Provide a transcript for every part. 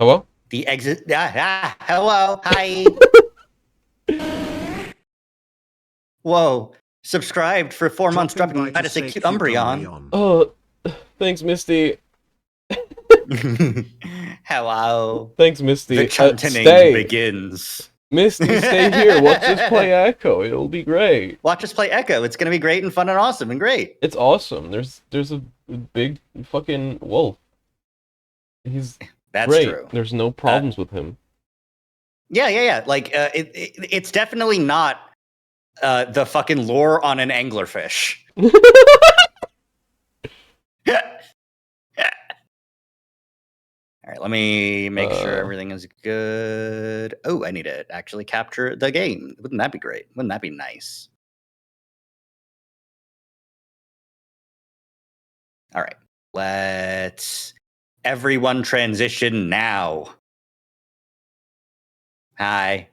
Hello? The exit. Hello. Hi. Whoa. Subscribed for 4 months, dropping by to say cute Umbreon. Oh, thanks, Misty. Hello. Thanks, The Misty. chunting Stay. begins. Misty, stay here. Watch us play Echo. It'll be great. Watch us play Echo. It's gonna be great and fun and awesome and great. It's awesome. There's a big fucking wolf. He's That's great. true. There's no problems with him. Yeah. Like, it's definitely not the fucking lore on an anglerfish. All right, let me make sure everything is good. Oh, I need to actually capture the game. Wouldn't that be great? Wouldn't that be nice? All right, let's everyone transition now. Hi.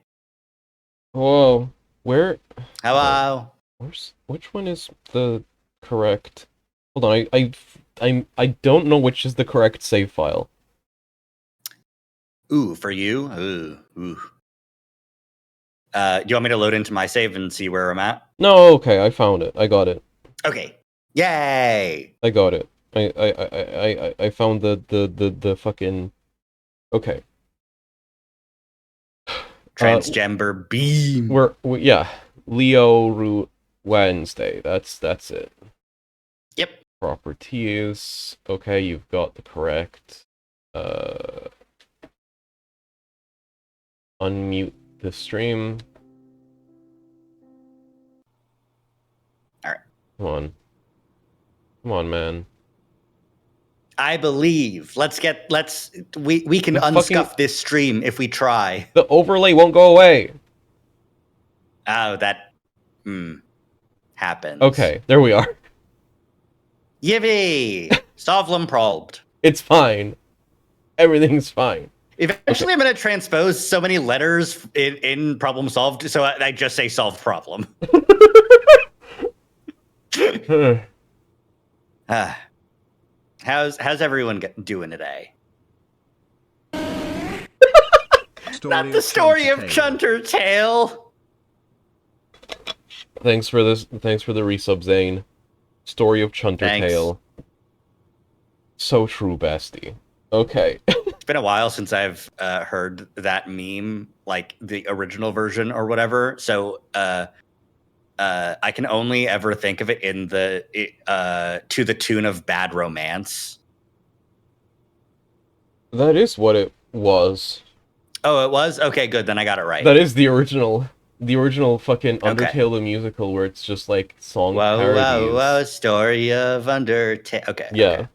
Whoa. Where? Hello. Which one is the correct? Hold on. I don't know which is the correct save file. Ooh, for you? Ooh. Do you want me to load into my save and see where I'm at? No, okay, I found it. I got it. Okay. Yay! I got it. I found the fucking. Okay. Transgender beam. Yeah, Leo Wednesday. That's it. Yep. Properties. Okay, you've got the correct. Unmute the stream. All right. Come on, man. I believe. We can unscuff this stream if we try. The overlay won't go away. Oh, that happens. Okay, there we are. Yippee! Sovlum probed. It's fine. Everything's fine. Eventually, I'm going to transpose so many letters in problem solved, so I just say solved problem. How's everyone doing today? Not the story of Chunter Tale. Thanks for this. Thanks for the resub, Zane. Story of Chunter Tale. So true, bestie. Okay. It's been a while since I've heard that meme, like the original version or whatever. So I can only ever think of it in to the tune of Bad Romance. That is what it was. Oh, it was? Okay, good. Then I got it right. That is the original fucking Undertale the musical, where it's just like song parodies. Whoa, story of Undertale. Okay. Yeah.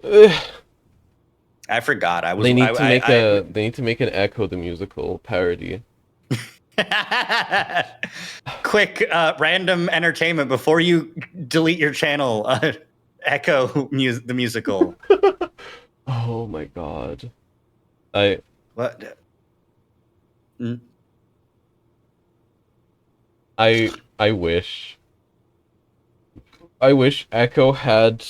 Okay. I forgot. They need to make an Echo the musical parody. Quick, random entertainment before you delete your channel. Echo the musical. Oh my god. What? I wish Echo had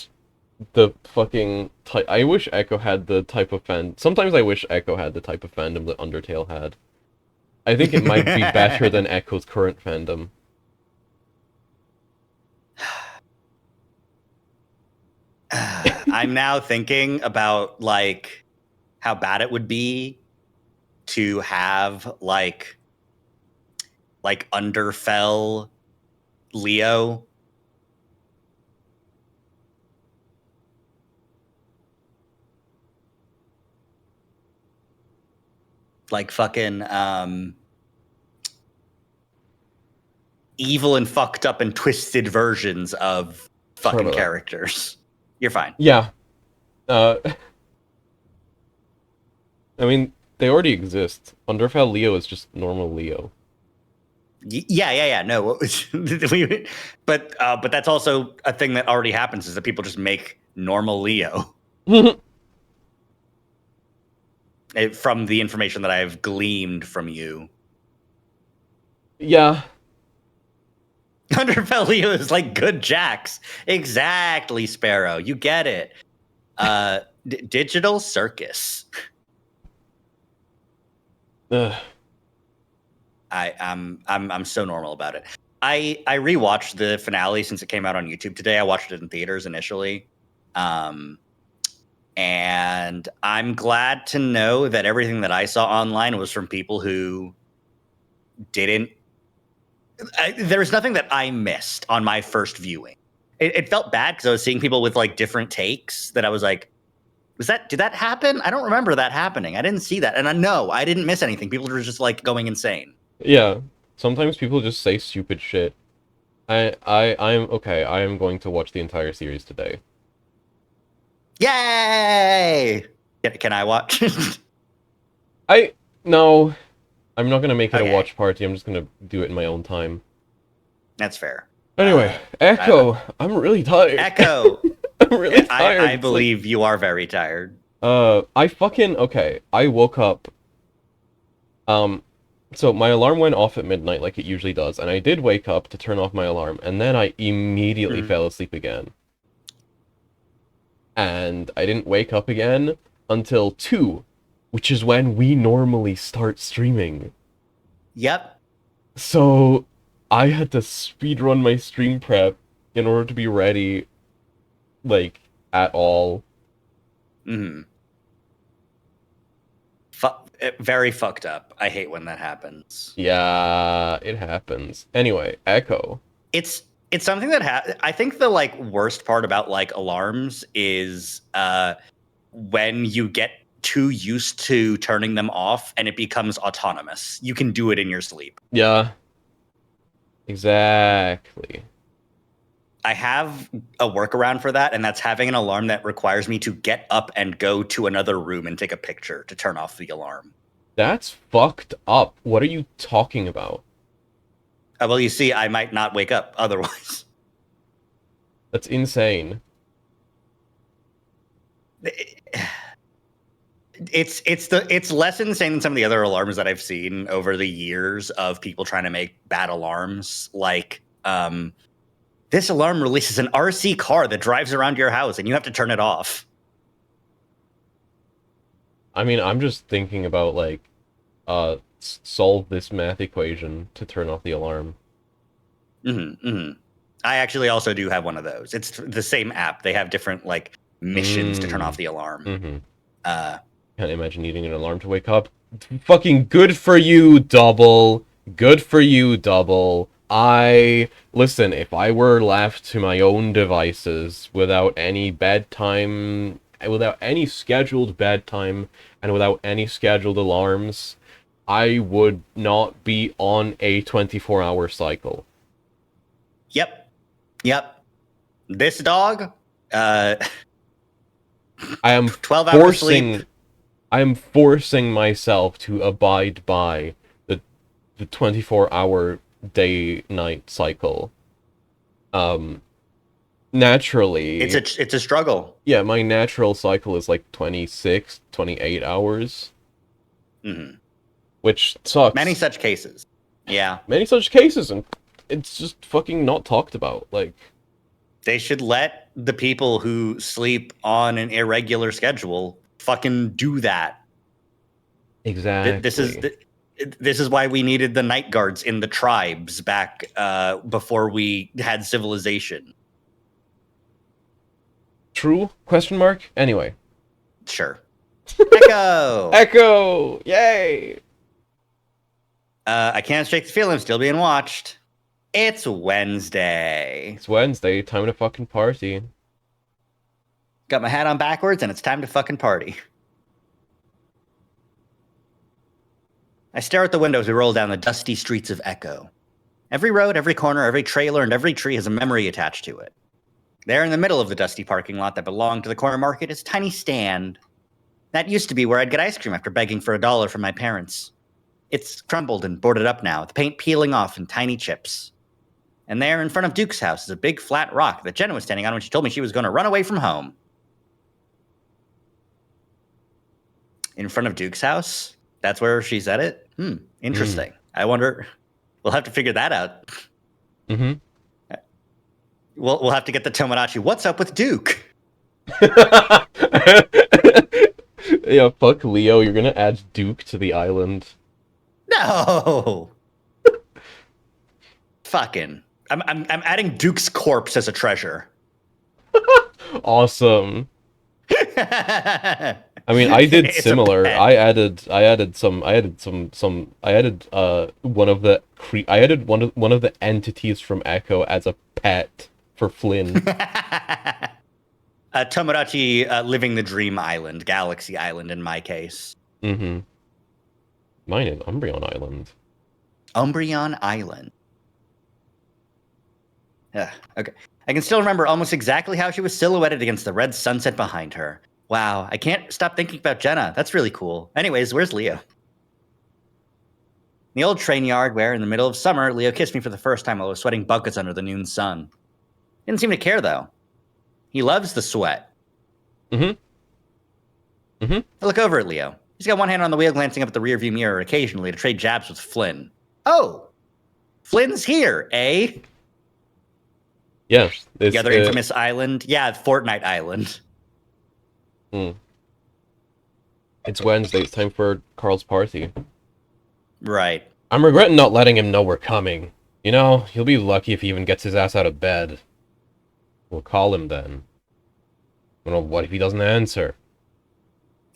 the fucking I wish Echo had the type of fandom. Sometimes I wish Echo had the type of fandom that Undertale had. I think it might be better than Echo's current fandom. I'm now thinking about like how bad it would be to have like Underfell Leo. Like fucking evil and fucked up and twisted versions of fucking characters. You're fine. Yeah. I mean, they already exist. Underfell Leo is just normal Leo. Yeah. No, but that's also a thing that already happens, is that people just make normal Leo. From the information that I've gleaned from you. Yeah. Underfell Leo is like good Jax. Exactly, Sparrow. You get it. Digital Circus. Ugh. I'm so normal about it. I rewatched the finale since it came out on YouTube today. I watched it in theaters initially. And I'm glad to know that everything that I saw online was from people who didn't. There was nothing that I missed on my first viewing. It felt bad because I was seeing people with like different takes that I was like, did that happen? I don't remember that happening. I didn't see that. And I know I didn't miss anything. People were just like going insane. Yeah, sometimes people just say stupid shit. I'm okay. I am going to watch the entire series today. Yay! Can I watch? No, I'm not gonna make it Okay. a watch party. I'm just gonna do it in my own time. That's fair. Anyway, Echo, I'm really tired. Echo. I'm really tired. I believe you are very tired. Okay. I woke up. So my alarm went off at midnight like it usually does, and I did wake up to turn off my alarm, and then I immediately fell asleep again. And I didn't wake up again until 2, which is when we normally start streaming. Yep. So I had to speedrun my stream prep in order to be ready, like, at all. Mm-hmm. Very fucked up. I hate when that happens. Yeah, it happens. Anyway, Echo. It's something that I think the like worst part about like alarms is when you get too used to turning them off and it becomes autonomous. You can do it in your sleep. Yeah. Exactly. I have a workaround for that, and that's having an alarm that requires me to get up and go to another room and take a picture to turn off the alarm. That's fucked up. What are you talking about? Well, you see, I might not wake up otherwise. That's insane. It's less insane than some of the other alarms that I've seen over the years of people trying to make bad alarms. Like, this alarm releases an RC car that drives around your house, and you have to turn it off. I mean, I'm just thinking about, like, solve this math equation to turn off the alarm. Mm-hmm, mm-hmm. I actually also do have one of those. It's the same app. They have different, like, missions to turn off the alarm. Mm-hmm. Can't imagine needing an alarm to wake up. Fucking good for you, Double. Good for you, Double. Listen, if I were left to my own devices without any bedtime, without any scheduled bedtime, and without any scheduled alarms, I would not be on a 24-hour cycle. Yep. This dog, I am 12 hours sleep. I am forcing myself to abide by the 24-hour day-night cycle. Naturally, it's a struggle. Yeah, my natural cycle is like 26, 28 hours. Mm-hmm. Which sucks. Many such cases. Yeah. Many such cases, and it's just fucking not talked about. Like, they should let the people who sleep on an irregular schedule fucking do that. Exactly. This is why we needed the night guards in the tribes back before we had civilization. True? Question mark? Anyway. Sure. Echo! Echo! Yay! I can't shake the feeling I'm still being watched. It's Wednesday. It's Wednesday. Time to fucking party. Got my hat on backwards, and it's time to fucking party. I stare at the window as we roll down the dusty streets of Echo. Every road, every corner, every trailer, and every tree has a memory attached to it. There in the middle of the dusty parking lot that belonged to the corner market is a tiny stand. That used to be where I'd get ice cream after begging for $1 from my parents. It's crumbled and boarded up now, the paint peeling off in tiny chips. And there in front of Duke's house is a big flat rock that Jenna was standing on when she told me she was going to run away from home. In front of Duke's house? That's where she's at it? Interesting. I wonder. We'll have to figure that out. Mm-hmm. We'll have to get the Tomodachi. What's up with Duke? Yeah, fuck Leo. You're gonna add Duke to the island. No. Fucking. I'm adding Duke's corpse as a treasure. Awesome. I mean, I did It's a similar. pet. I added one of the entities from Echo as a pet for Flynn. Tomodachi living the dream island, Galaxy Island in my case. Mm-hmm. Mine is Umbreon Island. Umbreon Island. Okay. I can still remember almost exactly how she was silhouetted against the red sunset behind her. Wow, I can't stop thinking about Jenna. That's really cool. Anyways, where's Leo? In the old train yard where, in the middle of summer, Leo kissed me for the first time while I was sweating buckets under the noon sun. Didn't seem to care, though. He loves the sweat. Mm-hmm. Mm-hmm. I look over at Leo. He's got one hand on the wheel, glancing up at the rearview mirror occasionally to trade jabs with Flynn. Oh! Flynn's here, eh? Yeah. The other infamous island? Yeah, Fortnite Island. It's Wednesday. It's time for Carl's party. Right. I'm regretting not letting him know we're coming. You know, he'll be lucky if he even gets his ass out of bed. We'll call him then. Well, what if he doesn't answer?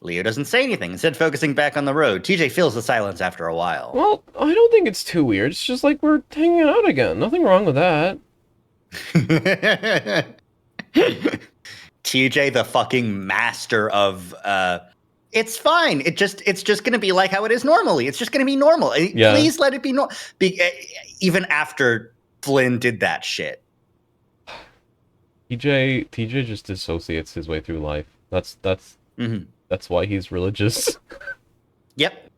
Leo doesn't say anything, instead focusing back on the road. TJ feels the silence after a while. Well, I don't think it's too weird. It's just like we're hanging out again. Nothing wrong with that. TJ, the fucking master of it's fine. It's just gonna be like how it is normally. It's just gonna be normal. Yeah. Please let it be normal. Even after Flynn did that shit. TJ just dissociates his way through life. That's why he's religious. Yep.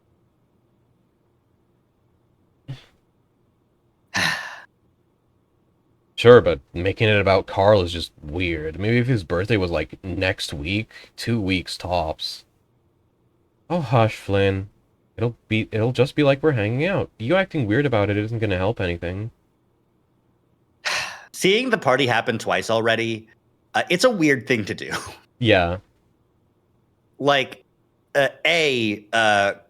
Sure, but making it about Carl is just weird. Maybe if his birthday was like next week, 2 weeks tops. Oh hush, Flynn. It'll just be like we're hanging out. You acting weird about it isn't gonna help anything. Seeing the party happen twice already, it's a weird thing to do. Yeah. Like,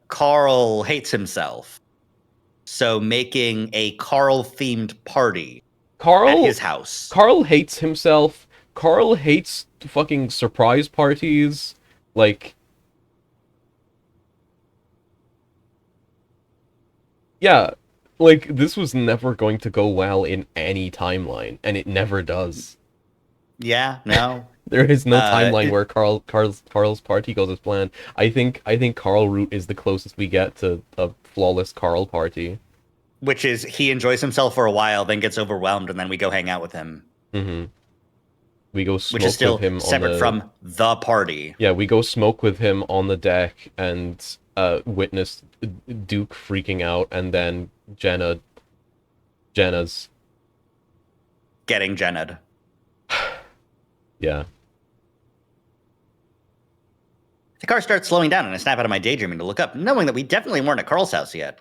Carl hates himself. So making a Carl-themed party at his house. Carl hates himself. Carl hates fucking surprise parties. Like... Yeah, like, this was never going to go well in any timeline, and it never does. Yeah, no. There is no timeline where Carl's party goes as planned. I think Carl route is the closest we get to a flawless Carl party. Which is he enjoys himself for a while, then gets overwhelmed, and then we go hang out with him. Mm-hmm. We go smoke which is still with him separate from the party. Yeah, we go smoke with him on the deck and witness Duke freaking out, and then Jenna's getting Jenna'd. Yeah. The car starts slowing down, and I snap out of my daydreaming to look up, knowing that we definitely weren't at Carl's house yet.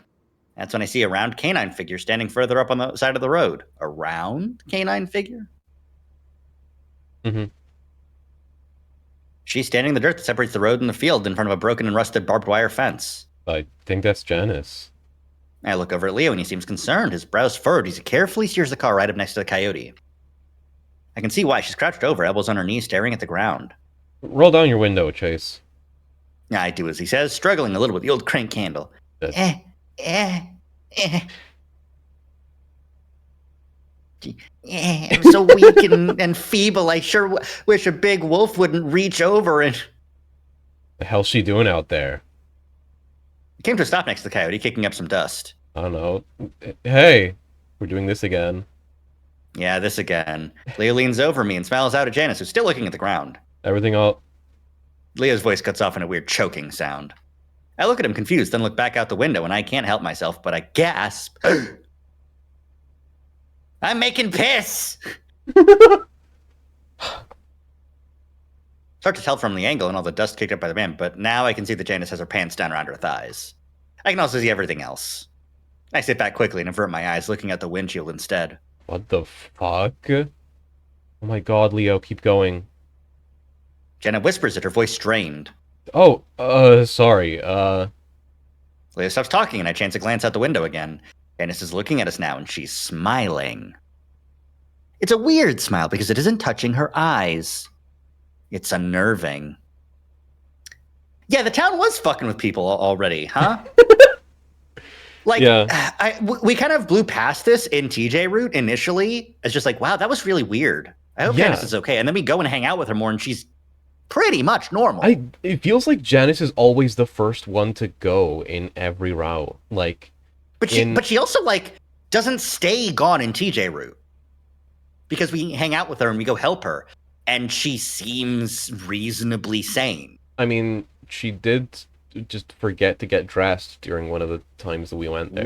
That's when I see a round canine figure standing further up on the side of the road. A round canine figure? Mm-hmm. She's standing in the dirt that separates the road and the field in front of a broken and rusted barbed wire fence. I think that's Janice. I look over at Leo, and he seems concerned, his brows furrowed. He carefully steers the car right up next to the coyote. I can see why. She's crouched over, elbows on her knees, staring at the ground. Roll down your window, Chase. I do as he says, struggling a little with the old crank handle. I'm so weak and feeble. I sure wish a big wolf wouldn't reach over and... The hell's she doing out there? He came to a stop next to the coyote, kicking up some dust. I don't know. Hey, we're doing this again. Yeah, this again. Leo leans over me and smiles out at Janice, who's still looking at the ground. Everything all... Leo's voice cuts off in a weird choking sound. I look at him confused, then look back out the window, and I can't help myself, but I gasp. I'm making piss! Start to tell from the angle and all the dust kicked up by the man, but now I can see that Janice has her pants down around her thighs. I can also see everything else. I sit back quickly and avert my eyes, looking at the windshield instead. What the fuck? Oh my god, Leo, keep going. Jenna whispers it, her voice strained. Oh, sorry. Leah stops talking, and I chance a glance out the window again. Janice is looking at us now, and she's smiling. It's a weird smile because it isn't touching her eyes. It's unnerving. Yeah, the town was fucking with people already, huh? Like, Yeah. we kind of blew past this in TJ route initially. It's just like, wow, that was really weird. I hope Yeah. Janice is okay. And then we go and hang out with her more, and she's pretty much normal. It feels like Janice is always the first one to go in every route. Like, but she also like doesn't stay gone in TJ route because we hang out with her and we go help her, and she seems reasonably sane. I mean, she did just forget to get dressed during one of the times that we went there.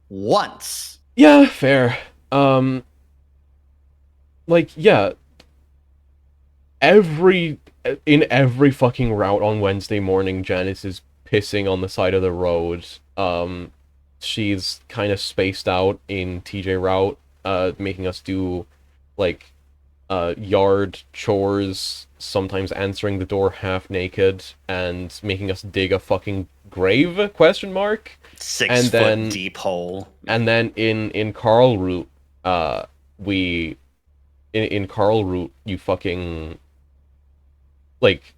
Once. Yeah, fair. Like, yeah. In every fucking route on Wednesday morning, Janice is pissing on the side of the road. She's kind of spaced out in TJ route, making us do, like, yard chores, sometimes answering the door half naked, and making us dig a fucking grave, question mark? 6 foot deep hole. And then in Carl route, in Carl route, you fucking, like,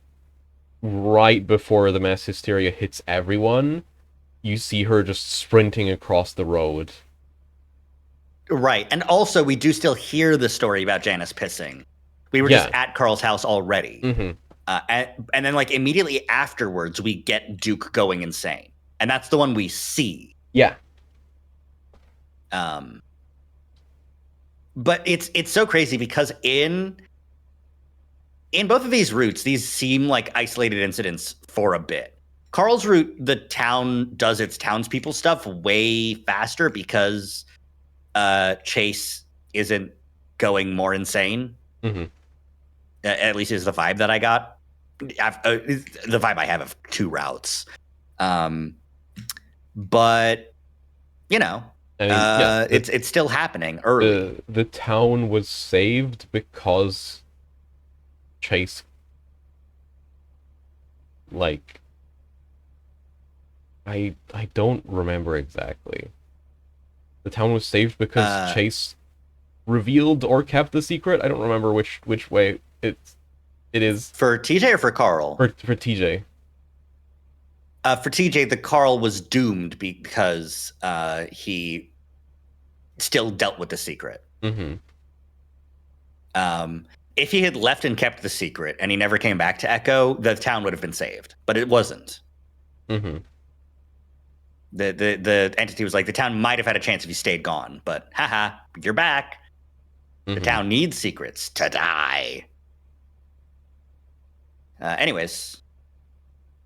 right before the mass hysteria hits everyone, you see her just sprinting across the road. Right. And also, we do still hear the story about Janice pissing. We were just at Carl's house already. Mm-hmm. And then, like, immediately afterwards, we get Duke going insane. And that's the one we see. Yeah. But it's so crazy because in both of these routes, these seem like isolated incidents for a bit. Carl's route, the town does its townspeople stuff way faster because Chase isn't going more insane. Mm-hmm. At least is the vibe that I got. The vibe I have of 2 routes. But, you know, I mean, it's still happening early. The town was saved because Chase, like, I don't remember exactly. The town was saved because Chase revealed or kept the secret. I don't remember which way it is. For TJ or for Carl? For TJ. For TJ, the Carl was doomed because he still dealt with the secret. Mm-hmm. If he had left and kept the secret and he never came back to Echo, the town would have been saved. But it wasn't. Mm-hmm. The entity was like, the town might have had a chance if you stayed gone, but haha, you're back. The town needs secrets to die. Anyways,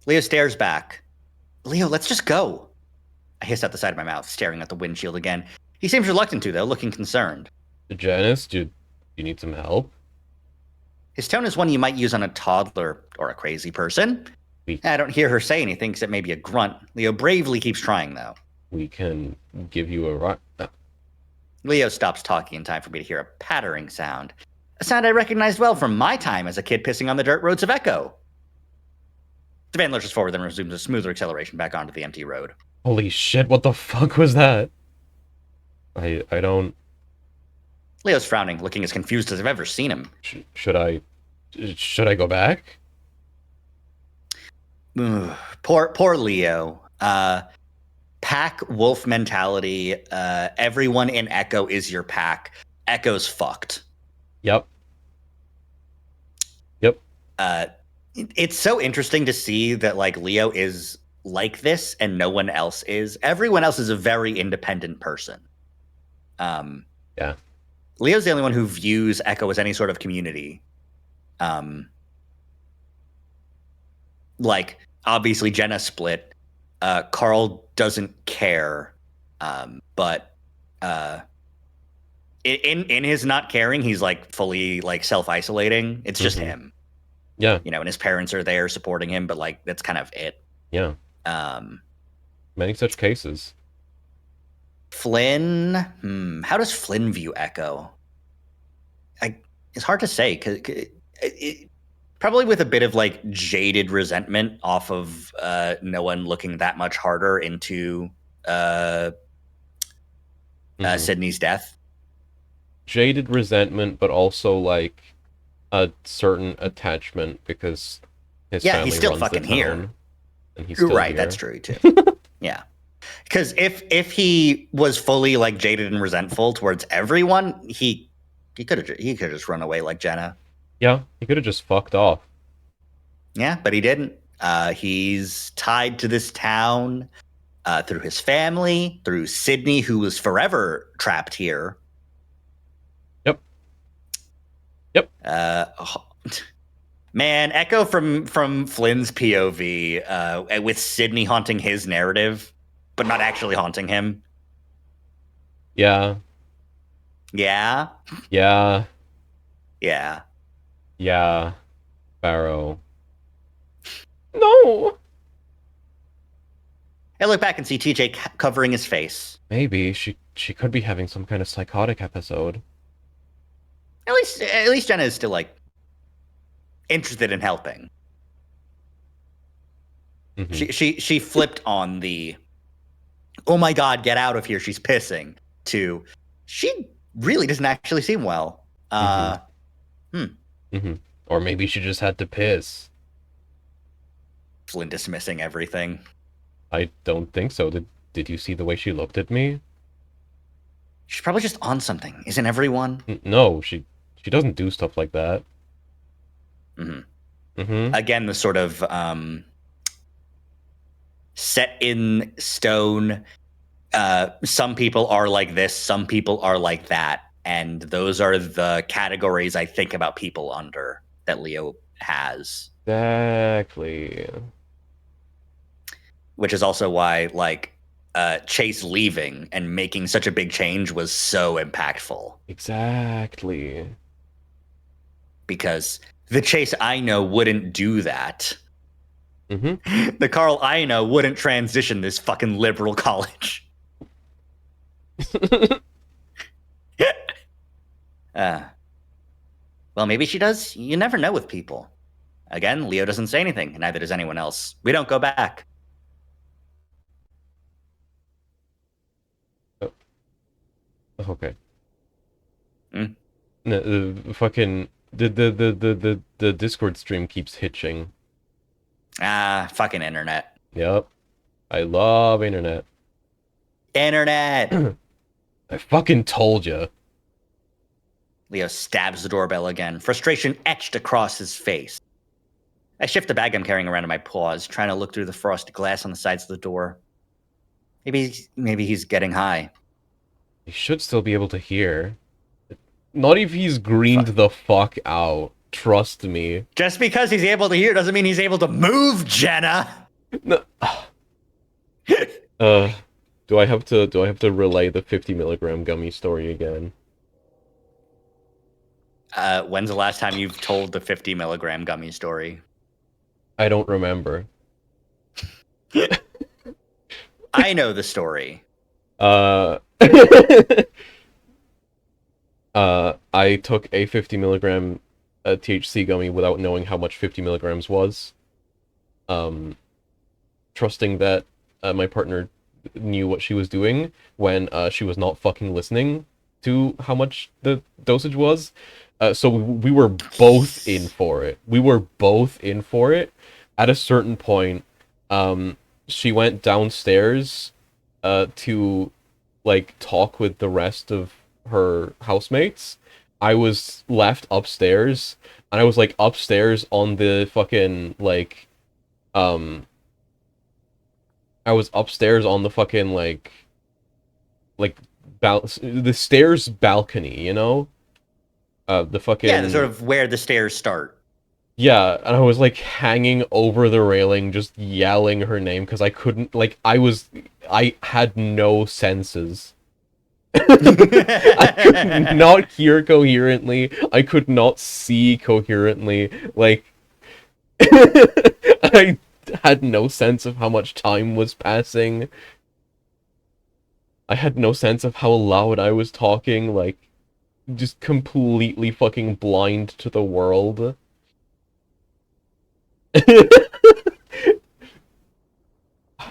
Leo stares back. Leo, let's just go. I hiss out the side of my mouth, staring at the windshield again. He seems reluctant to, though, looking concerned. Janice, do you need some help? His tone is one you might use on a toddler or a crazy person. I don't hear her say anything except maybe a grunt. Leo bravely keeps trying, though. We can give you a ride. Leo stops talking in time for me to hear a pattering sound. A sound I recognized well from my time as a kid pissing on the dirt roads of Echo. The van lurches forward, then resumes a smoother acceleration back onto the empty road. Holy shit, what the fuck was that? I don't... Leo's frowning, looking as confused as I've ever seen him. Should I go back? Poor Leo. Pack wolf mentality. Everyone in Echo is your pack. Echo's fucked. Yep. It's so interesting to see that, like, Leo is like this and no one else is. Everyone else is a very independent person. Yeah. Leo's the only one who views Echo as any sort of community. Like, obviously Jenna split. Carl doesn't care. But in his not caring, he's like fully like self-isolating. It's just him. Yeah. You know, and his parents are there supporting him, but like that's kind of it. Yeah. Many such cases. Flynn, how does Flynn view Echo? It's hard to say because Probably with a bit of like jaded resentment off of no one looking that much harder into Mhm. Sydney's death. Jaded resentment, but also like a certain attachment because his Yeah, he's family still runs the fucking here. town and he's You're still right, that's here. true too. Yeah. Because if he was fully like jaded and resentful towards everyone, he could have just run away like Jenna. Yeah, he could have just fucked off. Yeah, but he didn't. He's tied to this town through his family, through Sydney, who was forever trapped here. Yep. Yep. Man, Echo from Flynn's POV with Sydney haunting his narrative, but not actually haunting him. Yeah. Yeah. Yeah. Yeah. Yeah. Barrow. No. I look back and see TJ covering his face. Maybe she could be having some kind of psychotic episode. At least Jenna is still like interested in helping. Mm-hmm. She flipped on the oh my god, get out of here, she's pissing to she really doesn't actually seem well. Mm-hmm. Or maybe she just had to piss. Flynn dismissing everything. I don't think so. Did you see the way she looked at me? She's probably just on something. Isn't everyone? No, she doesn't do stuff like that. Mm-hmm. Mm-hmm. Again, the sort of set in stone. Some people are like this, some people are like that. And those are the categories I think about people under that Leo has. Exactly. Which is also why, like, Chase leaving and making such a big change was so impactful. Exactly. Because the Chase I know wouldn't do that. Mm-hmm. The Carl I know wouldn't transition this fucking liberal college. Well, maybe she does. You never know with people. Again, Leo doesn't say anything, and neither does anyone else. We don't go back. Okay. Mm. No, fucking the Discord stream keeps hitching. Fucking internet. Yep. I love internet. Internet! I fucking told you. Leo stabs the doorbell again, frustration etched across his face. I shift the bag I'm carrying around in my paws, trying to look through the frosted glass on the sides of the door. Maybe he's getting high. He should still be able to hear. Not if he's greened the fuck out. Trust me. Just because he's able to hear doesn't mean he's able to move, Jenna! No. Do I have to relay the 50 milligram gummy story again? When's the last time you've told the 50 milligram gummy story? I don't remember. I know the story. I took a 50 milligram THC gummy without knowing how much 50 milligrams was. Trusting that my partner knew what she was doing when she was not fucking listening to how much the dosage was. So we were both in for it. At a certain point, she went downstairs to like talk with the rest of her housemates. I was left upstairs, and I was like upstairs on the fucking like I was upstairs on the fucking like the stairs balcony, you know? The fucking Yeah, sort of where the stairs start. Yeah, and I was like hanging over the railing, just yelling her name because I couldn't I had no senses. I could not hear coherently. I could not see coherently. Like I had no sense of how much time was passing. I had no sense of how loud I was talking, like just completely fucking blind to the world.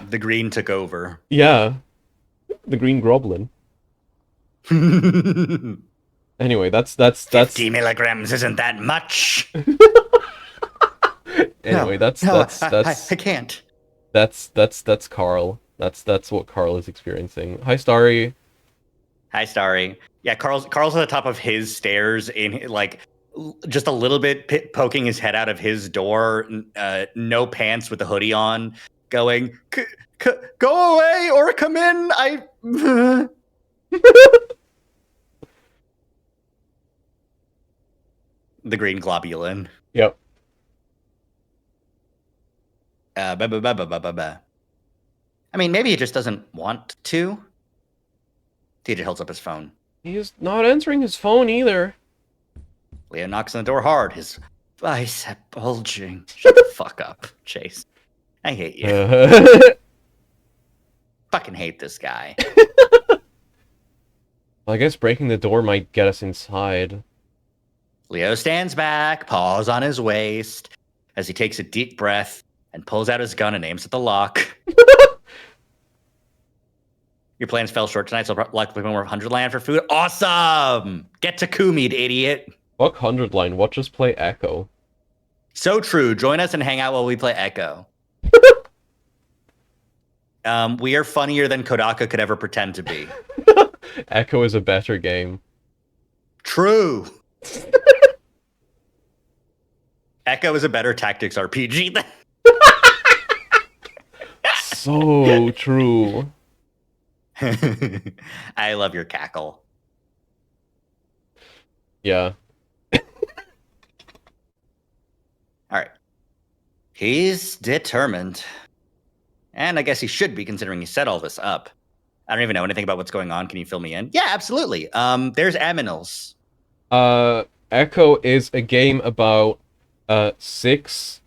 The green took over. Yeah, the Green Goblin. 50 Anyway, that's milligrams isn't that much. anyway, No, that's I can't. that's Carl. That's what Carl is experiencing. Hi, Starry. Hi, Starry. Yeah, Carl's at the top of his stairs in like just a little bit poking his head out of his door. No pants with the hoodie on, going, "Go away or come in." The green globulin. Yep. I mean, maybe he just doesn't want to. TJ holds up his phone. He's not answering his phone either. Leo knocks on the door hard, his bicep bulging. Shut the fuck up, Chase. I hate you. Fucking hate this guy. Well, I guess breaking the door might get us inside. Leo stands back, paws on his waist, as he takes a deep breath and pulls out his gun and aims at the lock. Your plans fell short tonight, so likely more 100 land for food. Awesome! Get to Kumid, idiot. Fuck 100 line. Watch us play Echo. So true. Join us and hang out while we play Echo. We are funnier than Kodaka could ever pretend to be. Echo is a better game. True. Echo is a better tactics RPG than... So true. I love your cackle. Yeah. All right. He's determined. And I guess he should be, considering he set all this up. I don't even know anything about what's going on. Can you fill me in? Yeah, absolutely. There's Aminals. Echo is a game about 6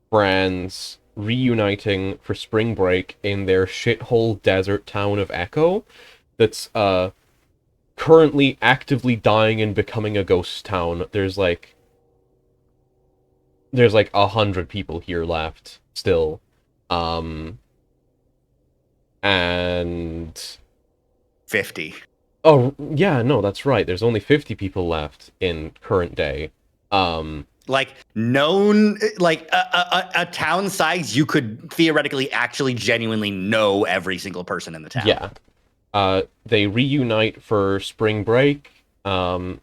friends reuniting for spring break in their shithole desert town of Echo that's currently actively dying and becoming a ghost town. There's like 100 people here left still. And 50. oh yeah, no, that's right. There's only 50 people left in current day. Like known, like a town size, you could theoretically actually genuinely know every single person in the town. Yeah. They reunite for spring break, and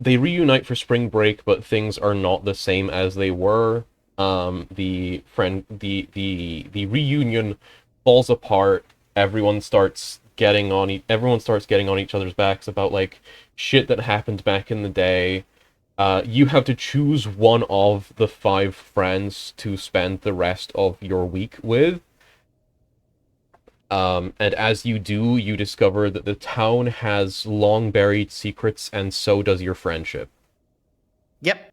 they reunite for spring break, but things are not the same as they were. The reunion falls apart. Everyone starts getting on each other's backs about like shit that happened back in the day. You have to choose one of the 5 friends to spend the rest of your week with. And as you do, you discover that the town has long buried secrets, and so does your friendship. Yep.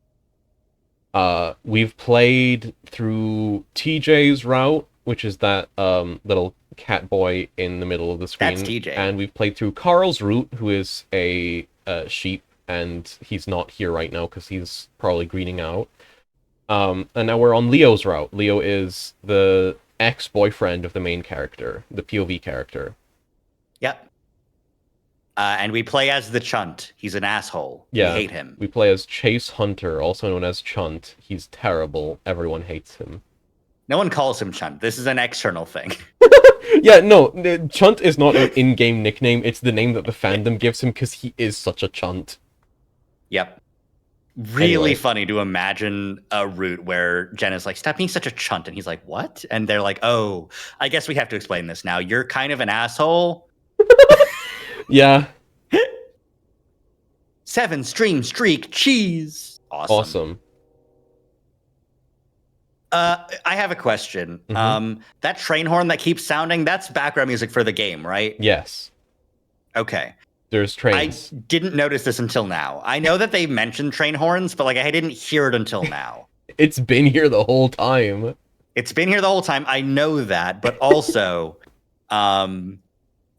We've played through TJ's route, which is that little cat boy in the middle of the screen. That's TJ. And we've played through Carl's route, who is a sheep, and he's not here right now because he's probably greening out. And now we're on Leo's route. Leo is the ex-boyfriend of the main character, the POV character. Yep. And we play as the Chunt. He's an asshole. Yeah, we hate him. We play as Chase Hunter, also known as Chunt. He's terrible. Everyone hates him. No one calls him Chunt. This is an external thing. Yeah, no, Chunt is not an in-game nickname. It's the name that the fandom gives him because he is such a chunt. Yep. Really Anyway. funny to imagine a route where Jen is like, stop being such a chunt. And he's like, what? And they're like, oh, I guess we have to explain this now. You're kind of an asshole. Yeah. 7 stream streak cheese. Awesome. I have a question. Mhm. That train horn that keeps sounding, that's background music for the game, right? Yes. Okay. There's trains. I didn't notice this until now. I know that they mentioned train horns, but like I didn't hear it until now. It's been here the whole time. It's been here the whole time. I know that, but also,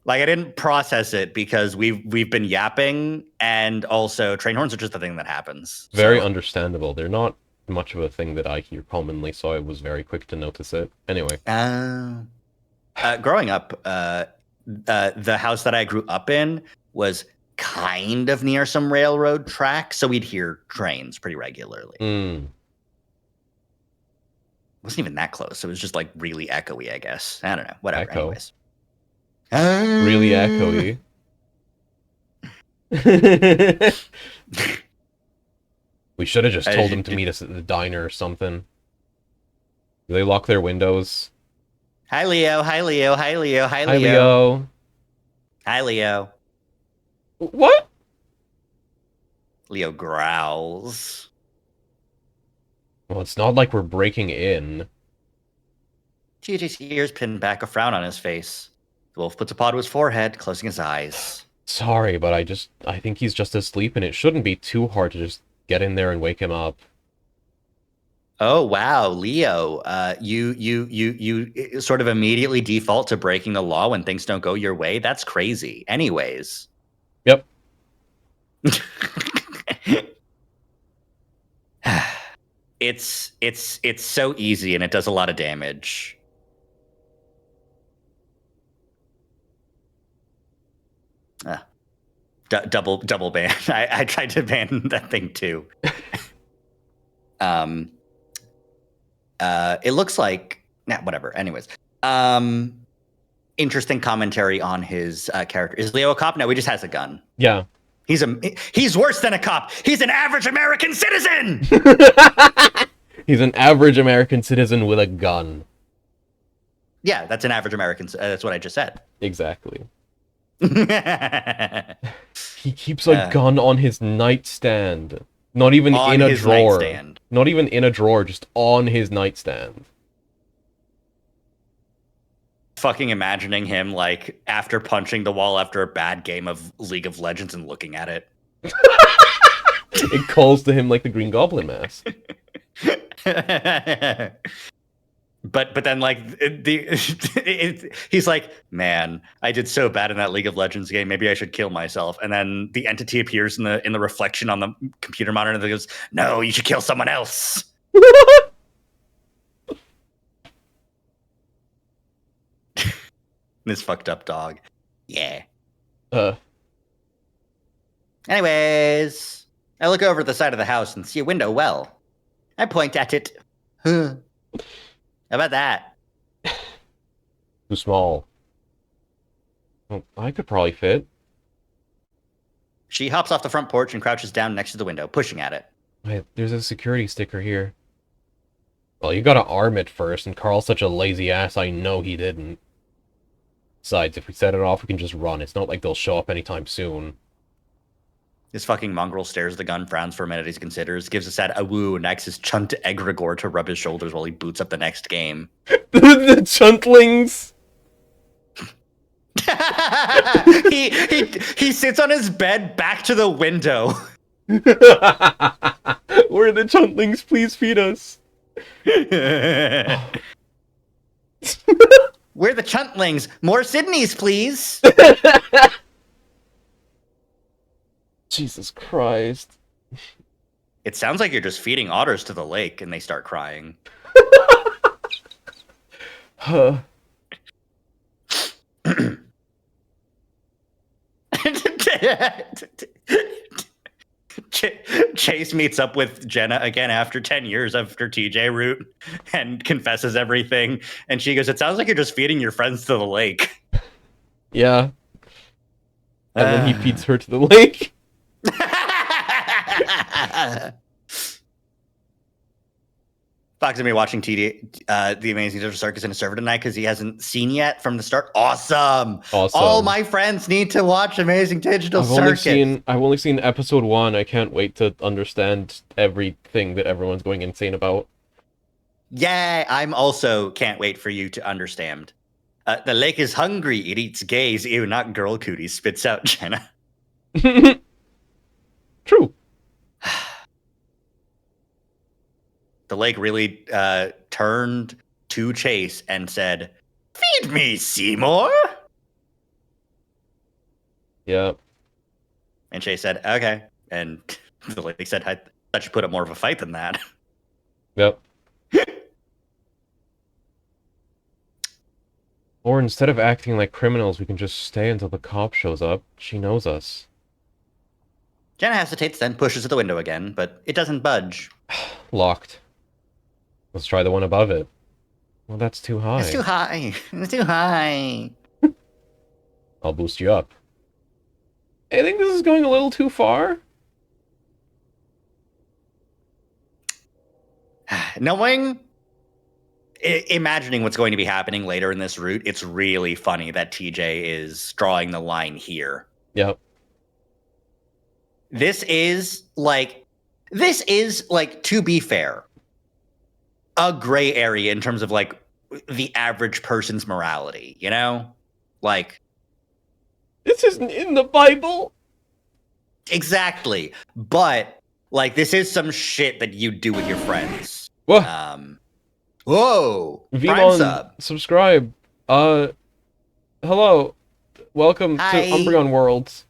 Like I didn't process it because we've been yapping, and also train horns are just the thing that happens. Very So, understandable. They're not much of a thing that I hear commonly, so I was very quick to notice it. Anyway. growing up, the house that I grew up in was kind of near some railroad tracks, so we'd hear trains pretty regularly. Mm. It wasn't even that close. It was just like really echoey, I guess. I don't know. Whatever. Echo. Anyways. Really echoey. We should have just told them to meet us at the diner or something. Do they lock their windows? Hi, Leo. Hi, Leo. Hi, Leo. Hi, Hi, Leo. Leo. Hi, Leo. What? Leo growls. Well, it's not like we're breaking in. TJ's ears pin back, a frown on his face. The wolf puts a paw to his forehead, closing his eyes. Sorry, but I think he's just asleep, and it shouldn't be too hard to just get in there and wake him up. Oh wow, Leo! You sort of immediately default to breaking the law when things don't go your way. That's crazy. Anyways. Yep. It's so easy and it does a lot of damage. Double ban. I tried to ban that thing too. It looks like whatever. Anyways, interesting commentary on his character. Is Leo a cop? No, he just has a gun. Yeah. He's worse than a cop. He's an average American citizen. He's an average American citizen with a gun. Yeah, that's an average American. That's what I just said. Exactly. He keeps a gun on his nightstand. Not even in a drawer. Nightstand. Not even in a drawer, just on his nightstand. Fucking imagining him, like, after punching the wall after a bad game of League of Legends and looking at it. It calls to him like the Green Goblin mask. But then, like, he's like, man, I did so bad in that League of Legends game. Maybe I should kill myself. And then the entity appears in the reflection on the computer monitor that goes, no, you should kill someone else. This fucked up dog. Yeah. Anyways, I look over the side of the house and see a window well. I point at it. Huh. How about that? Too small. Well, I could probably fit. She hops off the front porch and crouches down next to the window, pushing at it. Wait, there's a security sticker here. Well, you gotta arm it first, and Carl's such a lazy ass, I know he didn't. Besides, if we set it off, we can just run. It's not like they'll show up anytime soon. This fucking mongrel stares at the gun, frowns for a minute, he considers, gives a sad awoo, and asks his chunt egregore to rub his shoulders while he boots up the next game. The chuntlings! he sits on his bed back to the window. Where are the chuntlings? Please feed us. We're the chuntlings. More Sydneys, please. Jesus Christ. It sounds like you're just feeding otters to the lake and they start crying. Huh. Chase meets up with Jenna again after 10 years after TJ route and confesses everything. And she goes, it sounds like you're just feeding your friends to the lake. Yeah. And then he feeds her to the lake. Fox and me watching TD, The Amazing Digital Circus in a server tonight because he hasn't seen yet from the start. Awesome. All my friends need to watch Amazing Digital Circus. I've only seen episode 1. I can't wait to understand everything that everyone's going insane about. Yeah, I'm also can't wait for you to understand. The lake is hungry. It eats gays. Ew, not girl cooties. Spits out Jenna. True. The lake really turned to Chase and said, "Feed me, Seymour." Yep. And Chase said, okay. And the lady said, I thought you put up more of a fight than that. Yep. Or instead of acting like criminals, we can just stay until the cop shows up. She knows us. Jenna hesitates, then pushes at the window again, but it doesn't budge. Locked. Let's try the one above it. Well, that's too high. It's too high. It's too high. I'll boost you up. I think this is going a little too far. Imagining what's going to be happening later in this route, it's really funny that TJ is drawing the line here. Yep. This is like, to be fair, a gray area in terms of like the average person's morality, you know? Like, this isn't in the Bible. Exactly. But like, this is some shit that you do with your friends. What? Whoa! Prime Vimon, sub. subscribe. Hello. Welcome Hi. to Umbreon Worlds.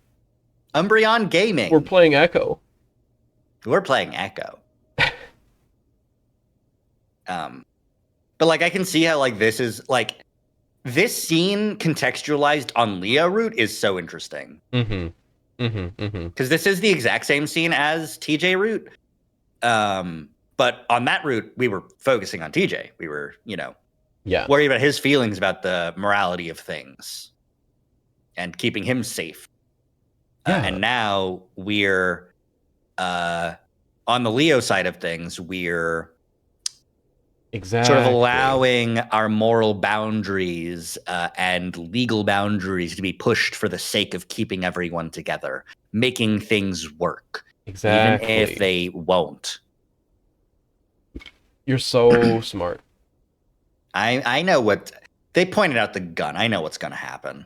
Umbreon Gaming. We're playing Echo. We're playing Echo. But like, I can see how like this is like this scene contextualized on Leo route is so interesting. Because this is the exact same scene as TJ route. But on that route, we were focusing on TJ. We were, worried about his feelings about the morality of things and keeping him safe. Yeah. And now we're on the Leo side of things. We're Exactly. sort of allowing our moral boundaries and legal boundaries to be pushed for the sake of keeping everyone together, making things work, Exactly. even if they won't. You're so smart. I know what they pointed out the gun. I know what's going to happen.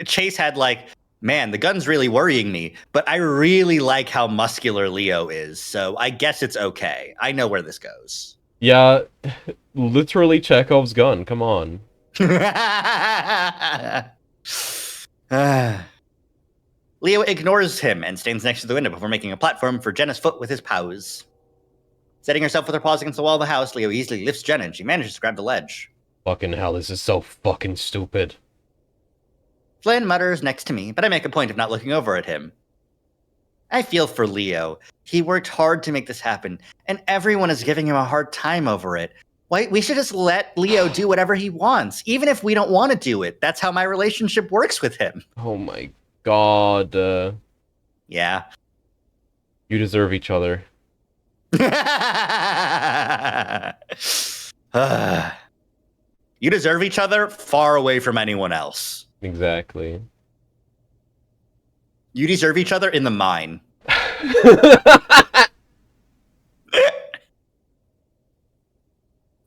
Chase had like, man, the gun's really worrying me, but I really like how muscular Leo is, so I guess it's okay. I know where this goes. Yeah, literally Chekhov's gun. Come on. Leo ignores him and stands next to the window before making a platform for Jenna's foot with his paws. Setting herself with her paws against the wall of the house, Leo easily lifts Jenna and she manages to grab the ledge. Fucking hell, this is so fucking stupid. Flynn mutters next to me, but I make a point of not looking over at him. I feel for Leo. He worked hard to make this happen, and everyone is giving him a hard time over it. Why, we should just let Leo do whatever he wants, even if we don't want to do it. That's how my relationship works with him. Oh my god. Yeah. You deserve each other. You deserve each other far away from anyone else. Exactly. You deserve each other in the mine.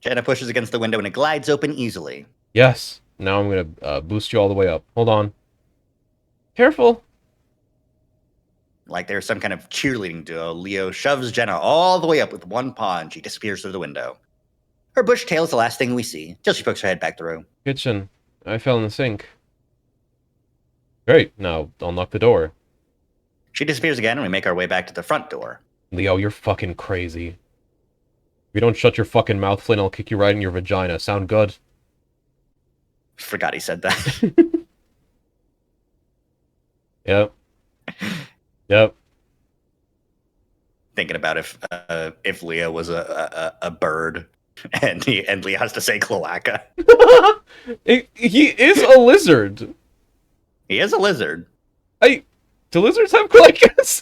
Jenna pushes against the window and it glides open easily. Yes. Now I'm gonna boost you all the way up. Hold on. Careful. Like there's some kind of cheerleading duo, Leo shoves Jenna all the way up with one paw and she disappears through the window. Her bush tail is the last thing we see, till she pokes her head back through. Kitchen. I fell in the sink. Great. Now unlock the door. She disappears again and we make our way back to the front door. Leo, you're fucking crazy. If you don't shut your fucking mouth, Flynn, I'll kick you right in your vagina. Sound good? Forgot he said that. Yep. Yep. Thinking about if Leo was a bird and Leo has to say cloaca. He is a lizard. He is a lizard. Do lizards have cloacas?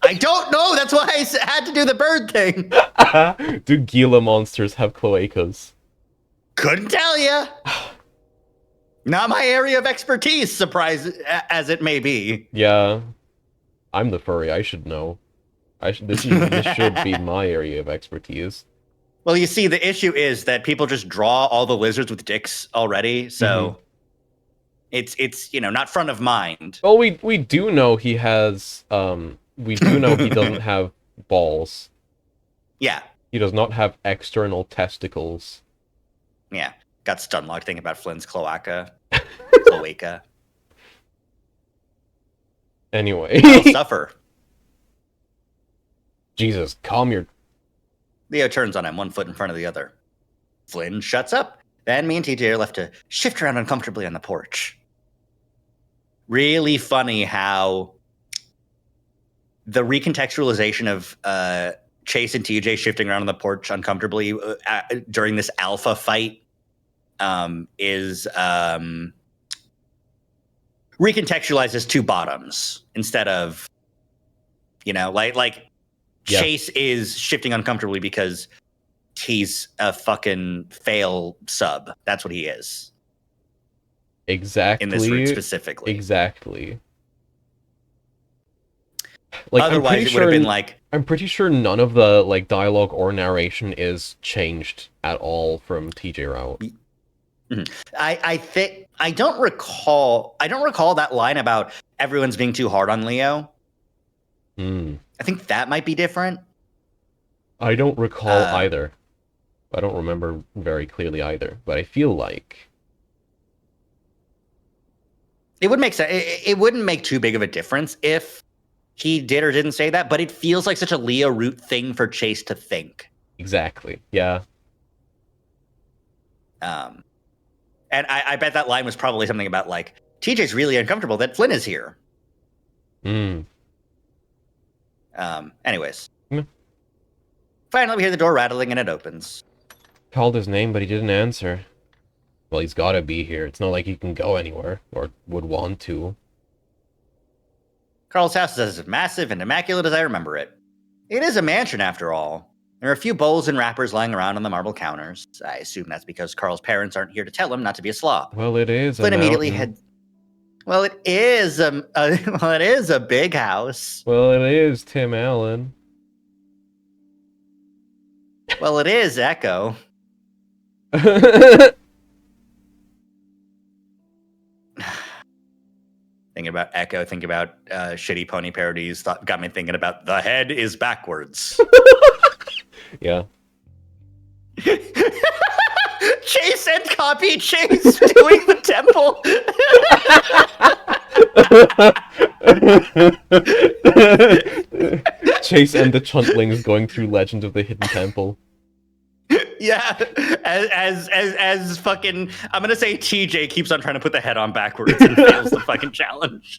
I don't know. That's why I had to do the bird thing. Do Gila monsters have cloacas? Couldn't tell you. Not my area of expertise, surprise as it may be. Yeah. I'm the furry. I should know. This should be my area of expertise. Well, you see, the issue is that people just draw all the lizards with dicks already, so it's not front of mind. Well, we do know he has we do know he doesn't have balls. Yeah. He does not have external testicles. Yeah. Got stun locked thinking about Flynn's cloaca. Cloaca. Anyway. I'll suffer. Jesus, calm your... Leo turns on him, one foot in front of the other. Flynn shuts up. Then me and TJ are left to shift around uncomfortably on the porch. Really funny how the recontextualization of Chase and TJ shifting around on the porch uncomfortably during this alpha fight is recontextualized as two bottoms instead of, like Yeah. Chase is shifting uncomfortably because he's a fucking fail sub. That's what he is. Exactly. In this route specifically. Exactly. Like, otherwise, it would have been like... I'm pretty sure none of the like dialogue or narration is changed at all from TJ route. I think I don't recall that line about everyone's being too hard on Leo. I think that might be different. I don't recall either. I don't remember very clearly either, but I feel like it would make sense. It wouldn't make too big of a difference if he did or didn't say that, but it feels like such a Leo root thing for Chase to think. Exactly. Yeah. And I bet that line was probably something about like, TJ's really uncomfortable that Flynn is here. Anyways. Finally, we hear the door rattling and it opens. Called his name, but he didn't answer. Well, he's gotta be here. It's not like he can go anywhere, or would want to. Carl's house is as massive and immaculate as I remember it. It is a mansion, after all. There are a few bowls and wrappers lying around on the marble counters. I assume that's because Carl's parents aren't here to tell him not to be a slob. Well, it is. Flynn immediately had. Well, it is a big house. Well, it is Tim Allen. Well, it is Echo. Thinking about Echo, thinking about shitty pony parodies, got me thinking about the head is backwards. Yeah. Chase and copy Chase doing the temple. Chase and the Chuntlings going through Legend of the Hidden Temple. Yeah, as fucking, I'm gonna say TJ keeps on trying to put the head on backwards and fails the fucking challenge.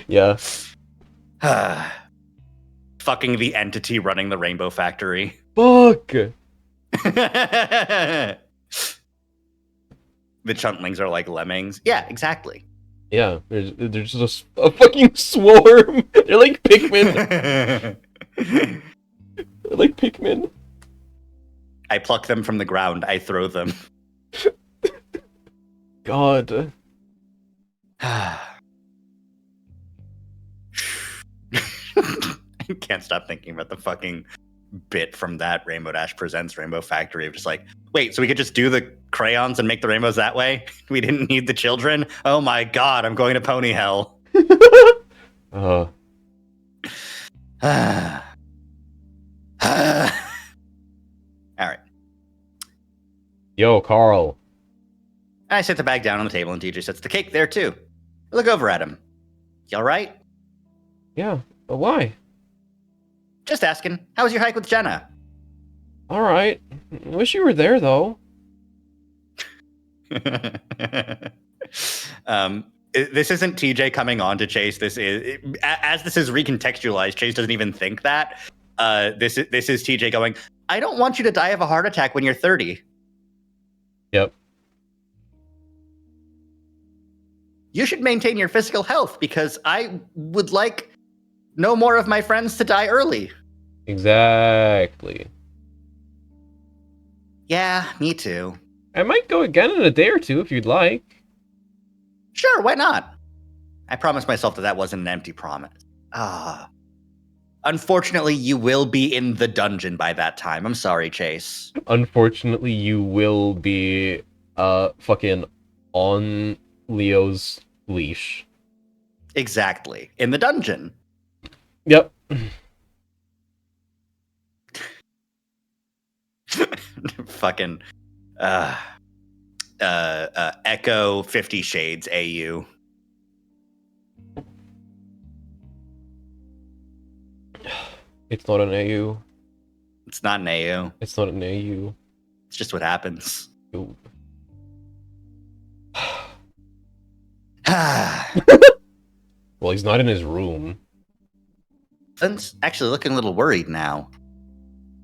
Yeah. Fucking the entity running the Rainbow Factory. Fuck! The Chuntlings are like lemmings. Yeah, exactly. Yeah, there's just a fucking swarm. They're like Pikmin. They're like Pikmin. I pluck them from the ground. I throw them. God. I can't stop thinking about the fucking bit from that Rainbow Dash Presents Rainbow Factory of just like, wait, so we could just do the crayons and make the rainbows that way? We didn't need the children? Oh my god, I'm going to pony hell. All right. Yo, Carl. I set the bag down on the table and TJ sets the cake there too. I look over at him. You all right? Yeah, but why? Just asking. How was your hike with Jenna? All right. Wish you were there though. This isn't TJ coming on to Chase. This is as this is recontextualized. Chase doesn't even think that. This is TJ going, I don't want you to die of a heart attack when you're 30. Yep. You should maintain your physical health because I would like no more of my friends to die early. Exactly. Yeah, me too. I might go again in a day or two if you'd like. Sure, why not? I promised myself that wasn't an empty promise. Unfortunately, you will be in the dungeon by that time. I'm sorry, Chase. Unfortunately, you will be fucking on Leo's leash. Exactly. In the dungeon. Yep. Fucking Echo 50 Shades AU. It's not an AU. It's not an AU. It's not an AU. It's just what happens. Ooh. Well, he's not in his room. Flynn's actually looking a little worried now.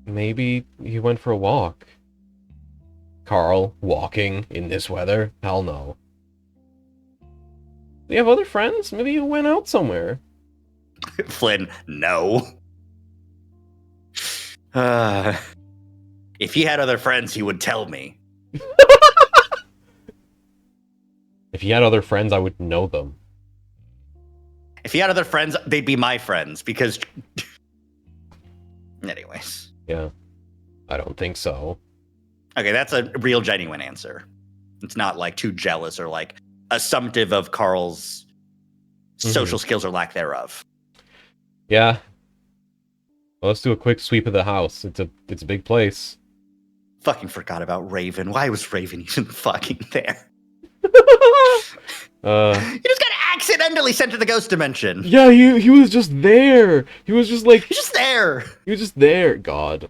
Maybe he went for a walk. Carl, walking in this weather? Hell no. Do you have other friends? Maybe you went out somewhere. Flynn, no. If he had other friends, he would tell me. If he had other friends, I would know them. If he had other friends, they'd be my friends, because... Anyways. Yeah. I don't think so. Okay, that's a real, genuine answer. It's not, like, too jealous or, like, assumptive of Carl's social skills or lack thereof. Yeah. Well, let's do a quick sweep of the house. It's a big place. Fucking forgot about Raven. Why was Raven even fucking there? You just got accidentally sent to the ghost dimension. Yeah, he was just there. He was just like... He's just there. He was just there. God.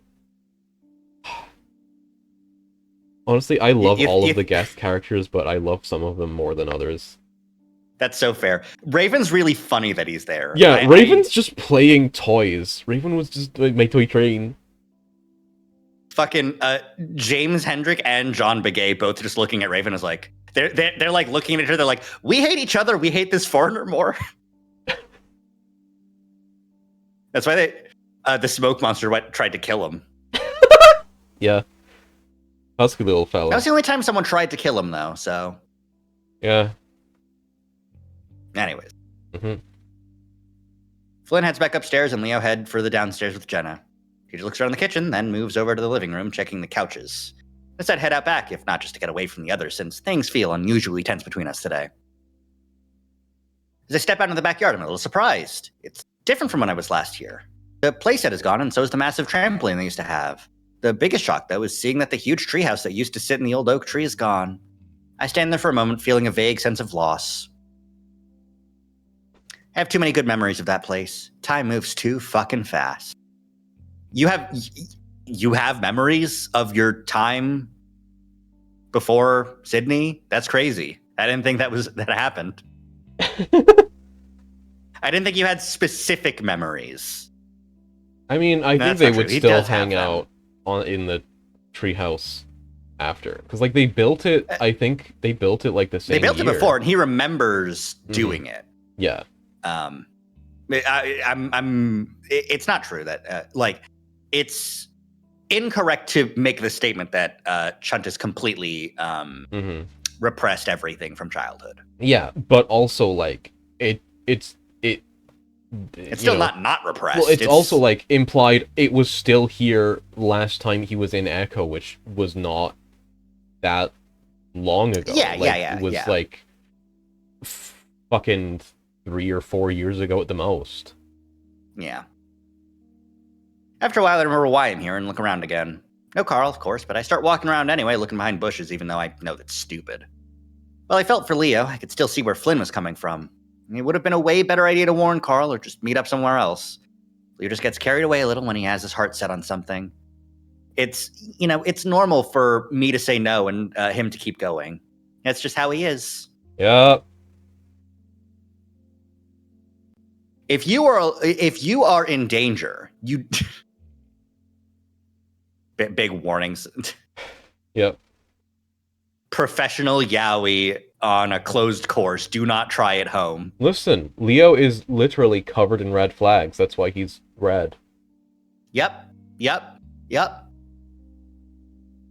Honestly, I love all of the guest characters, but I love some of them more than others. That's so fair. Raven's really funny that he's there. Yeah, Raven's just playing toys. Raven was just like my toy train. Fucking James Hendrick and John Begay both just looking at Raven as like they're like looking at each other like, we hate each other, we hate this foreigner more. That's why the smoke monster tried to kill him. Yeah. That's a good little fella. That was the only time someone tried to kill him, though, so... Yeah. Anyways. Flynn heads back upstairs, and Leo head for the downstairs with Jenna. He just looks around the kitchen, then moves over to the living room, checking the couches. Let's head out back, if not just to get away from the others, since things feel unusually tense between us today. As I step out into the backyard, I'm a little surprised. It's different from when I was last here. The playset is gone, and so is the massive trampoline they used to have. The biggest shock, though, is seeing that the huge treehouse that used to sit in the old oak tree is gone. I stand there for a moment, feeling a vague sense of loss. I have too many good memories of that place. Time moves too fucking fast. You have memories of your time before Sydney? That's crazy. I didn't think that happened. I didn't think you had specific memories. I mean, I think they would still hang out in the treehouse after, because like they built it. I think they built it like the same. They built year. it before, and he remembers doing it. Yeah. It's not true that like it's incorrect to make the statement that Chuntis completely repressed everything from childhood. Yeah, but also like it's still not repressed. Well, it's also like implied it was still here last time he was in Echo, which was not that long ago. It was like fucking 3 or 4 years ago at the most. Yeah. After a while, I remember why I'm here and look around again. No Carl, of course, but I start walking around anyway, looking behind bushes, even though I know that's stupid. Well, I felt for Leo. I could still see where Flynn was coming from. It would have been a way better idea to warn Carl or just meet up somewhere else. Leo just gets carried away a little when he has his heart set on something. It's normal for me to say no and him to keep going. That's just how he is. Yeah. If you are in danger, you big warnings. Yep. Professional yaoi on a closed course. Do not try at home. Listen, Leo is literally covered in red flags. That's why he's red. Yep.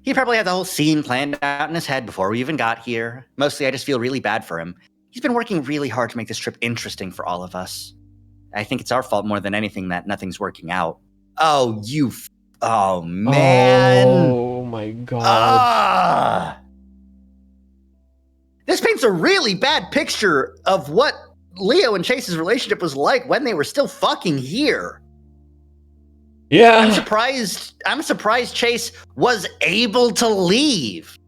He probably had the whole scene planned out in his head before we even got here. Mostly, I just feel really bad for him. He's been working really hard to make this trip interesting for all of us. I think it's our fault more than anything that nothing's working out. Oh, man. Oh, my God. This paints a really bad picture of what Leo and Chase's relationship was like when they were still fucking here. Yeah. I'm surprised Chase was able to leave.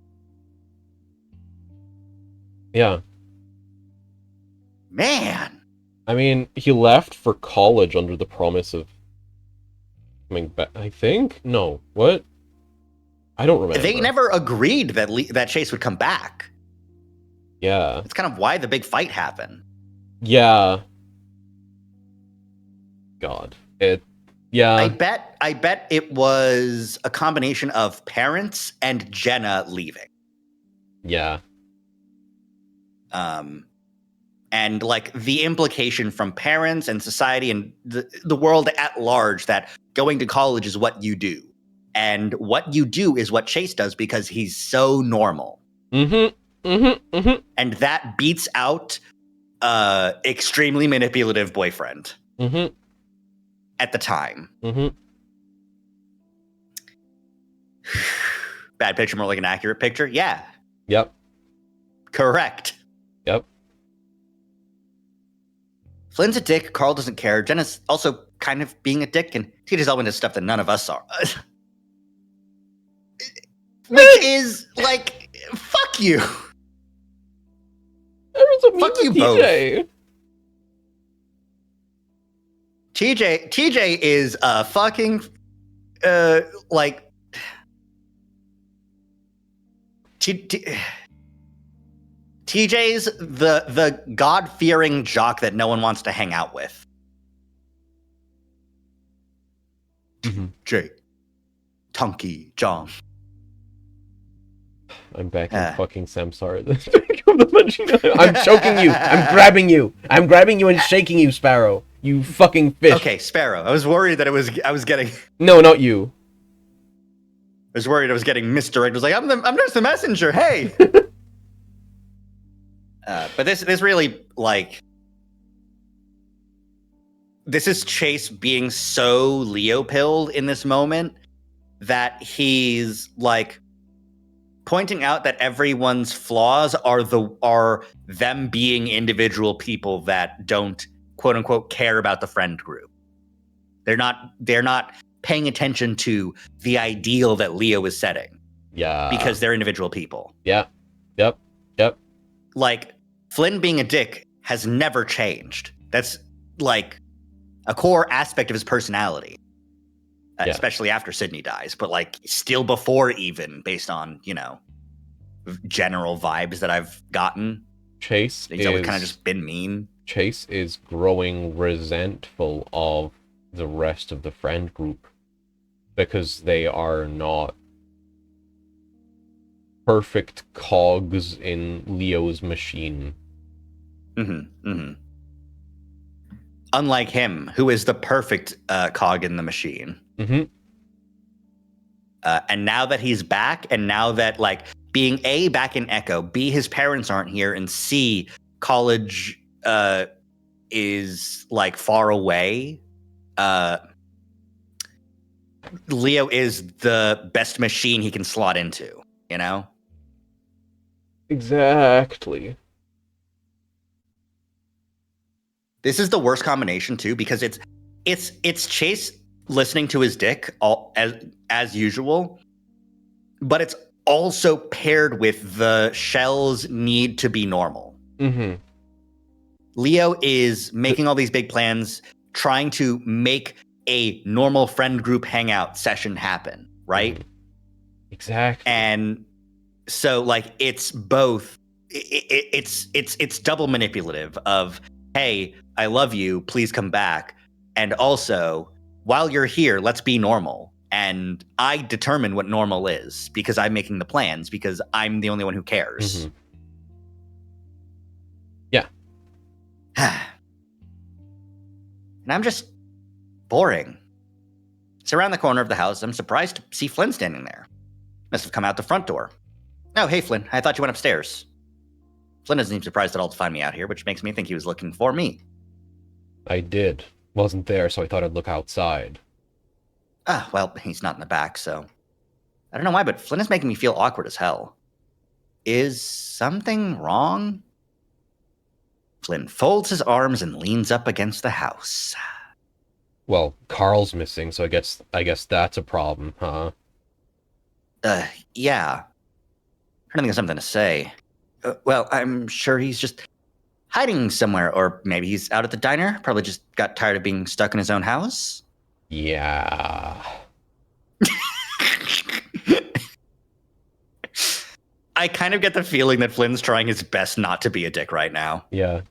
Yeah. Man, I mean, he left for college under the promise of coming back. I think? No. What? I don't they remember. never agreed that that Chase would come back. Yeah. That's kind of why the big fight happened. Yeah. God. Yeah. I bet it was a combination of parents and Jenna leaving. Yeah. And like the implication from parents and society and the world at large that going to college is what you do. And what you do is what Chase does because he's so normal. Mm-hmm. Mm-hmm. Mm-hmm. And that beats out extremely manipulative boyfriend Mm-hmm. at the time. Mm-hmm. Bad picture, more like an accurate picture? Yeah. Yep. Correct. Yep. Flynn's a dick. Carl doesn't care. Jenna's also kind of being a dick, and TJ's all into stuff that none of us are. Which is like, fuck you. Everyone's so mean Fuck to you TJ. TJ is fucking like TJ's the God-fearing jock that no one wants to hang out with. Mm-hmm. Jay, Tunky, John. I'm back in fucking Samsara. I'm choking you. I'm grabbing you. I'm grabbing you and shaking you, Sparrow. You fucking fish. Okay, Sparrow. I was worried that I was getting. No, not you. I was worried I was getting misdirected. I was like, I'm just the messenger. Hey. But this really like. This is Chase being so Leo-pilled in this moment that he's like pointing out that everyone's flaws are them being individual people that don't quote unquote care about the friend group. They're not paying attention to the ideal that Leo is setting. Yeah. Because they're individual people. Yeah. Yep. Yep. Like Flynn being a dick has never changed. That's like a core aspect of his personality. Yeah. Especially after Sydney dies, but like still before even, based on, general vibes that I've gotten. Chase He's always kind of just been mean. Chase is growing resentful of the rest of the friend group because they are not perfect cogs in Leo's machine. Mm-hmm. Mm-hmm. Unlike him, who is the perfect cog in the machine. Mm-hmm. And now that he's back, and now that like being A, back in Echo, B, his parents aren't here, and C, college is like far away. Leo is the best machine he can slot into, Exactly. This is the worst combination too, because it's Chase listening to his dick all as usual, but it's also paired with the Shell's need to be normal. Mm-hmm. Leo is making all these big plans, trying to make a normal friend group hangout session happen, right? Mm-hmm. Exactly. And so like it's both it's double manipulative of, hey, I love you, please come back. And also, while you're here, let's be normal. And I determine what normal is because I'm making the plans, because I'm the only one who cares. Mm-hmm. Yeah. And I'm just boring. It's around the corner of the house. I'm surprised to see Flynn standing there. Must have come out the front door. Oh, hey, Flynn. I thought you went upstairs. Flynn doesn't seem surprised at all to find me out here, which makes me think he was looking for me. I did. Wasn't there, so I thought I'd look outside. Well, he's not in the back, so... I don't know why, but Flynn is making me feel awkward as hell. Is something wrong? Flynn folds his arms and leans up against the house. Well, Carl's missing, so I guess that's a problem, huh? Yeah. I'm trying to think of something to say. Well, I'm sure he's just hiding somewhere, or maybe he's out at the diner. Probably just got tired of being stuck in his own house. Yeah. I kind of get the feeling that Flynn's trying his best not to be a dick right now. Yeah.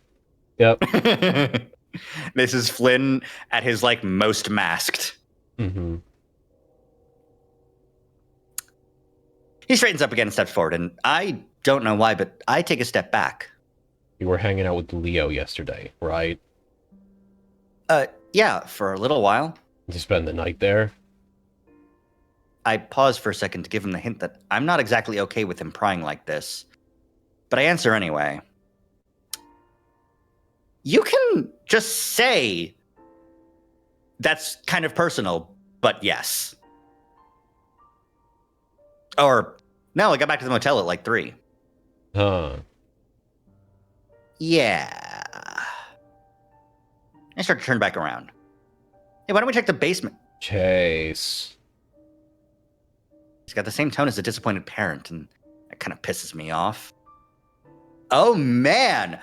Yep. This is Flynn at his like most masked. Mm-hmm. He straightens up again and steps forward, and I don't know why, but I take a step back. You were hanging out with Leo yesterday, right? Yeah, for a little while. Did you spend the night there? I pause for a second to give him the hint that I'm not exactly okay with him prying like this. But I answer anyway. You can just say that's kind of personal, but yes. Or, no, I got back to the motel at like 3. Huh. Yeah. I start to turn back around. Hey, why don't we check the basement? Chase. He's got the same tone as a disappointed parent, and that kind of pisses me off. Oh man!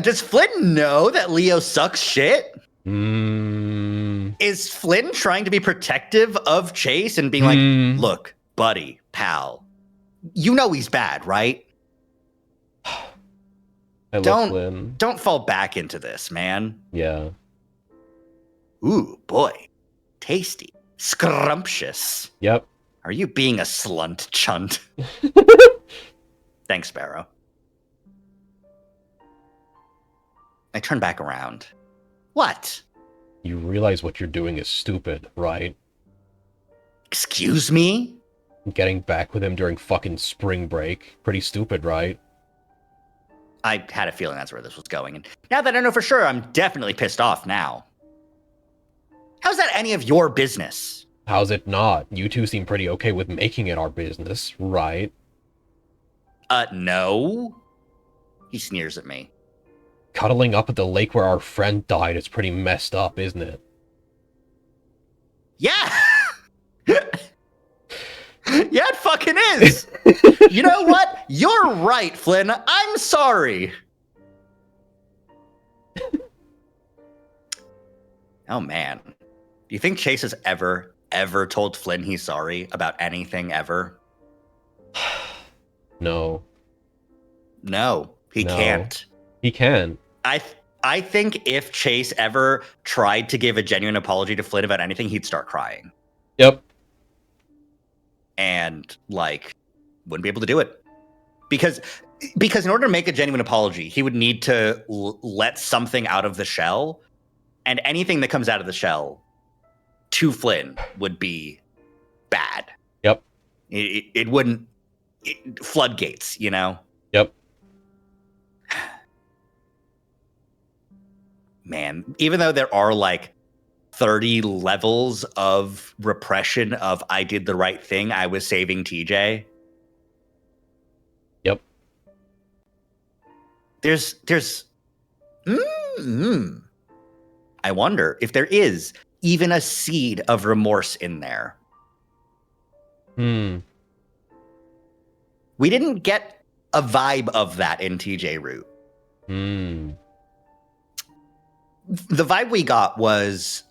Does Flynn know that Leo sucks shit? Is Flynn trying to be protective of Chase and being like, look, buddy, pal, you know he's bad, right? I love Flynn. Don't fall back into this, man. Yeah. Ooh, boy. Tasty. Scrumptious. Yep. Are you being a slunt, chunt? Thanks, Sparrow. I turn back around. What? You realize what you're doing is stupid, right? Excuse me? Getting back with him during fucking spring break. Pretty stupid, right? I had a feeling that's where this was going. And now that I know for sure, I'm definitely pissed off now. How's that any of your business? How's it not? You two seem pretty okay with making it our business, right? No. He sneers at me. Cuddling up at the lake where our friend died is pretty messed up, isn't it? Yeah! Yeah, it fucking is! You know what? You're right, Flynn. I'm sorry. Oh, man. Do you think Chase has ever told Flynn he's sorry about anything ever? No. No, he can't. He can. I think if Chase ever tried to give a genuine apology to Flynn about anything, he'd start crying. Yep. And, like, wouldn't be able to do it. Because in order to make a genuine apology, he would need to let something out of the shell, and anything that comes out of the shell to Flynn would be bad. Yep. It wouldn't... floodgates, you know? Yep. Man, even though there are, like, 30 levels of repression of I did the right thing, I was saving TJ. Yep. There's I wonder if there is even a seed of remorse in there. We didn't get a vibe of that in TJ Root. The vibe we got was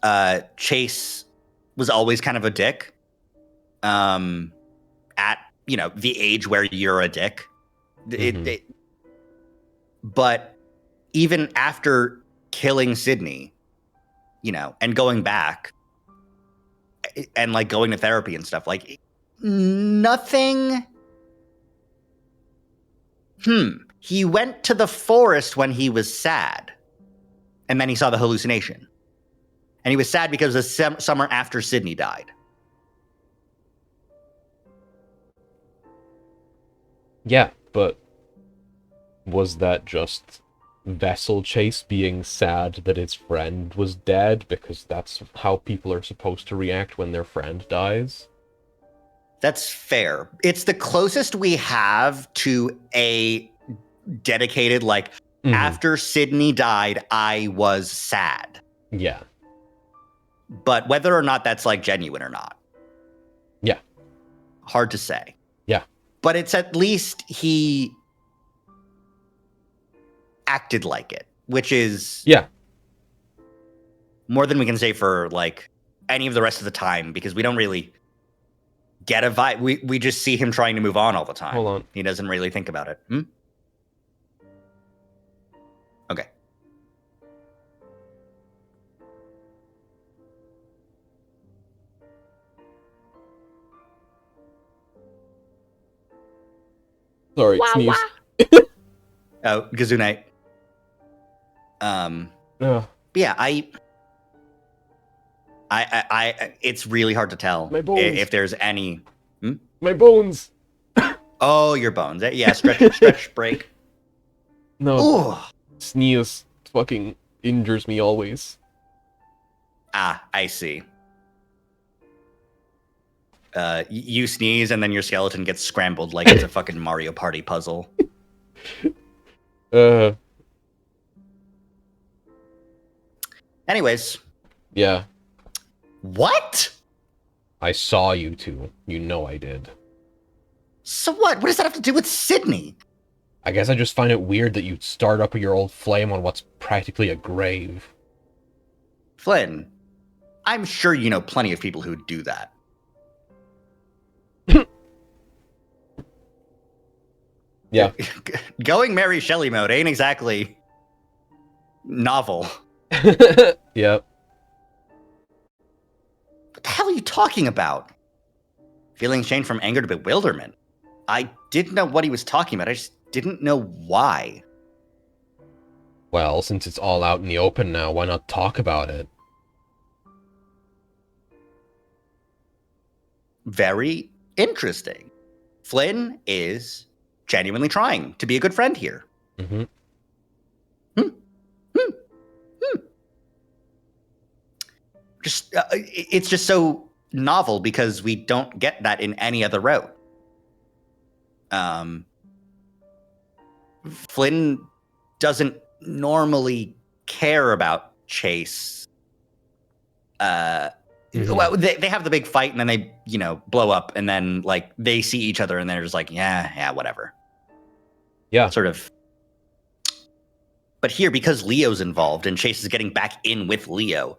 Chase was always kind of a dick. At, you know, the age where you're a dick. But even after killing Sydney, you know, and going back and like going to therapy and stuff, like nothing. He went to the forest when he was sad. And then he saw the hallucination. And he was sad because the summer after Sydney died. Yeah, but was that just Vessel Chase being sad that his friend was dead? Because that's how people are supposed to react when their friend dies? That's fair. It's the closest we have to a dedicated, like, after Sydney died, I was sad. Yeah. But whether or not that's, like, genuine or not. Yeah. Hard to say. Yeah. But it's at least he acted like it, which is Yeah. more than we can say for like any of the rest of the time, because we don't really get a vibe. We just see him trying to move on all the time. Hold on. He doesn't really think about it. Okay. Sorry, sneeze. Oh, Gazunite. Ugh. But yeah, I it's really hard to tell My bones. if there's any. My bones. Oh, your bones. Yeah, stretch, break. No, Ooh. sneeze fucking injures me always. Ah, I see. You sneeze and then your skeleton gets scrambled like it's a fucking Mario Party puzzle. Anyways, Yeah. what? I saw you two. You know I did. So what? What does that have to do with Sydney? I guess I just find it weird that you'd start up your old flame on what's practically a grave. Flynn, I'm sure you know plenty of people who do that. Yeah. Going Mary Shelley mode ain't exactly novel. Yep. What the hell are you talking about? Feelings changed from anger to bewilderment. I didn't know what he was talking about. I just didn't know why. Well, since it's all out in the open now, why not talk about it? Very interesting. Flynn is genuinely trying to be a good friend here. Mm-hmm. Just it's just so novel because we don't get that in any other route. Flynn doesn't normally care about Chase. Well, they have the big fight and then they, blow up and then like they see each other and they're just like, yeah, whatever. Yeah. Sort of. But here, because Leo's involved and Chase is getting back in with Leo,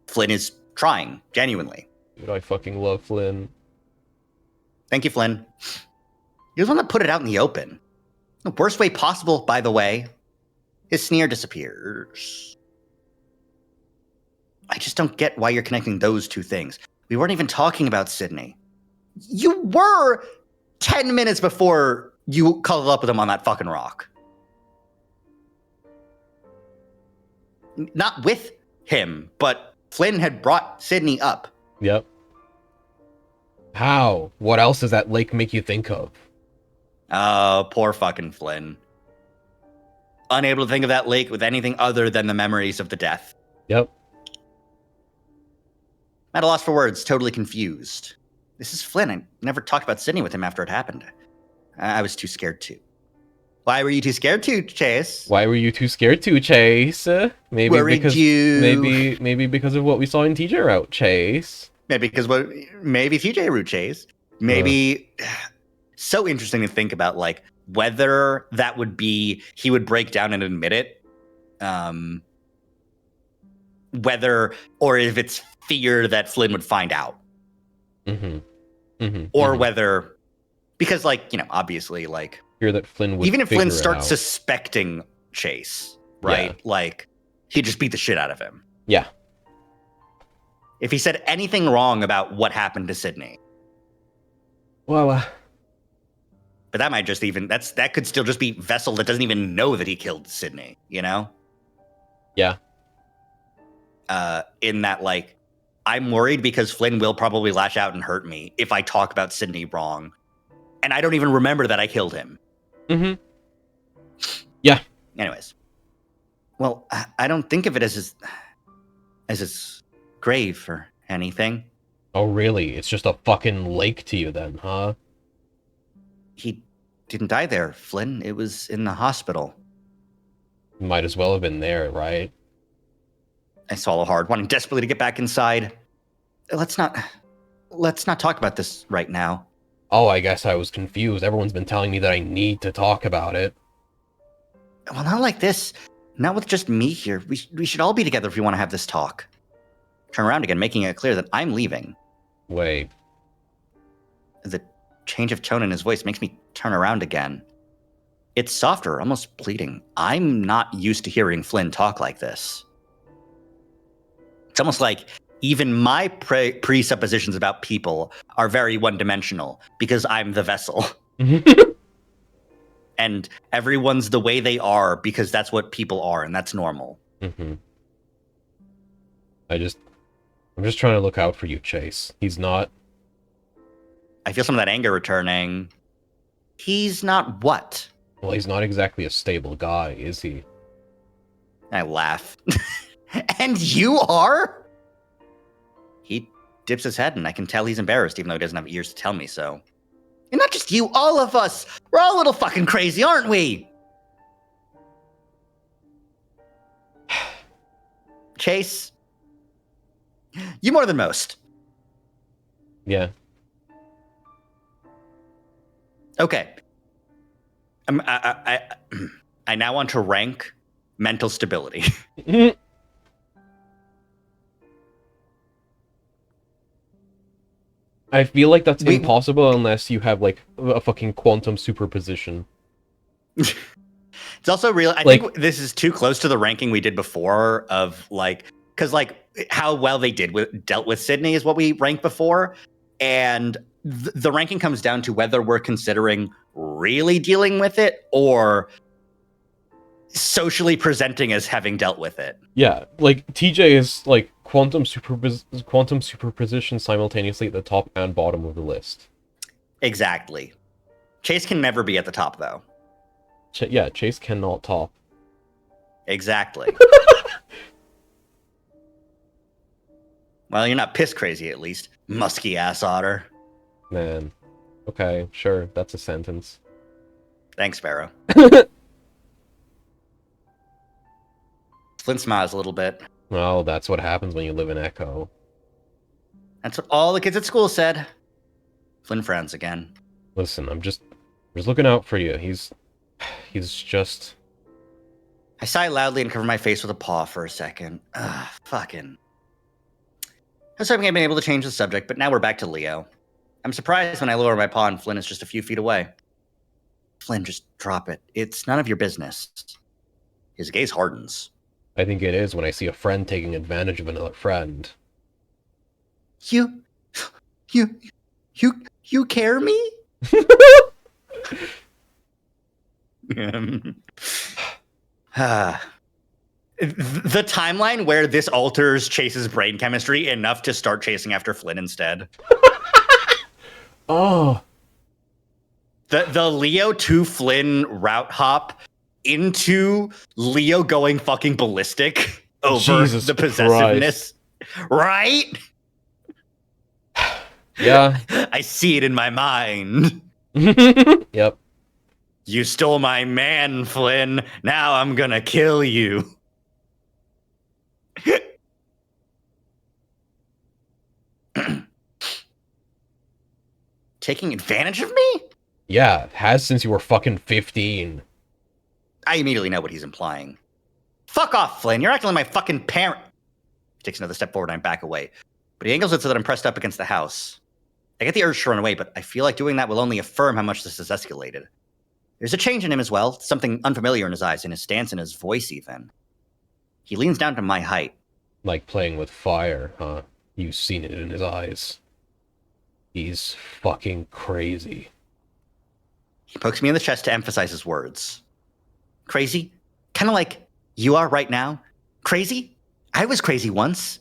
Flynn is trying, genuinely. Dude, I fucking love Flynn. Thank you, Flynn. You're the one that put it out in the open. The worst way possible, by the way. His sneer disappears. I just don't get why you're connecting those two things. We weren't even talking about Sydney. You were 10 minutes before you cuddled up with him on that fucking rock. Not with him, but Flynn had brought Sydney up. Yep. How? What else does that lake make you think of? Oh, poor fucking Flynn. Unable to think of that lake with anything other than the memories of the death. Yep. At a loss for words, totally confused. This is Flynn. I never talked about Sydney with him after it happened. I was too scared to. Why were you too scared to, Chase? Why were you too scared to, Chase? Maybe Worried because you. maybe because of what we saw in TJ Route, Chase. Maybe TJ Root Chase. Maybe so interesting to think about, like whether that would be he would break down and admit it. Whether or if it's fear that Flynn would find out. Mm-hmm. Mm-hmm. Or whether, because obviously fear that Flynn would even if Flynn figure it starts out. suspecting Chase, right? Yeah. Like he'd just beat the shit out of him. Yeah. If he said anything wrong about what happened to Sydney. Well, But that might just that could still just be Vessel that doesn't even know that he killed Sydney, Yeah. In that, I'm worried because Flynn will probably lash out and hurt me if I talk about Sydney wrong. And I don't even remember that I killed him. Mm-hmm. Yeah. Anyways. Well, I don't think of it as his grave or anything. Oh, really? It's just a fucking lake to you then, huh? He didn't die there, Flynn. It was in the hospital. Might as well have been there, right? I swallow hard, wanting desperately to get back inside. Let's not talk about this right now. Oh, I guess I was confused. Everyone's been telling me that I need to talk about it. Well, not like this. Not with just me here. We should all be together if we want to have this talk. Turn around again, making it clear that I'm leaving. Wait. The change of tone in his voice makes me turn around again. It's softer, almost pleading. I'm not used to hearing Flynn talk like this. It's almost like even my presuppositions about people are very one-dimensional because I'm the vessel. And everyone's the way they are because that's what people are, and that's normal. Mm-hmm. I'm just trying to look out for you, Chase. He's not... I feel some of that anger returning. He's not what? Well, he's not exactly a stable guy, is he? I laugh. And you are? He dips his head, and I can tell he's embarrassed, even though he doesn't have ears to tell me so. And not just you, all of us. We're all a little fucking crazy, aren't we? Chase, you more than most. Yeah. Okay. I now want to rank mental stability. I feel like that's impossible unless you have, like, a fucking quantum superposition. It's also real. I think this is too close to the ranking we did before of, like, because, like, how well they dealt with Sydney is what we ranked before. And the ranking comes down to whether we're considering really dealing with it or socially presenting as having dealt with it. Yeah, like, TJ is, like, quantum superposition simultaneously at the top and bottom of the list. Exactly. Chase can never be at the top, though. Yeah, Chase cannot top. Exactly. Well, you're not piss crazy, at least. Musky ass otter. Man. Okay, sure, that's a sentence. Thanks, Sparrow. Flynn smiles a little bit. Well, that's what happens when you live in Echo. That's what all the kids at school said. Flynn frowns again. Listen, I'm just looking out for you. He's just... I sigh loudly and cover my face with a paw for a second. Ugh, fucking. I was hoping I'd been able to change the subject, but now we're back to Leo. I'm surprised when I lower my paw and Flynn is just a few feet away. Flynn, just drop it. It's none of your business. His gaze hardens. I think it is when I see a friend taking advantage of another friend. You care me? The timeline where this alters Chase's brain chemistry enough to start chasing after Flynn instead. Oh. The Leo to Flynn route hop into Leo going fucking ballistic over Jesus the possessiveness. Christ. Right? Yeah. I see it in my mind. Yep. You stole my man, Flynn. Now I'm gonna kill you. Taking advantage of me? Yeah, has since you were fucking 15. I immediately know what he's implying. Fuck off, Flynn. You're acting like my fucking parent. He takes another step forward and I back away. But he angles it so that I'm pressed up against the house. I get the urge to run away, but I feel like doing that will only affirm how much this has escalated. There's a change in him as well, something unfamiliar in his eyes, in his stance, in his voice even. He leans down to my height. Like playing with fire, huh? You've seen it in his eyes. He's fucking crazy. He pokes me in the chest to emphasize his words. Crazy? Kind of like you are right now. Crazy? I was crazy once.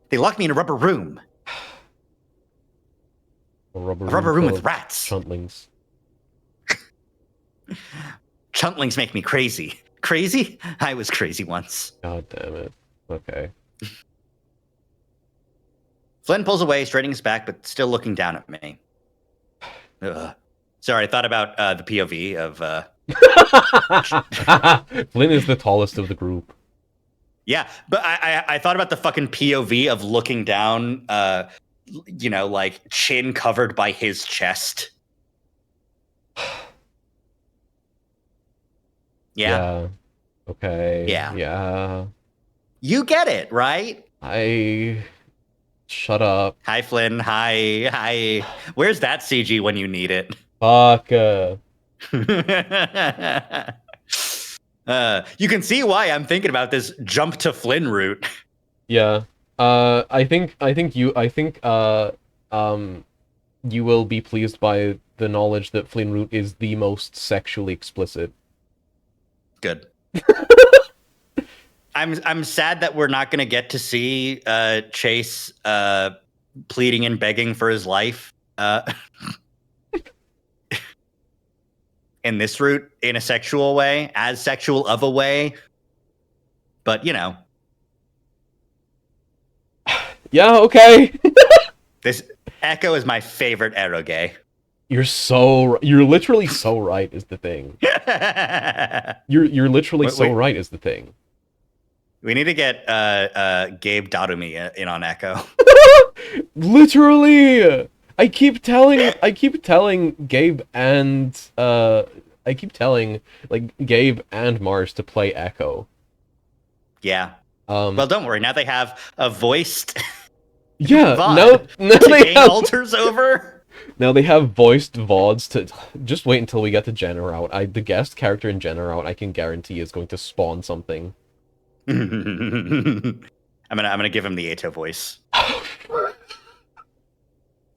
They locked me in a rubber room. A rubber room with of rats. Chuntlings. Chuntlings make me crazy. Crazy? I was crazy once. God damn it. Okay. Flynn pulls away, straightening his back, but still looking down at me. Ugh. Sorry, I thought about the POV of... Flynn is the tallest of the group. Yeah, but I thought about the fucking POV of looking down, you know, like, chin covered by his chest. Yeah. Okay. Yeah. Yeah. You get it, right? I shut up. Hi, Flynn. Hi. Hi. Where's that CG when you need it? Fuck. You can see why I'm thinking about this jump to Flynn route. Yeah. I think you will be pleased by the knowledge that Flynn Root is the most sexually explicit. Good. I'm sad that we're not going to get to see Chase pleading and begging for his life in this route in a sexual way, as sexual of a way. But you know, Yeah, okay. this Echo is my favorite eroge. You're literally so right is the thing. You're literally Wait, so wait. right is the thing. We need to get Gabe Darumi in on Echo. Literally. I keep telling Gabe and Gabe and Mars to play Echo. Yeah. Well, don't worry. Now they have a voiced Yeah, VOD now to they gain have alters over. now they have voiced VODs to just wait until we get to Generout. The guest character in Generout I can guarantee is going to spawn something. I'm gonna give him the Ato voice.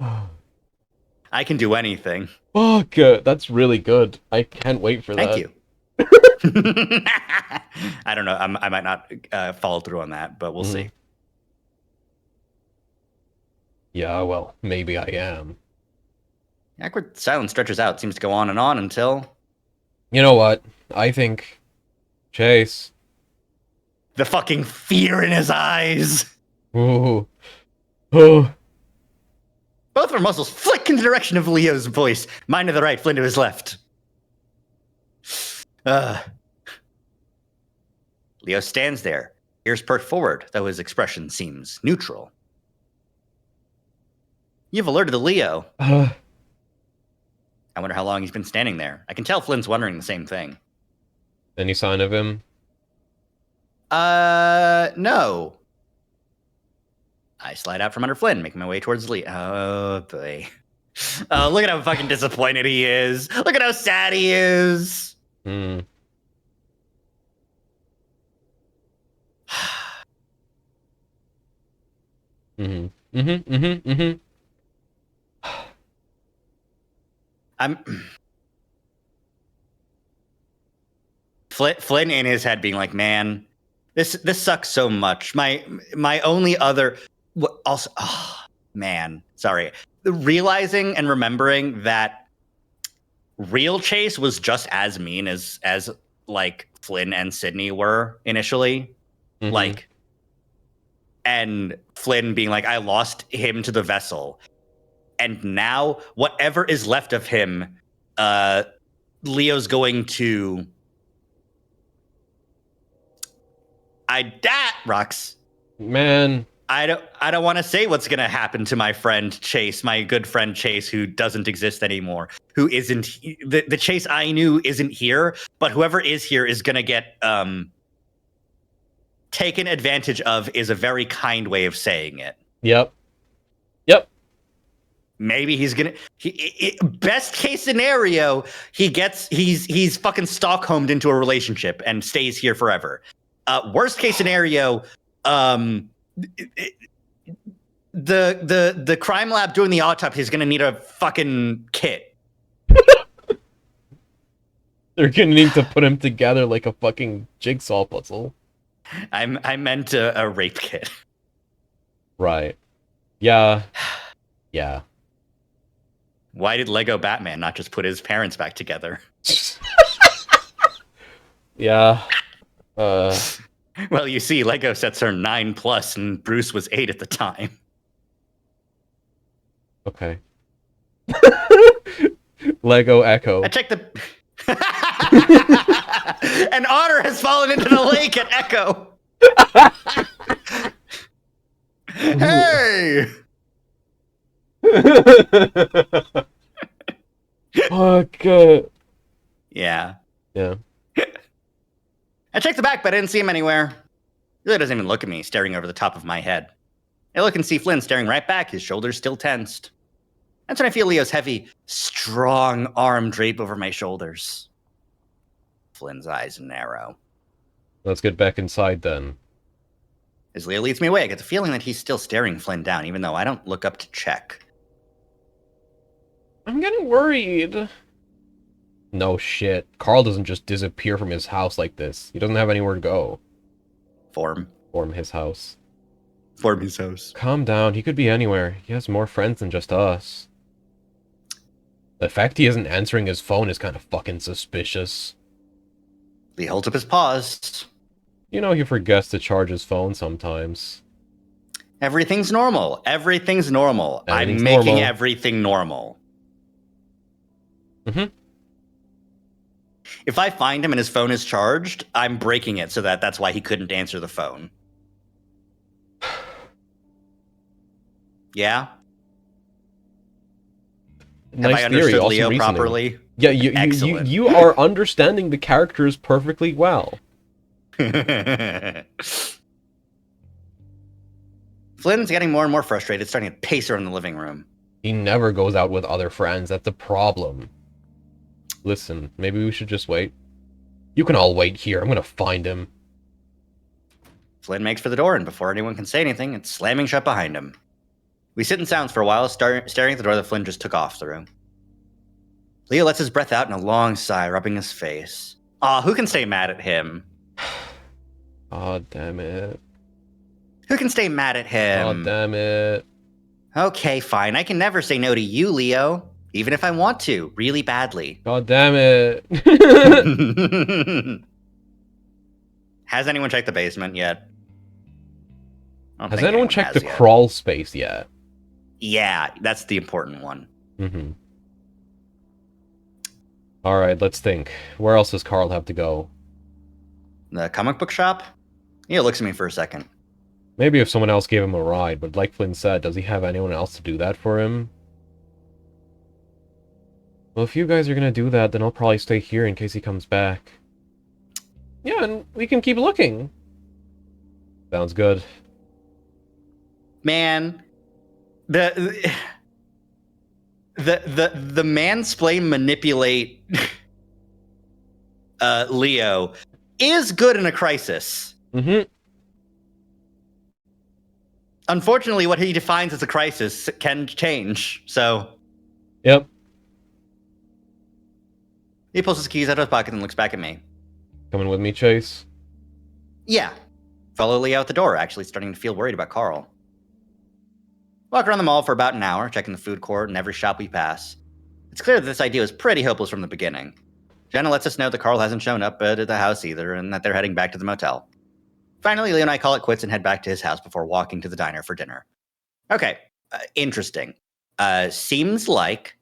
I can do anything. Fuck, that's really good. I can't wait for that. Thank you. I don't know. I might not follow through on that, but we'll see. Yeah, well, maybe I am. Awkward silence stretches out. Seems to go on and on until You know what? I think Chase. the fucking fear in his eyes. Ooh. Oh. Both of our muscles flick in the direction of Leo's voice. Mine to the right, Flynn to his left. Leo stands there, ears perked forward, though his expression seems neutral. You've alerted the Leo. I wonder how long he's been standing there. I can tell Flynn's wondering the same thing. Any sign of him? No. I slide out from under Flynn, making my way towards Leo. Oh, boy. Oh, look at how fucking disappointed he is. Look at how sad he is. Hmm. Mm-hmm. Mm-hmm. Mm-hmm. Mm-hmm. Flynn in his head being like, man, this sucks so much. My only other also, oh, man, sorry. Realizing and remembering that real Chase was just as mean as like Flynn and Sydney were initially. Mm-hmm. Like, and Flynn being like, I lost him to the vessel. And now whatever is left of him, Leo's going to Rocks. Man. I don't want to say what's going to happen to my friend Chase, my good friend Chase, who doesn't exist anymore, who isn't the Chase I knew isn't here, but whoever is here is going to get taken advantage of is a very kind way of saying it. Yep. Maybe he's gonna. Best case scenario, he's fucking Stockholmed into a relationship and stays here forever. Worst case scenario, the crime lab doing the autopsy is gonna need a fucking kit. They're gonna need to put him together like a fucking jigsaw puzzle. I meant a rape kit. Right. Yeah. Yeah. Why did Lego Batman not just put his parents back together? Yeah. Well, you see, Lego sets are 9+, and Bruce was 8 at the time. Okay. Lego Echo. I checked the. An otter has fallen into the lake at Echo. Hey! Fuck. Yeah. Yeah. I checked the back, but I didn't see him anywhere. Leo doesn't even look at me, staring over the top of my head. I look and see Flynn staring right back, his shoulders still tensed. That's when I feel Leo's heavy, strong arm drape over my shoulders. Flynn's eyes narrow. Let's get back inside then. As Leo leads me away, I get the feeling that he's still staring Flynn down, even though I don't look up to check. I'm getting worried. No shit. Carl doesn't just disappear from his house like this. He doesn't have anywhere to go. Form His house. his house. Calm down. He could be anywhere. He has more friends than just us. The fact he isn't answering his phone is kind of fucking suspicious. Leo holds up his paws. You know he forgets to charge his phone sometimes. Everything's normal. Everything's normal. Everything's I'm making normal. everything normal. Mm-hmm. If I find him and his phone is charged, I'm breaking it so that's why he couldn't answer the phone. Yeah? Nice Have I theory, understood awesome Leo reasoning. properly? Yeah, you Excellent. you are understanding the characters perfectly well. Flynn's getting more and more frustrated, starting to pace around the living room. He never goes out with other friends. That's a problem. Listen, maybe we should just wait. You can all wait here. I'm gonna find him. Flynn makes for the door, and before anyone can say anything, it's slamming shut behind him. We sit in silence for a while, staring at the door that Flynn just took off through. Leo lets his breath out in a long sigh, rubbing his face. Aw, who can stay mad at him? Aw, damn it. Who can stay mad at him? Aw, damn it. Okay, fine. I can never say no to you, Leo. Even if I want to, really badly. God damn it. Has anyone checked the basement yet? I don't Has think anyone checked has the yet. crawl space yet? Yeah, that's the important one. Mm-hmm. Alright, let's think. Where else does Carl have to go? The comic book shop? Leo looks at me for a second. Maybe if someone else gave him a ride, but like Flynn said, does he have anyone else to do that for him? Well, if you guys are gonna do that, then I'll probably stay here in case he comes back. Yeah, and we can keep looking. Sounds good. Man, the mansplain manipulate Leo is good in a crisis. Mm-hmm. Unfortunately, what he defines as a crisis can change. So Yep. he pulls his keys out of his pocket and looks back at me. Coming with me, Chase? Yeah. Follow Leo out the door, actually starting to feel worried about Carl. Walk around the mall for about an hour, checking the food court and every shop we pass. It's clear that this idea was pretty hopeless from the beginning. Jenna lets us know that Carl hasn't shown up at the house either, and that they're heading back to the motel. Finally, Leo and I call it quits and head back to his house before walking to the diner for dinner. Okay, interesting. Seems like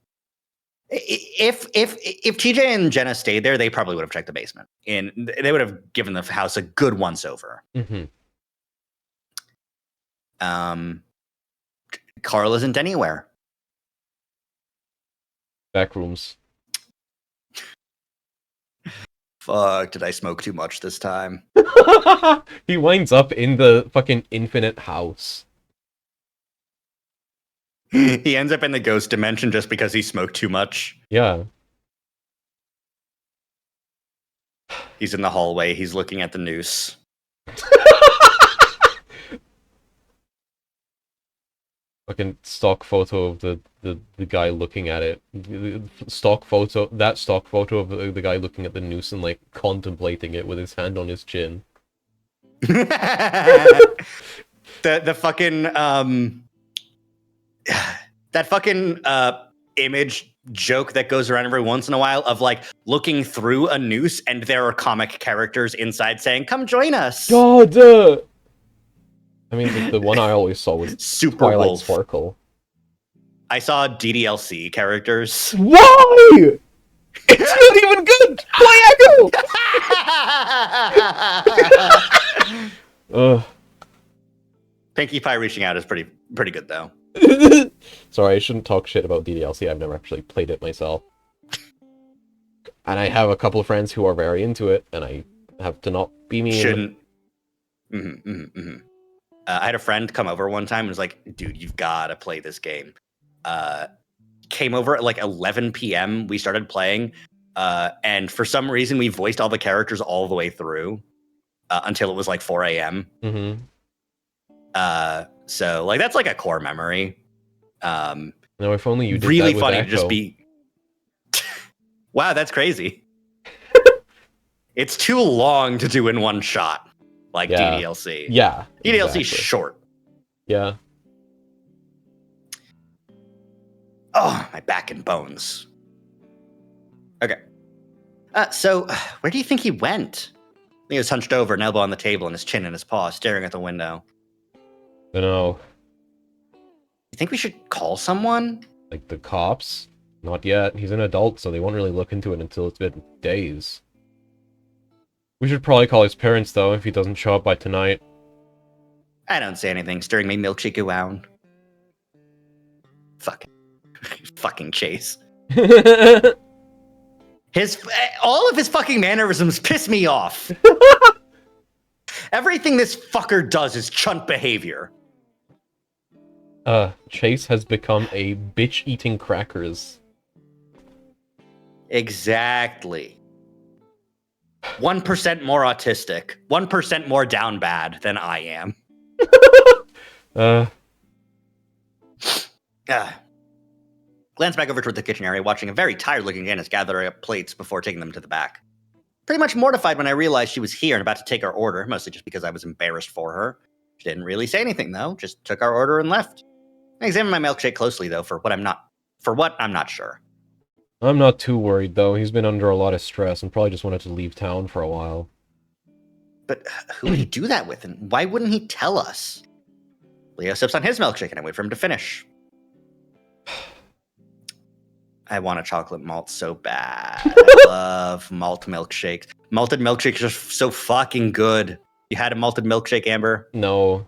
if TJ and Jenna stayed there, they probably would have checked the basement, and they would have given the house a good once over. Mm-hmm. Carl isn't anywhere. Back rooms. Fuck, did I smoke too much this time? He winds up in the fucking infinite house. He ends up in the ghost dimension just because he smoked too much. Yeah. He's in the hallway. He's looking at the noose. Fucking stock photo of the guy looking at it. Stock photo of the guy looking at the noose and like contemplating it with his hand on his chin. the fucking that fucking image joke that goes around every once in a while of like looking through a noose and there are comic characters inside saying, "Come join us." God. I mean, the one I always saw was Super Twilight Wolf. Sparkle. I saw DDLC characters. Why? It's not even good. Play Echo. Ugh. Pinkie Pie reaching out is pretty good though. Sorry, I shouldn't talk shit about DDLC. I've never actually played it myself. And I have a couple of friends who are very into it, and I Have to not be mean. Shouldn't. I had a friend come over one time and was like, dude, you've got to play this game. Came over at like 11 p.m. We started playing. And for some reason, we voiced all the characters all the way through until it was like 4 a.m. Mm-hmm. So like that's like a core memory. No, if only you did Really that with funny Echo. to just be. Wow, that's crazy. It's too long to do in one shot, like Yeah. DDLC. Yeah. DDLC exactly. short. Yeah. Oh, my back and bones. Okay. So where do you think he went? He was hunched over, an elbow on the table, and his chin in his paw, staring at the window. I know. You think we should call someone? Like the cops? Not yet. He's an adult, so they won't really look into it until it's been days. We should probably call his parents, though, if he doesn't show up by tonight. I don't say anything, stirring my milkshake around. Fucking Chase. All of his fucking mannerisms piss me off. Everything this fucker does is chunt behavior. Chase has become a bitch eating crackers. Exactly. 1% more autistic, 1% more down bad than I am. Glance back over toward the kitchen area, watching a very tired-looking Janice gather up plates before taking them to the back. Pretty much mortified when I realized she was here and about to take our order, mostly just because I was embarrassed for her. She didn't really say anything, though, just took our order and left. I examined my milkshake closely, though, for what I'm not sure. I'm not too worried, though. He's been under a lot of stress and probably just wanted to leave town for a while. But who would he do that with, and why wouldn't he tell us? Leo sips on his milkshake, and I wait for him to finish. I want a chocolate malt so bad. I love malt milkshakes. Malted milkshakes are so fucking good. You had a malted milkshake, Amber? No.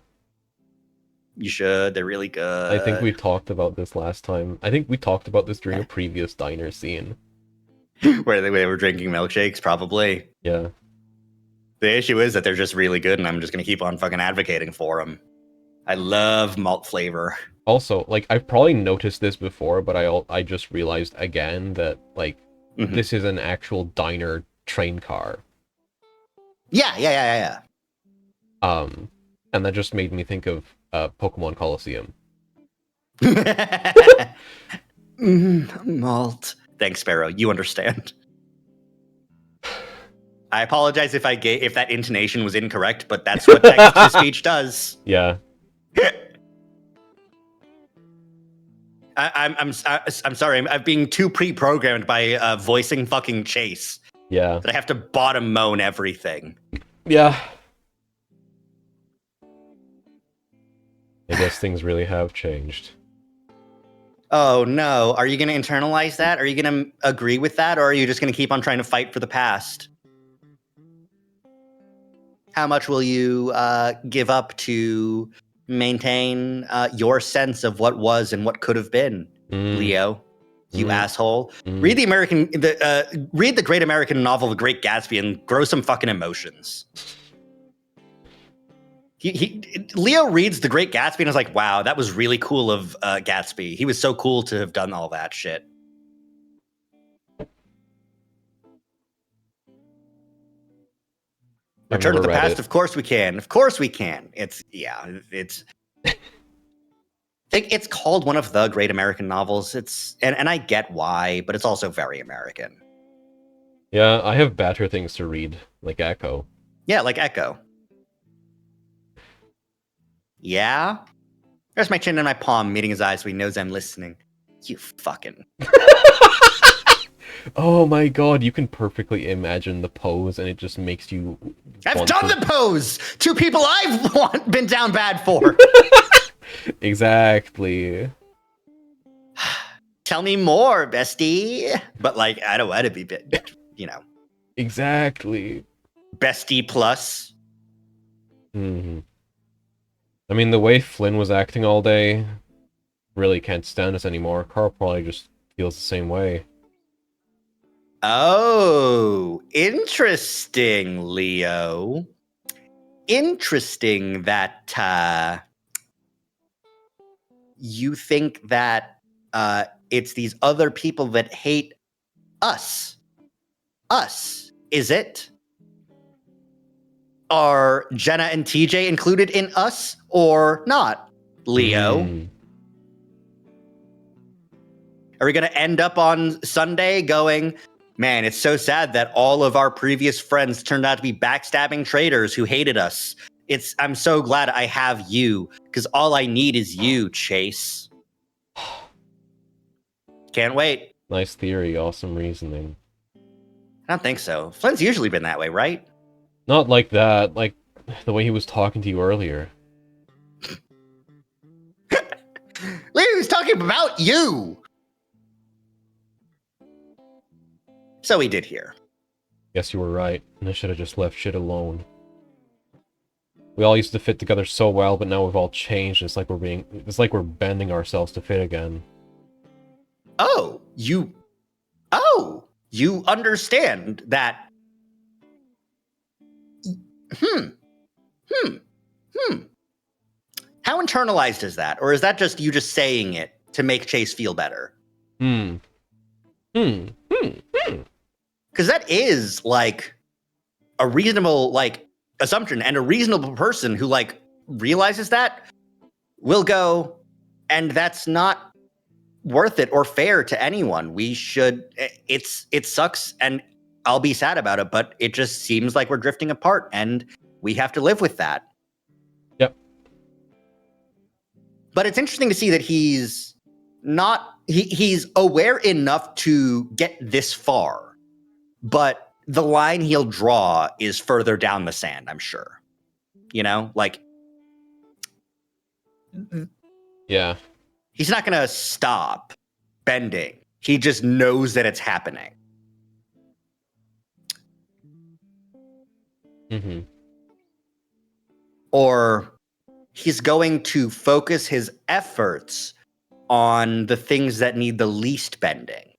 You should. They're really good. I think we talked about this last time. I think we talked about this during a previous diner scene. Where they were drinking milkshakes, probably. Yeah. The issue is that they're just really good, and I'm just going to keep on fucking advocating for them. I love malt flavor. Also, like, I've probably noticed this before, but I just realized again that, like, this is an actual diner train car. Yeah. And that just made me think of Pokemon Coliseum. Malt. Thanks, Sparrow. You understand. I apologize if that intonation was incorrect, but that's what text-to-speech does. Yeah. I'm sorry. I'm being too pre-programmed by voicing fucking Chase. Yeah. That I have to bottom moan everything. Yeah. I guess things really have changed. Oh no. Are you going to internalize that? Are you going to agree with that? Or are you just going to keep on trying to fight for the past? How much will you give up to maintain your sense of what was and what could have been, Leo? You asshole. Read the great American novel, The Great Gatsby, and grow some fucking emotions. Leo reads The Great Gatsby and is like, wow, that was really cool of Gatsby. He was so cool to have done all that shit. Return to the past, of course we can. Of course we can. It's I think it's called one of the great American novels. And I get why, but it's also very American. Yeah, I have better things to read, like Echo. Yeah, like Echo. Yeah? There's my chin and my palm meeting his eyes so he knows I'm listening. You fucking... Oh my god, you can perfectly imagine the pose and it just makes you... I've done the pose! Two people I've been down bad for! Exactly. Tell me more, bestie. But like, I don't want to be, Exactly. Bestie plus. I mean, the way Flynn was acting all day, really can't stand us anymore. Carl probably just feels the same way. Oh, interesting, Leo. Interesting that you think that it's these other people that hate us. Us, is it? Are Jenna and TJ included in us or not, Leo? Are we going to end up on Sunday going, man, it's so sad that all of our previous friends turned out to be backstabbing traitors who hated us. I'm so glad I have you, because all I need is you, Chase. Can't wait. Nice theory, awesome reasoning. I don't think so. Flynn's usually been that way, right? Not like that, like the way he was talking to you earlier. He was talking about you. So he did here. Guess you were right, and I should have just left shit alone. We all used to fit together so well, but now we've all changed. It's like we're bending ourselves to fit again. Oh, you understand that. How internalized is that? Or is that just you just saying it to make Chase feel better? Because that is like a reasonable like assumption, and a reasonable person who like realizes that will go, and that's not worth it or fair to anyone. We should, it sucks and I'll be sad about it, but it just seems like we're drifting apart and we have to live with that. Yep. But it's interesting to see that he's aware enough to get this far, but the line he'll draw is further down the sand, I'm sure. You know, like, yeah. He's not going to stop bending. He just knows that it's happening. Mm-hmm. Or he's going to focus his efforts on the things that need the least bending.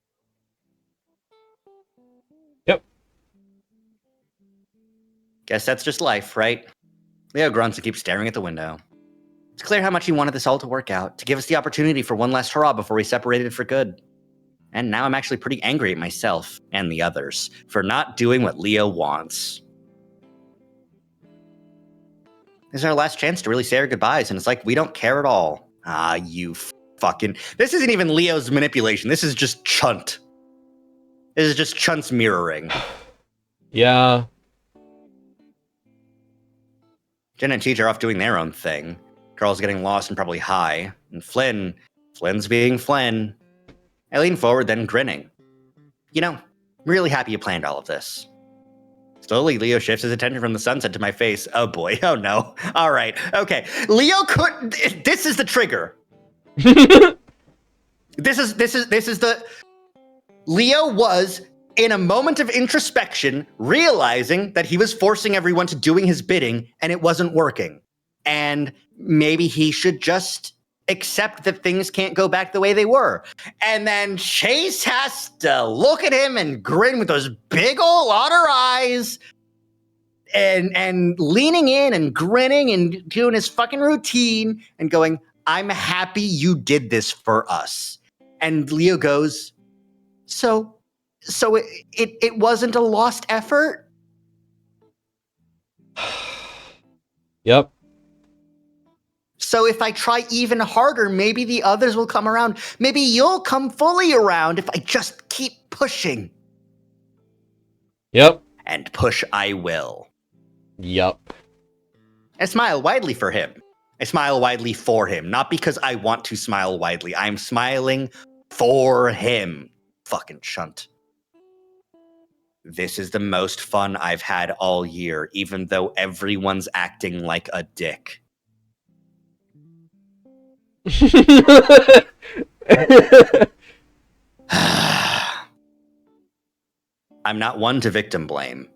Yep. Guess that's just life, right? Leo grunts and keeps staring at the window. It's clear how much he wanted this all to work out, to give us the opportunity for one last hurrah before we separated for good. And now I'm actually pretty angry at myself and the others for not doing what Leo wants. This is our last chance to really say our goodbyes, and it's like we don't care at all. Ah, you fucking... This isn't even Leo's manipulation. This is just Chunt. This is just Chunt's mirroring. Yeah. Jen and Teach are off doing their own thing. Carl's getting lost and probably high. And Flynn's being Flynn. I lean forward, then grinning. You know, I'm really happy you planned all of this. Slowly, Leo shifts his attention from the sunset to my face. Oh boy, oh no. All right, okay. Leo could... This is the trigger. This is the... Leo was, in a moment of introspection, realizing that he was forcing everyone to doing his bidding, and it wasn't working. And maybe he should just accept that things can't go back the way they were. And then Chase has to look at him and grin with those big old otter eyes and leaning in and grinning and doing his fucking routine and going, I'm happy you did this for us. And Leo goes, so it wasn't a lost effort? Yep. So if I try even harder, maybe the others will come around. Maybe you'll come fully around if I just keep pushing. Yep. And push I will. Yep. I smile widely for him. I smile widely for him. Not because I want to smile widely. I'm smiling for him. Fucking Chunt. This is the most fun I've had all year, even though everyone's acting like a dick. I'm not one to victim blame.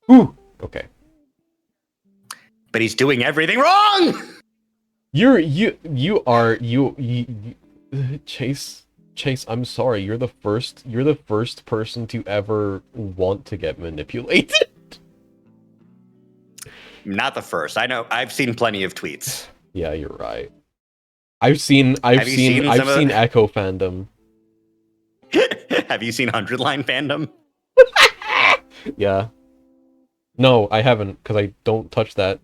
Ooh, okay. But he's doing everything wrong! You Chase Chase, I'm sorry. You're the first person to ever want to get manipulated. Not the first. I know. I've seen plenty of tweets. Yeah, you're right. I've seen Have you seen some of- Echo fandom. Have you seen 100 Line fandom? Yeah. No, I haven't, because I don't touch that.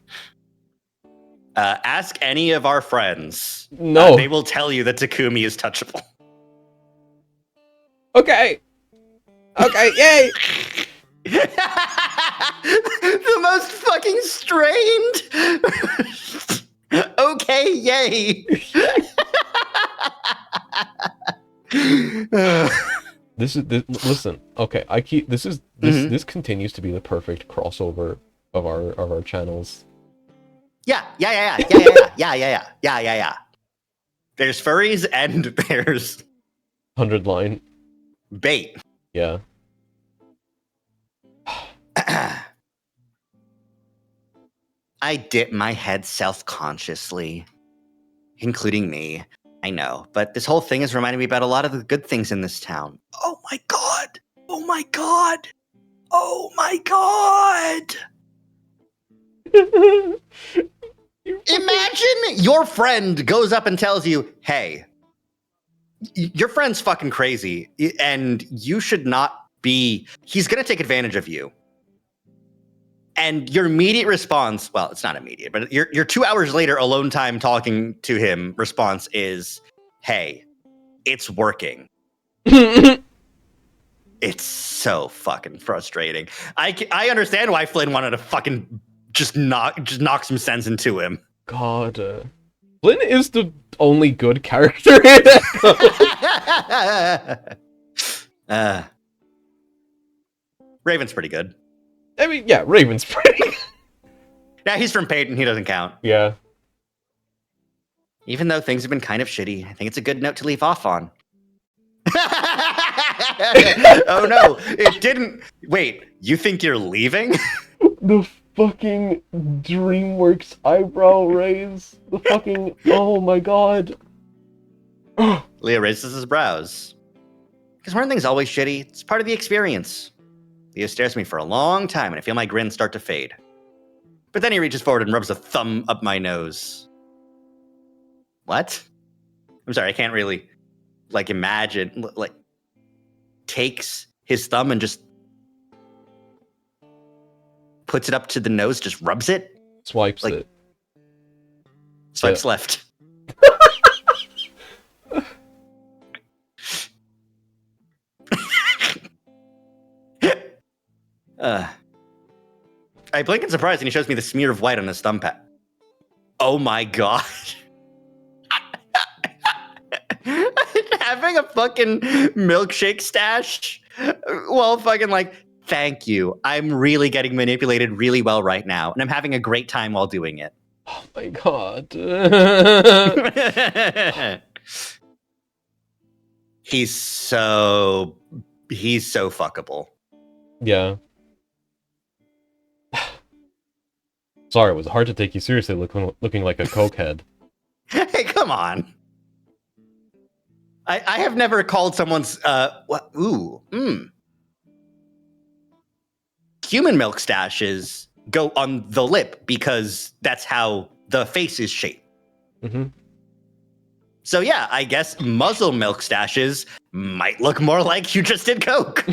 Ask any of our friends. No. They will tell you that Takumi is touchable. Okay. Okay, yay! The most fucking strained. Okay, yay. Listen. Okay, this continues to be the perfect crossover of our channels. Yeah. There's furries and there's 100 Line. bait. Yeah. I dip my head self-consciously, including me. I know, but this whole thing is reminding me about a lot of the good things in this town. Oh my god! Oh my god! Oh my god! Imagine your friend goes up and tells you, hey, your friend's fucking crazy, and you should not be, he's gonna take advantage of you. And your immediate response, well, it's not immediate, but your 2 hours later alone time talking to him response is, hey, it's working. It's so fucking frustrating. I understand why Flynn wanted to fucking just knock some sense into him. God, Flynn is the only good character in it. Raven's pretty good. I mean, yeah, Raven's pretty. Yeah, he's from Peyton. He doesn't count. Yeah. Even though things have been kind of shitty, I think it's a good note to leave off on. Oh no, it didn't. Wait, you think you're leaving? The fucking DreamWorks eyebrow raise. The fucking, oh my god. Leo raises his brows. Because weren't things always shitty? It's part of the experience. Leo stares at me for a long time, and I feel my grin start to fade. But then he reaches forward and rubs a thumb up my nose. What? I'm sorry, I can't really, imagine, takes his thumb and just puts it up to the nose, just rubs it? Swipes it. Swipes left. I blink in surprise and he shows me the smear of white on his thumb pad. Oh my god. Having a fucking milkshake stash? Well, fucking thank you. I'm really getting manipulated really well right now, and I'm having a great time while doing it. Oh my god. He's so fuckable. Yeah. Sorry, it was hard to take you seriously looking like a cokehead. Hey, come on. I have never called someone's human milk stashes go on the lip because that's how the face is shaped. Mm-hmm. So yeah, I guess muzzle milk stashes might look more like you just did coke.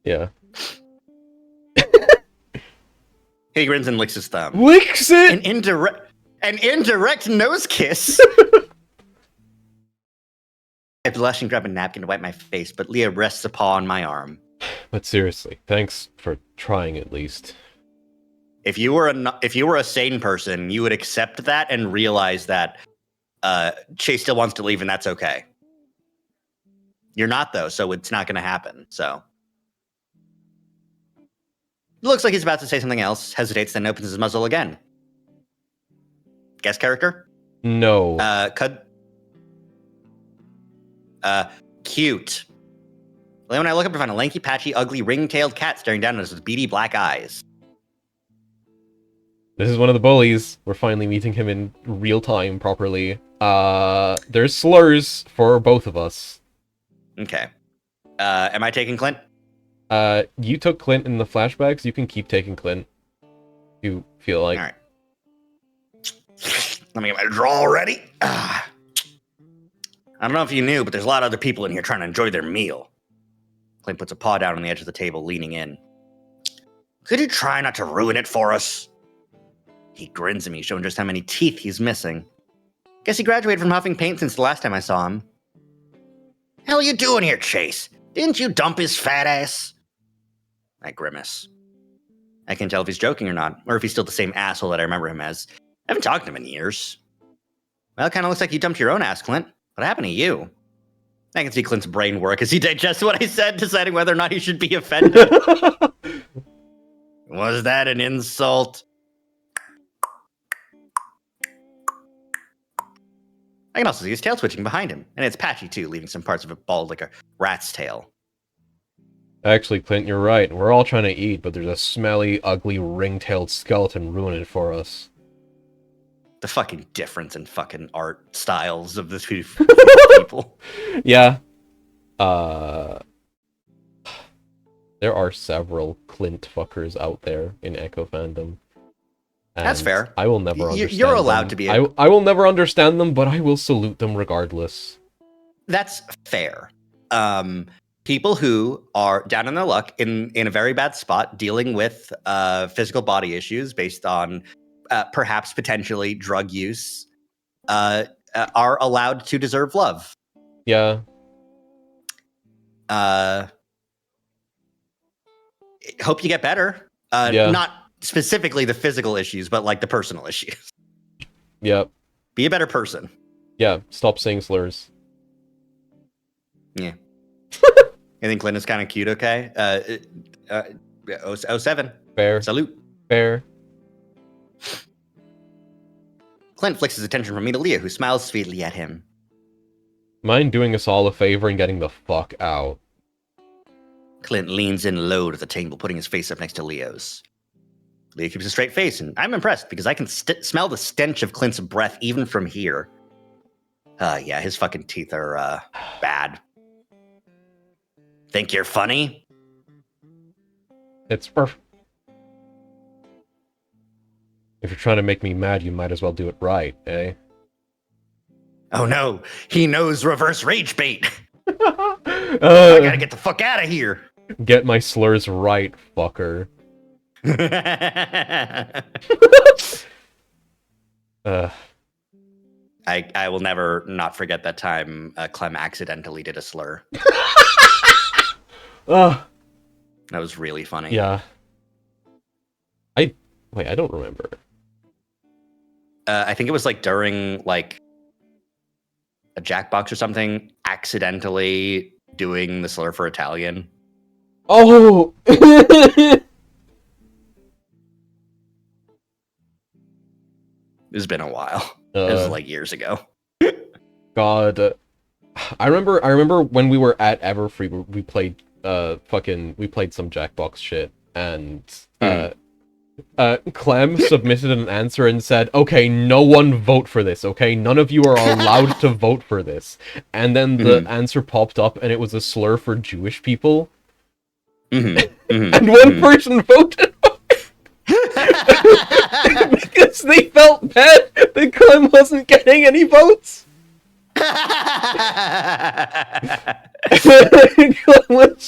Yeah. He grins and licks his thumb. Licks it! An indirect nose kiss. I blush and grab a napkin to wipe my face, but Leah rests a paw on my arm. But seriously, thanks for trying at least. If you were a sane person, you would accept that and realize that Chase still wants to leave, and that's okay. You're not though, so it's not going to happen. So it looks like he's about to say something else. Hesitates, then opens his muzzle again. Guest character? No. Cute. When I look up to find a lanky, patchy, ugly, ring-tailed cat staring down at us with beady black eyes. This is one of the bullies. We're finally meeting him in real time properly. There's slurs for both of us. Okay. Am I taking Clint? You took Clint in the flashbacks. You can keep taking Clint. If you feel like. All right. Let me get my draw ready. I don't know if you knew, but there's a lot of other people in here trying to enjoy their meal. Clint puts a paw down on the edge of the table, leaning in. Could you try not to ruin it for us? He grins at me, showing just how many teeth he's missing. Guess he graduated from huffing paint since the last time I saw him. Hell you doing here, Chase? Didn't you dump his fat ass? I grimace. I can't tell if he's joking or not, or if he's still the same asshole that I remember him as. I haven't talked to him in years. Well, it kind of looks like you dumped your own ass, Clint. What happened to you? I can see Clint's brain work as he digests what I said, deciding whether or not he should be offended. Was that an insult? I can also see his tail switching behind him, and it's patchy too, leaving some parts of it bald like a rat's tail. Actually, Clint, you're right. We're all trying to eat, but there's a smelly, ugly, ring-tailed skeleton ruining it for us. The fucking difference in fucking art styles of the two people. Yeah. There are several Clint fuckers out there in Echo fandom. That's fair. I will never understand You're allowed them. to be. I will never understand them, but I will salute them regardless. That's fair. People who are down on their luck in a very bad spot, dealing with physical body issues based on perhaps potentially drug use, are allowed to deserve love. Yeah. Hope you get better. Yeah. Not specifically the physical issues, but like the personal issues. Yep. Be a better person. Yeah. Stop saying slurs. Yeah. I think Clint is kind of cute, okay? 07. Fair. Salute. Fair. Clint flicks his attention from me to Leah, who smiles sweetly at him. Mind doing us all a favor and getting the fuck out? Clint leans in low to the table, putting his face up next to Leo's. Leo keeps a straight face, and I'm impressed because I can smell the stench of Clint's breath even from here. Yeah, his fucking teeth are bad. Think you're funny? It's perfect. If you're trying to make me mad, you might as well do it right, eh? Oh no, he knows reverse rage bait. I gotta get the fuck out of here. Get my slurs right, fucker. I will never not forget that time Clem accidentally did a slur. That was really funny. Yeah. I don't remember. I think it was like during like a Jackbox or something, accidentally doing the slur for Italian. Oh! It's been a while. It was like years ago. God. I remember when we were at Everfree, we played we played some Jackbox shit, and Clem submitted an answer and said, okay, no one vote for this, okay? None of you are allowed to vote for this. And then the answer popped up, and it was a slur for Jewish people. And one person voted because they felt bad that Clem wasn't getting any votes. Clem was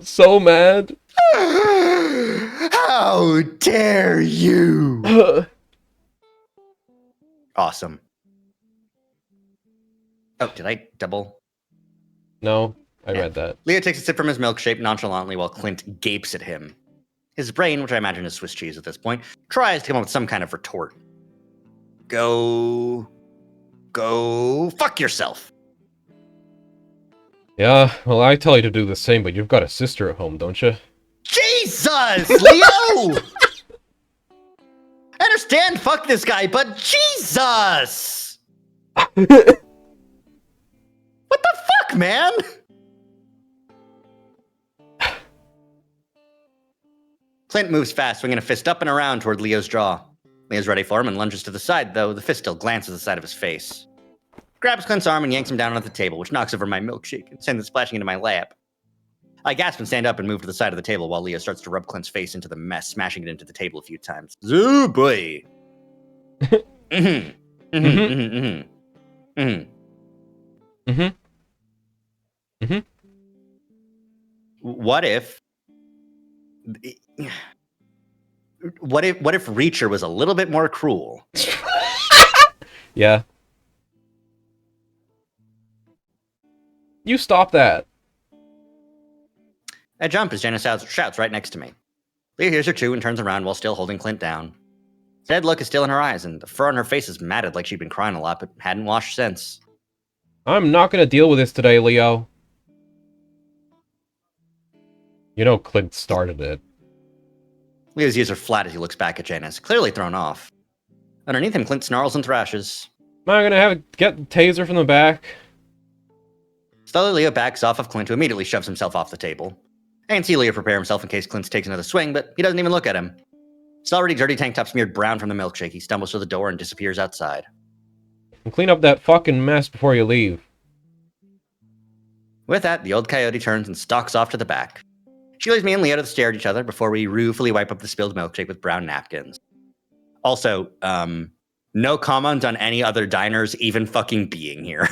so mad. How dare you! Awesome. Oh, did I double? No, I read that. Leo takes a sip from his milkshake nonchalantly while Clint gapes at him. His brain, which I imagine is Swiss cheese at this point, tries to come up with some kind of retort. Go fuck yourself. Yeah, well, I tell you to do the same, but you've got a sister at home, don't you? Jesus, Leo! I understand, fuck this guy, but Jesus! What the fuck, man? Clint moves fast, swinging a fist up and around toward Leo's jaw. Leo's ready for him and lunges to the side, though the fist still glances the side of his face. Grabs Clint's arm and yanks him down onto the table, which knocks over my milkshake and sends it splashing into my lap. I gasp and stand up and move to the side of the table while Leo starts to rub Clint's face into the mess, smashing it into the table a few times. Zoo boy. Mm-hmm. Mm-hmm. Mm-hmm. Mm-hmm. Mm-hmm. Mm-hmm. What if Reacher was a little bit more cruel? Yeah. You stop that. I jump as Janice shouts right next to me. Leah hears her too and turns around while still holding Clint down. Sad look is still in her eyes, and the fur on her face is matted like she'd been crying a lot, but hadn't washed since. I'm not gonna deal with this today, Leo. You know Clint started it. Leo's ears are flat as he looks back at Janice, clearly thrown off. Underneath him, Clint snarls and thrashes. Am I gonna get the taser from the back? Slowly, Leo backs off of Clint, who immediately shoves himself off the table. I can see Leo prepare himself in case Clint takes another swing, but he doesn't even look at him. His already dirty tank top smeared brown from the milkshake, he stumbles to the door and disappears outside. And clean up that fucking mess before you leave. With that, the old coyote turns and stalks off to the back. She leaves me and Leo to stare at each other before we ruefully wipe up the spilled milkshake with brown napkins. Also, no comment on any other diners even fucking being here.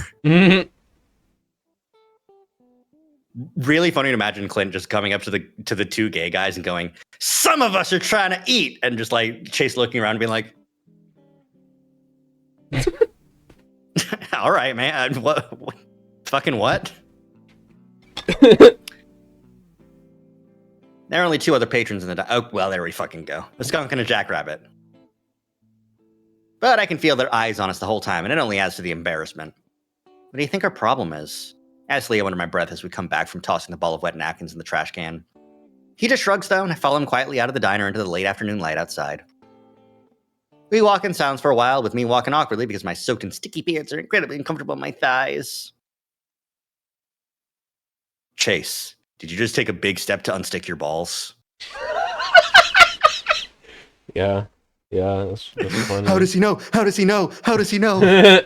Really funny to imagine Clint just coming up to the two gay guys and going, "Some of us are trying to eat," and just like Chase looking around and being like, "All right, man, what fucking what?" There are only two other patrons in the oh, well, there we fucking go. A skunk and a jackrabbit. But I can feel their eyes on us the whole time, and it only adds to the embarrassment. What do you think our problem is? Asks Leo under my breath as we come back from tossing the ball of wet napkins in the trash can. He just shrugs though, and I follow him quietly out of the diner into the late afternoon light outside. We walk in silence for a while, with me walking awkwardly because my soaked and sticky pants are incredibly uncomfortable on my thighs. Chase, did you just take a big step to unstick your balls? Yeah, that's funny. How does he know? How does he know? How does he know?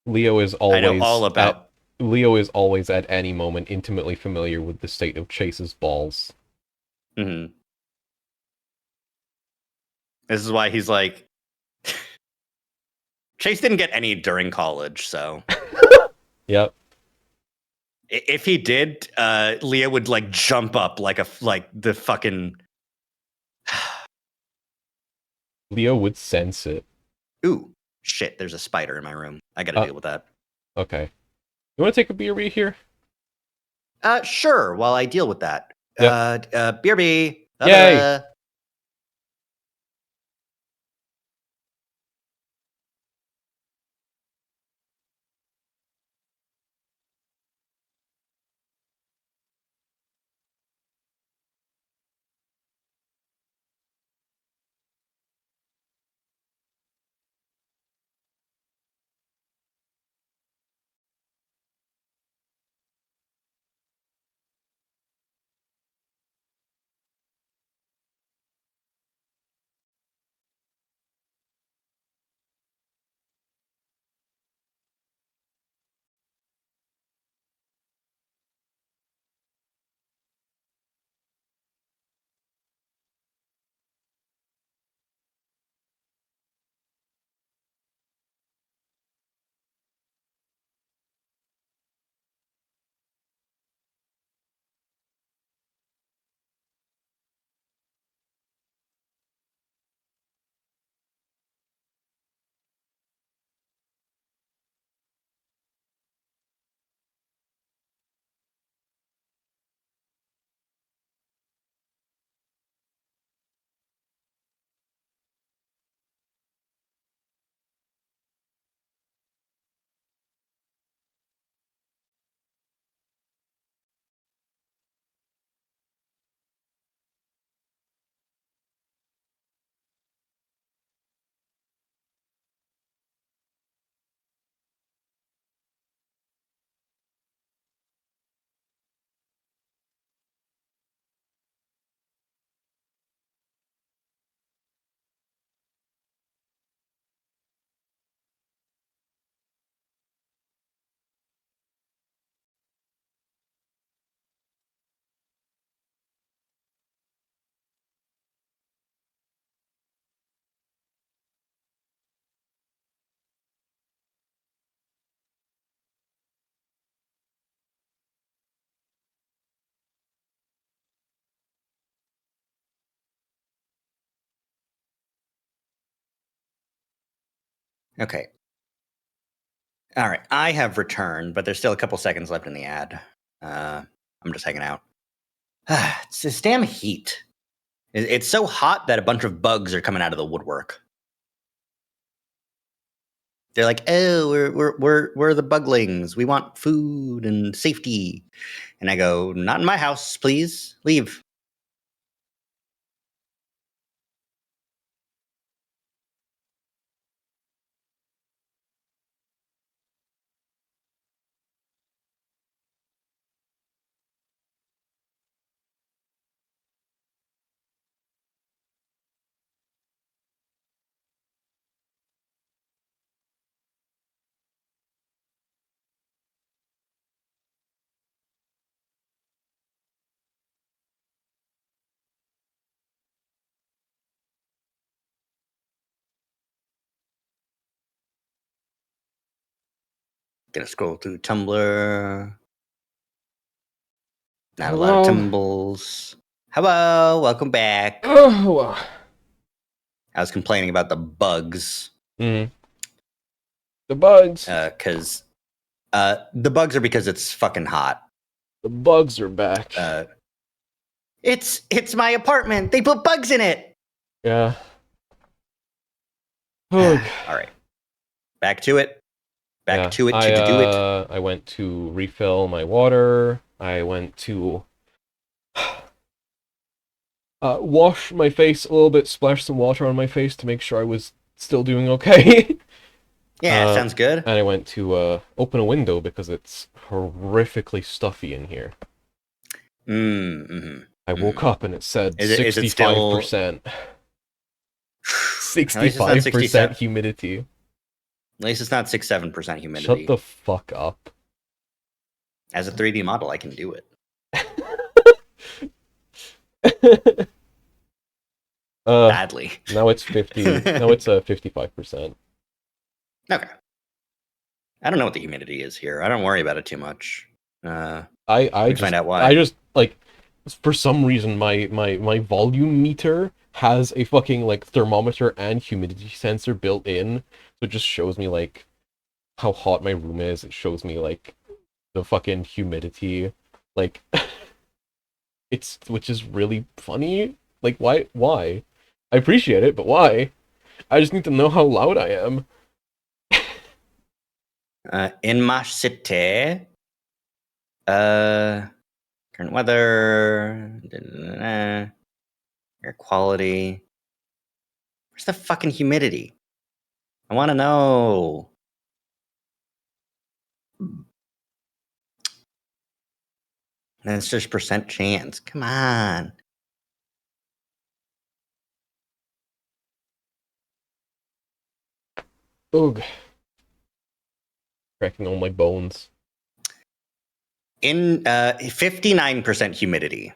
Leo is always I know all about. Leo is always at any moment intimately familiar with the state of Chase's balls. Mm-hmm. This is why he's like, Chase didn't get any during college, so. Yep. If he did, Leah would like jump up like the fucking. Leo would sense it. Ooh, shit! There's a spider in my room. I gotta deal with that. Okay. You want to take a BRB here? Sure. While I deal with that. Yep. BRB. Yay! Okay. All right. I have returned, but there's still a couple seconds left in the ad. I'm just hanging out. It's this damn heat. It's so hot that a bunch of bugs are coming out of the woodwork. They're like, "Oh, we're the buglings. We want food and safety." And I go, "Not in my house, please. Leave." Gonna scroll through Tumblr. Not a lot of Hello? tumbles. Hello, welcome back. Oh, wow. I was complaining about the bugs. The bugs. Because the bugs are because it's fucking hot. The bugs are back. It's my apartment. They put bugs in it. Yeah. All Ugh. right, back to it. Yeah, To do it. I went to refill my water. I went to wash my face a little bit, splash some water on my face to make sure I was still doing okay. Yeah, sounds good. And I went to open a window because it's horrifically stuffy in here. Mm-hmm. I woke up and it said Is it 65%. At 65% humidity. least it's not 6-7% humidity. Shut the fuck up. As a 3D model, I can do it. Badly. Now it's 50. Now it's 55%. Okay. I don't know what the humidity is here. I don't worry about it too much. I just find out why. I just like for some reason my volume meter has a fucking like thermometer and humidity sensor built in, so it just shows me like how hot my room is. It shows me like the fucking humidity, like it's which is really funny. Like why? I appreciate it, but why? I just need to know how loud I am. In my city, current weather, air quality. Where's the fucking humidity? I want to know. And it's just percent chance. Come on. Ugh. Cracking all my bones. In 59% humidity.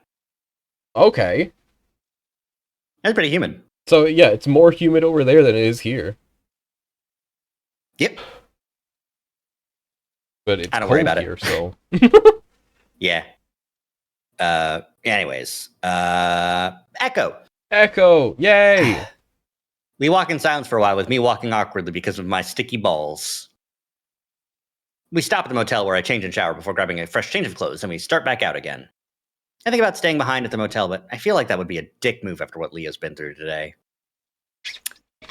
Okay. That's pretty humid. So yeah, it's more humid over there than it is here. Yep. But it's I don't cold worry about here, it. so Yeah. Anyways, Echo. Echo, yay! We walk in silence for a while, with me walking awkwardly because of my sticky balls. We stop at the motel where I change and shower before grabbing a fresh change of clothes, and we start back out again. I think about staying behind at the motel, but I feel like that would be a dick move after what Leo's been through today.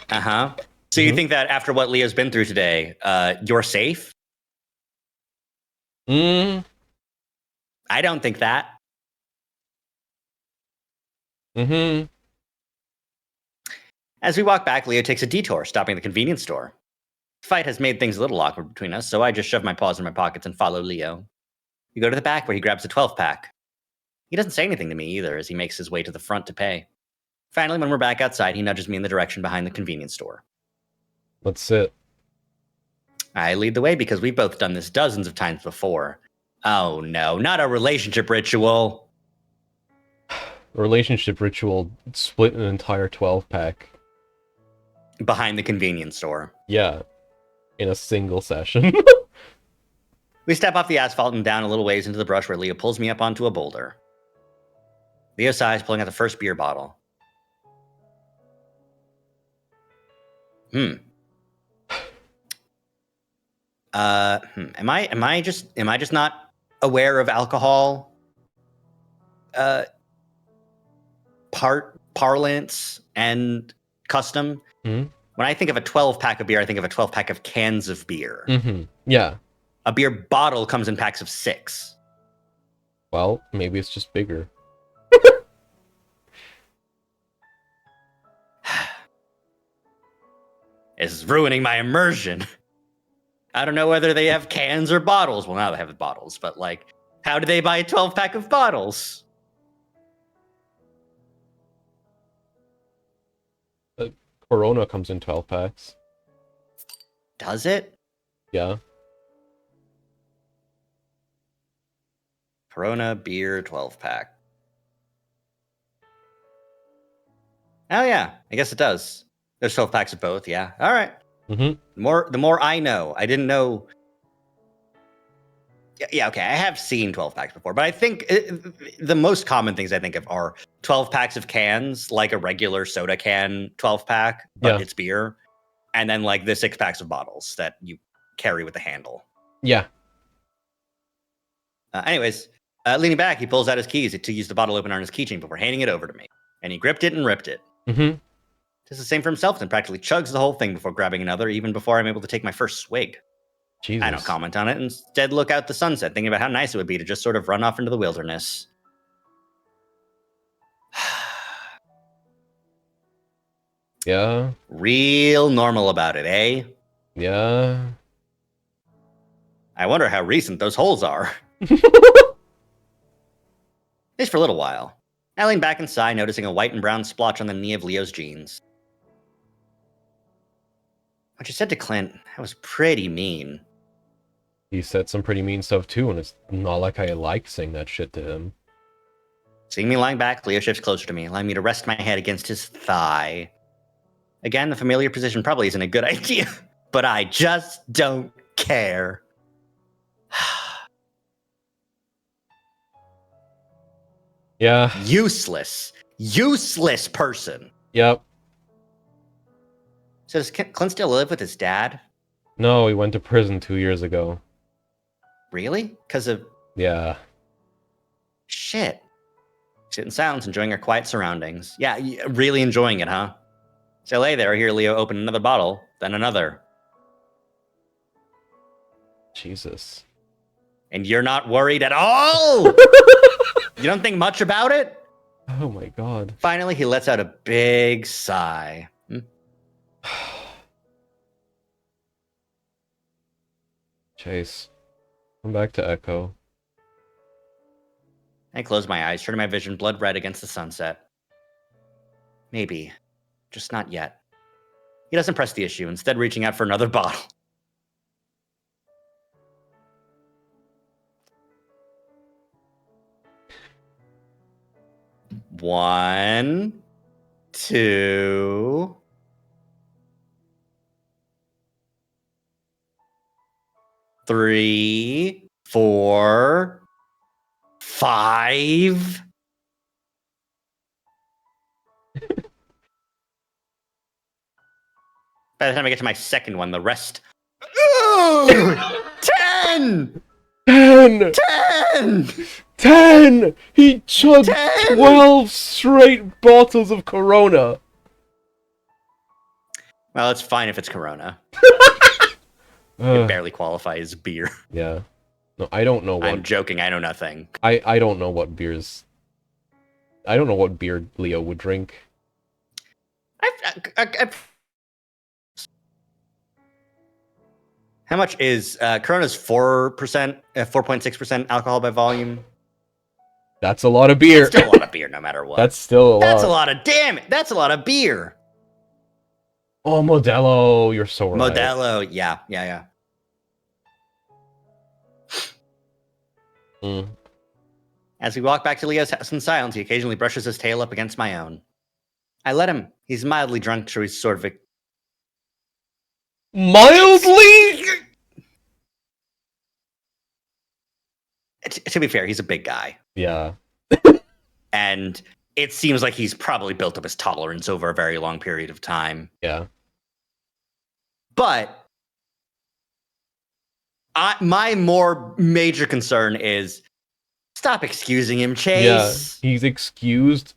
Uh-huh. So you think that after what Leo's been through today, you're safe? Mm. I don't think that. Mm-hmm. As we walk back, Leo takes a detour, stopping at the convenience store. The fight has made things a little awkward between us, so I just shove my paws in my pockets and follow Leo. We go to the back where he grabs a 12-pack. He doesn't say anything to me either as he makes his way to the front to pay. Finally, when we're back outside, he nudges me in the direction behind the convenience store. Let's sit. I lead the way because we've both done this dozens of times before. Oh no, not a relationship ritual. A relationship ritual split an entire 12-pack. Behind the convenience store. Yeah. In a single session. We step off the asphalt and down a little ways into the brush where Leo pulls me up onto a boulder. Leo sighs, pulling out the first beer bottle. Am I just not aware of alcohol uh parlance and custom? Hmm? When I think of a 12 pack of beer, I think of a 12 pack of cans of beer. Mm-hmm. Yeah. A beer bottle comes in packs of 6. Well, maybe it's just bigger. This is ruining my immersion. I don't know whether they have cans or bottles. Well, now they have bottles, but like, how do they buy a 12 pack of bottles? Corona comes in 12 packs. Does it? Yeah. Corona beer 12 pack. Oh yeah, I guess it does. There's 12 packs of both. Yeah. All right. Mm-hmm. The more I know. I didn't know. Yeah, okay. I have seen 12 packs before, but I think the most common things I think of are 12 packs of cans, like a regular soda can 12 pack, but Yeah. it's beer, and then like the 6 packs of bottles that you carry with the handle. Yeah. Anyways, leaning back, he pulls out his keys to use the bottle opener on his keychain before handing it over to me, and he gripped it and ripped it. Mm-hmm. Does the same for himself and practically chugs the whole thing before grabbing another, even before I'm able to take my first swig. Jesus. I don't comment on it, instead look out the sunset, thinking about how nice it would be to just sort of run off into the wilderness. Yeah. Real normal about it, eh? Yeah. I wonder how recent those holes are. At least for a little while. I leaned back and sighed, noticing a white and brown splotch on the knee of Leo's jeans. What you said to Clint, that was pretty mean. He said some pretty mean stuff too, and it's not like I like saying that shit to him. Seeing me lying back, Leo shifts closer to me, allowing me to rest my head against his thigh. Again, the familiar position probably isn't a good idea, but I just don't care. Yeah. Useless. Useless person. Yep. So does Clint still live with his dad? No, he went to prison 2 years ago. Really? Because of... Yeah. Shit. Sit in silence, enjoying our quiet surroundings. Yeah, really enjoying it, huh? So I lay there, hear Leo open another bottle, then another. Jesus. And you're not worried at all? You don't think much about it? Oh my god. Finally, he lets out a big sigh. Chase. Come back to Echo. I close my eyes, turning my vision blood red against the sunset. Maybe. Just not yet. He doesn't press the issue, instead reaching out for another bottle. One, two, three, 4, 5. By the time I get to my second one, the rest. 10! 10! 10! 10! He chugged 10! 12 straight bottles of Corona. Well, it's fine if it's Corona. Ugh. It barely qualifies as beer. Yeah. No, I don't know what... I'm joking, I know nothing. I don't know what beers... I don't know what beer Leo would drink. How much is Corona's 4%, 4.6% alcohol by volume? That's a lot of beer. That's still a lot of beer, no matter what. That's still a lot. That's a lot of damn it. That's a lot of beer. Oh, Modelo, you're so right. Modelo, yeah. Mm. As we walk back to Leo's house in silence, he occasionally brushes his tail up against my own. I let him. He's mildly drunk, so he's sort of... Mildly? To be fair, he's a big guy. Yeah. And it seems like he's probably built up his tolerance over a very long period of time. Yeah. But My more major concern is stop excusing him, Chase. Yeah, he's excused.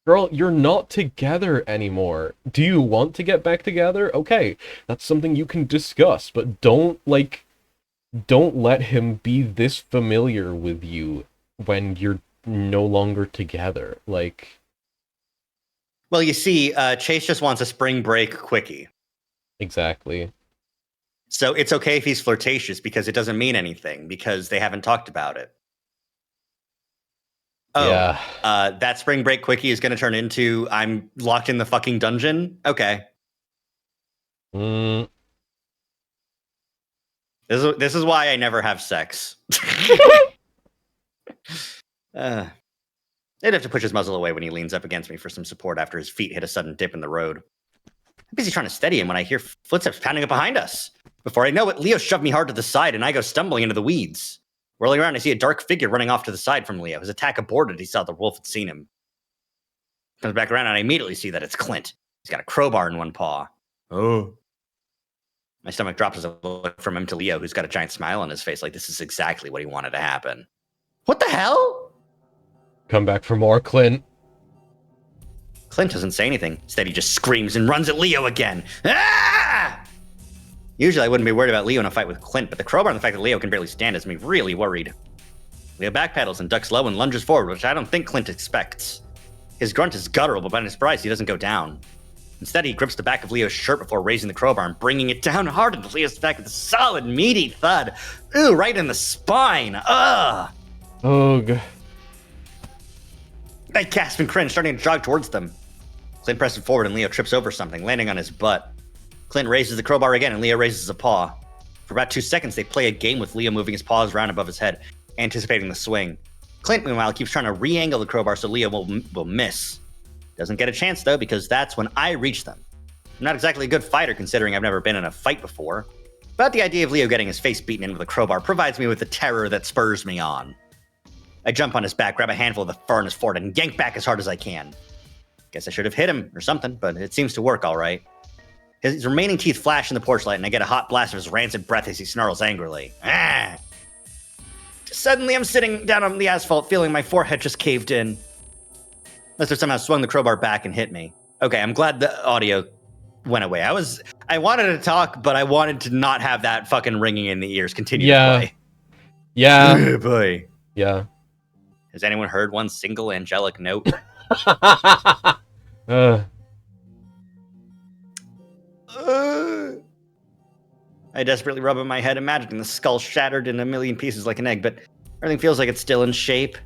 Girl, you're not together anymore. Do you want to get back together? Okay, that's something you can discuss, but don't let him be this familiar with you when you're no longer together. Like, Well, you see, Chase just wants a spring break quickie. exactly. So it's okay if he's flirtatious because it doesn't mean anything because they haven't talked about it. Oh, Yeah. That spring break quickie is going to turn into I'm locked in the fucking dungeon? Okay. Mm. This is why I never have sex. They'd have to push his muzzle away when he leans up against me for some support after his feet hit a sudden dip in the road. I'm busy trying to steady him when I hear footsteps pounding up behind us. Before I know it, Leo shoved me hard to the side and I go stumbling into the weeds. Whirling around, I see a dark figure running off to the side from Leo. His attack aborted. He saw the wolf had seen him. Comes back around and I immediately see that it's Clint. He's got a crowbar in one paw. Oh. My stomach drops as I look from him to Leo, who's got a giant smile on his face like this is exactly what he wanted to happen. What the hell? Come back for more, Clint. Clint doesn't say anything. Instead, he just screams and runs at Leo again. Ah! Usually, I wouldn't be worried about Leo in a fight with Clint, but the crowbar and the fact that Leo can barely stand has me really worried. Leo backpedals and ducks low and lunges forward, which I don't think Clint expects. His grunt is guttural, but by his surprise, he doesn't go down. Instead, he grips the back of Leo's shirt before raising the crowbar and bringing it down hard into Leo's back with a solid, meaty thud. Ooh, right in the spine. Ugh. Ugh. I gasp and cringe, starting to jog towards them. Clint presses forward and Leo trips over something, landing on his butt. Clint raises the crowbar again and Leo raises a paw. For about 2 seconds, they play a game with Leo moving his paws around above his head, anticipating the swing. Clint, meanwhile, keeps trying to re-angle the crowbar so Leo will miss. Doesn't get a chance, though, because that's when I reach them. I'm not exactly a good fighter, considering I've never been in a fight before, but the idea of Leo getting his face beaten in with a crowbar provides me with the terror that spurs me on. I jump on his back, grab a handful of the fur in his forehead, and yank back as hard as I can. Guess I should have hit him or something, but it seems to work all right. His remaining teeth flash in the porch light, and I get a hot blast of his rancid breath as he snarls angrily. Ah! Suddenly, I'm sitting down on the asphalt, feeling my forehead just caved in. Lester somehow swung the crowbar back and hit me. Okay, I'm glad the audio went away. I wanted to talk, but I wanted to not have that fucking ringing in the ears continue to play. Yeah. Oh, boy. Yeah. Has anyone heard one single angelic note? I desperately rub on my head, imagining the skull shattered in a million pieces like an egg, but everything feels like it's still in shape.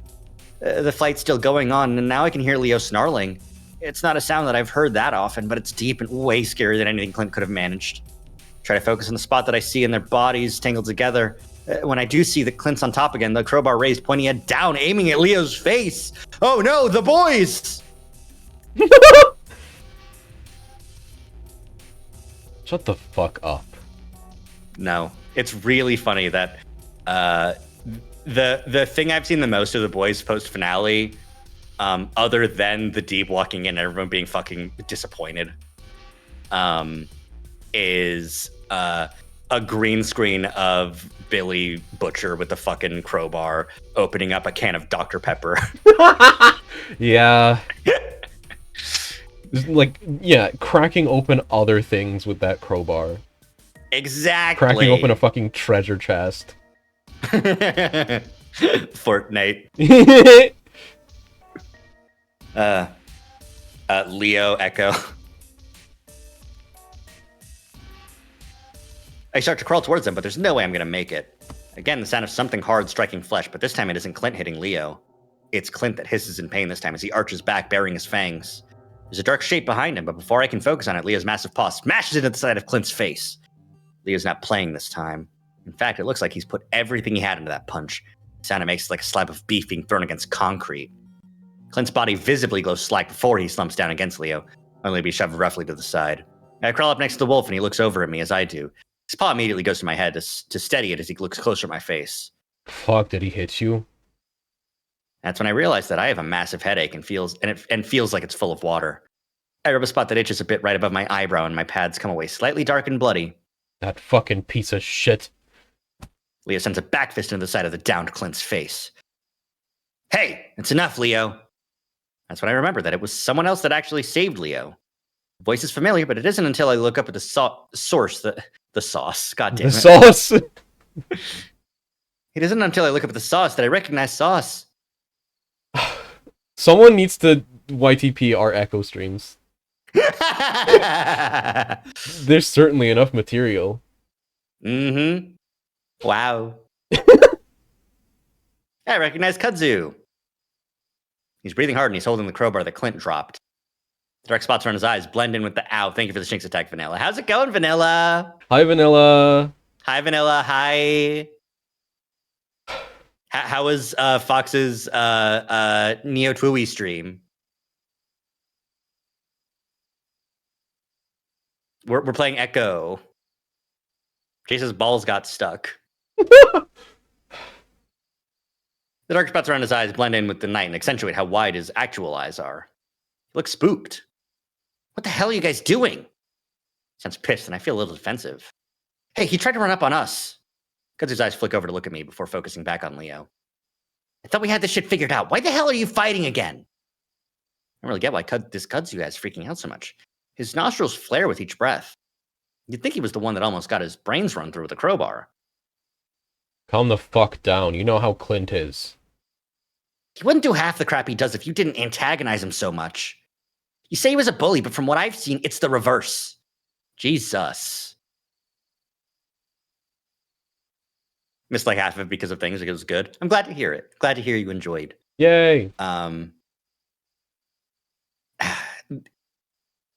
The fight's still going on, and now I can hear Leo snarling. It's not a sound that I've heard that often, but it's deep and way scarier than anything Clint could have managed. Try to focus on the spot that I see in their bodies tangled together. When I do see that Clint's on top again, the crowbar raised, pointing it down, aiming at Leo's face. Oh no, the boys! Shut the fuck up. No, it's really funny that the thing I've seen the most of the boys post finale, other than the Deep walking in and everyone being fucking disappointed, is a green screen of Billy Butcher with the fucking crowbar opening up a can of Dr. Pepper. Yeah. Like, yeah, cracking open other things with that crowbar. Exactly. Cracking open a fucking treasure chest. Fortnite. Leo Echo. I start to crawl towards them, but there's no way I'm going to make it. Again, the sound of something hard striking flesh, but this time it isn't Clint hitting Leo. It's Clint that hisses in pain this time as he arches back, baring his fangs. There's a dark shape behind him, but before I can focus on it, Leo's massive paw smashes into the side of Clint's face. Leo's not playing this time. In fact, it looks like he's put everything he had into that punch. The sound it makes is like a slab of beef being thrown against concrete. Clint's body visibly glows slack before he slumps down against Leo, only to be shoved roughly to the side. I crawl up next to the wolf and he looks over at me as I do. His paw immediately goes to my head to steady it as he looks closer at my face. Fuck, did he hit you? That's when I realize that I have a massive headache and feels like it's full of water. I rub a spot that itches a bit right above my eyebrow and my pads come away slightly dark and bloody. That fucking piece of shit. Leo sends a back fist into the side of the downed Clint's face. Hey, it's enough, Leo. That's when I remember that it was someone else that actually saved Leo. The voice is familiar, but it isn't until I look up at the source that the sauce. God damn it. The sauce. It isn't until I look up at the sauce that I recognize sauce. Someone needs to YTP our Echo streams. There's certainly enough material. Mm-hmm. Wow. I recognize Kudzu. He's breathing hard and he's holding the crowbar that Clint dropped. The dark spots around his eyes blend in with the ow. Thank you for the Shinx attack, Vanilla. How's it going, Vanilla? Hi, Vanilla. Hi, Vanilla. Hi. How was Fox's Neo Twooey stream? We're playing Echo. Chase's balls got stuck. The dark spots around his eyes blend in with the night and accentuate how wide his actual eyes are. He looks spooked. What the hell are you guys doing? Sounds pissed, and I feel a little defensive. Hey, he tried to run up on us. Kudzu's eyes flick over to look at me before focusing back on Leo. I thought we had this shit figured out. Why the hell are you fighting again? I don't really get why this Kudzu guy's freaking out so much. His nostrils flare with each breath. You'd think he was the one that almost got his brains run through with a crowbar. Calm the fuck down. You know how Clint is. He wouldn't do half the crap he does if you didn't antagonize him so much. You say he was a bully, but from what I've seen, it's the reverse. Jesus. Missed like half of it because of things. It was good. I'm glad to hear it. Glad to hear you enjoyed. Yay.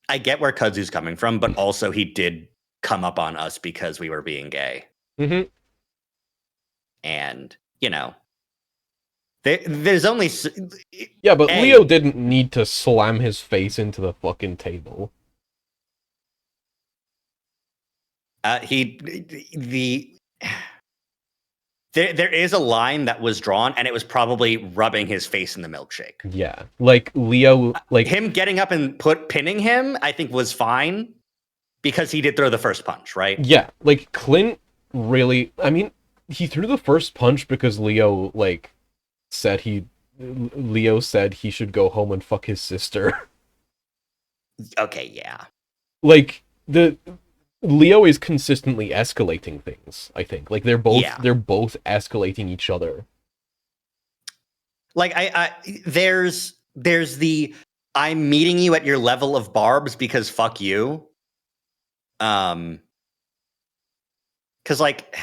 I get where Kudzu's coming from, but also he did come up on us because we were being gay. Mm-hmm. And, you know, there's only... Yeah, but Leo didn't need to slam his face into the fucking table. There is a line that was drawn, and it was probably rubbing his face in the milkshake. Yeah, like Leo, like him getting up and pinning him, I think was fine because he did throw the first punch, right? Yeah, like Clint really. I mean, he threw the first punch because Leo said he should go home and fuck his sister. Okay, yeah. Like Leo is consistently escalating things, I think. Like they're both escalating each other. Like there's the I'm meeting you at your level of barbs because fuck you. Cuz like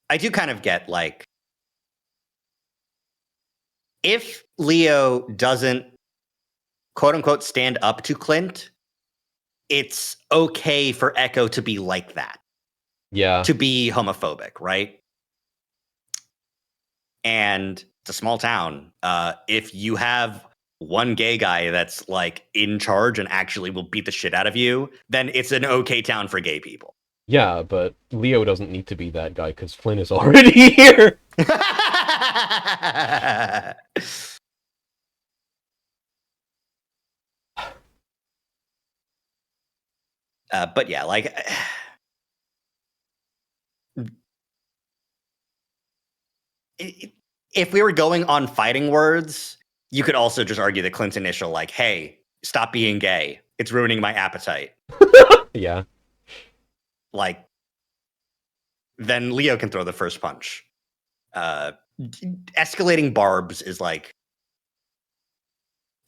I do kind of get like if Leo doesn't quote unquote stand up to Clint, it's okay for Echo to be like that. Yeah. To be homophobic, right? And it's a small town. If you have one gay guy that's like in charge and actually will beat the shit out of you, then it's an okay town for gay people. Yeah, but Leo doesn't need to be that guy because Flynn is already here. But yeah, like if we were going on fighting words, you could also just argue that Clint's initial, like, hey, stop being gay. It's ruining my appetite. Yeah. Like, then Leo can throw the first punch. Escalating barbs is like,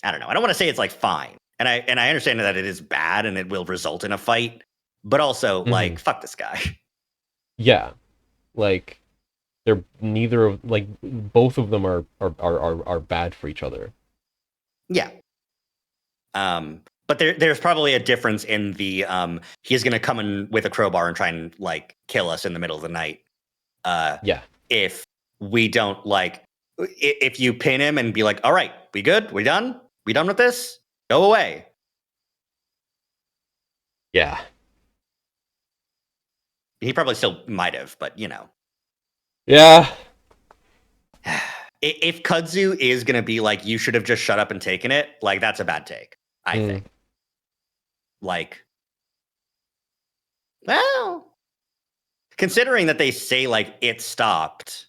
I don't know. I don't want to say it's like fine. And I understand that it is bad and it will result in a fight, but also like fuck this guy. Yeah. Like they're neither of like both of them are bad for each other. Yeah. But there's probably a difference in the he's gonna come in with a crowbar and try and like kill us in the middle of the night. Yeah. If we don't like if you pin him and be like, all right, we good? We done? We done with this? Go away. Yeah. He probably still might have, but you know. Yeah. If Kudzu is going to be like, you should have just shut up and taken it, like, that's a bad take, I think. Like, well, considering that they say like it stopped,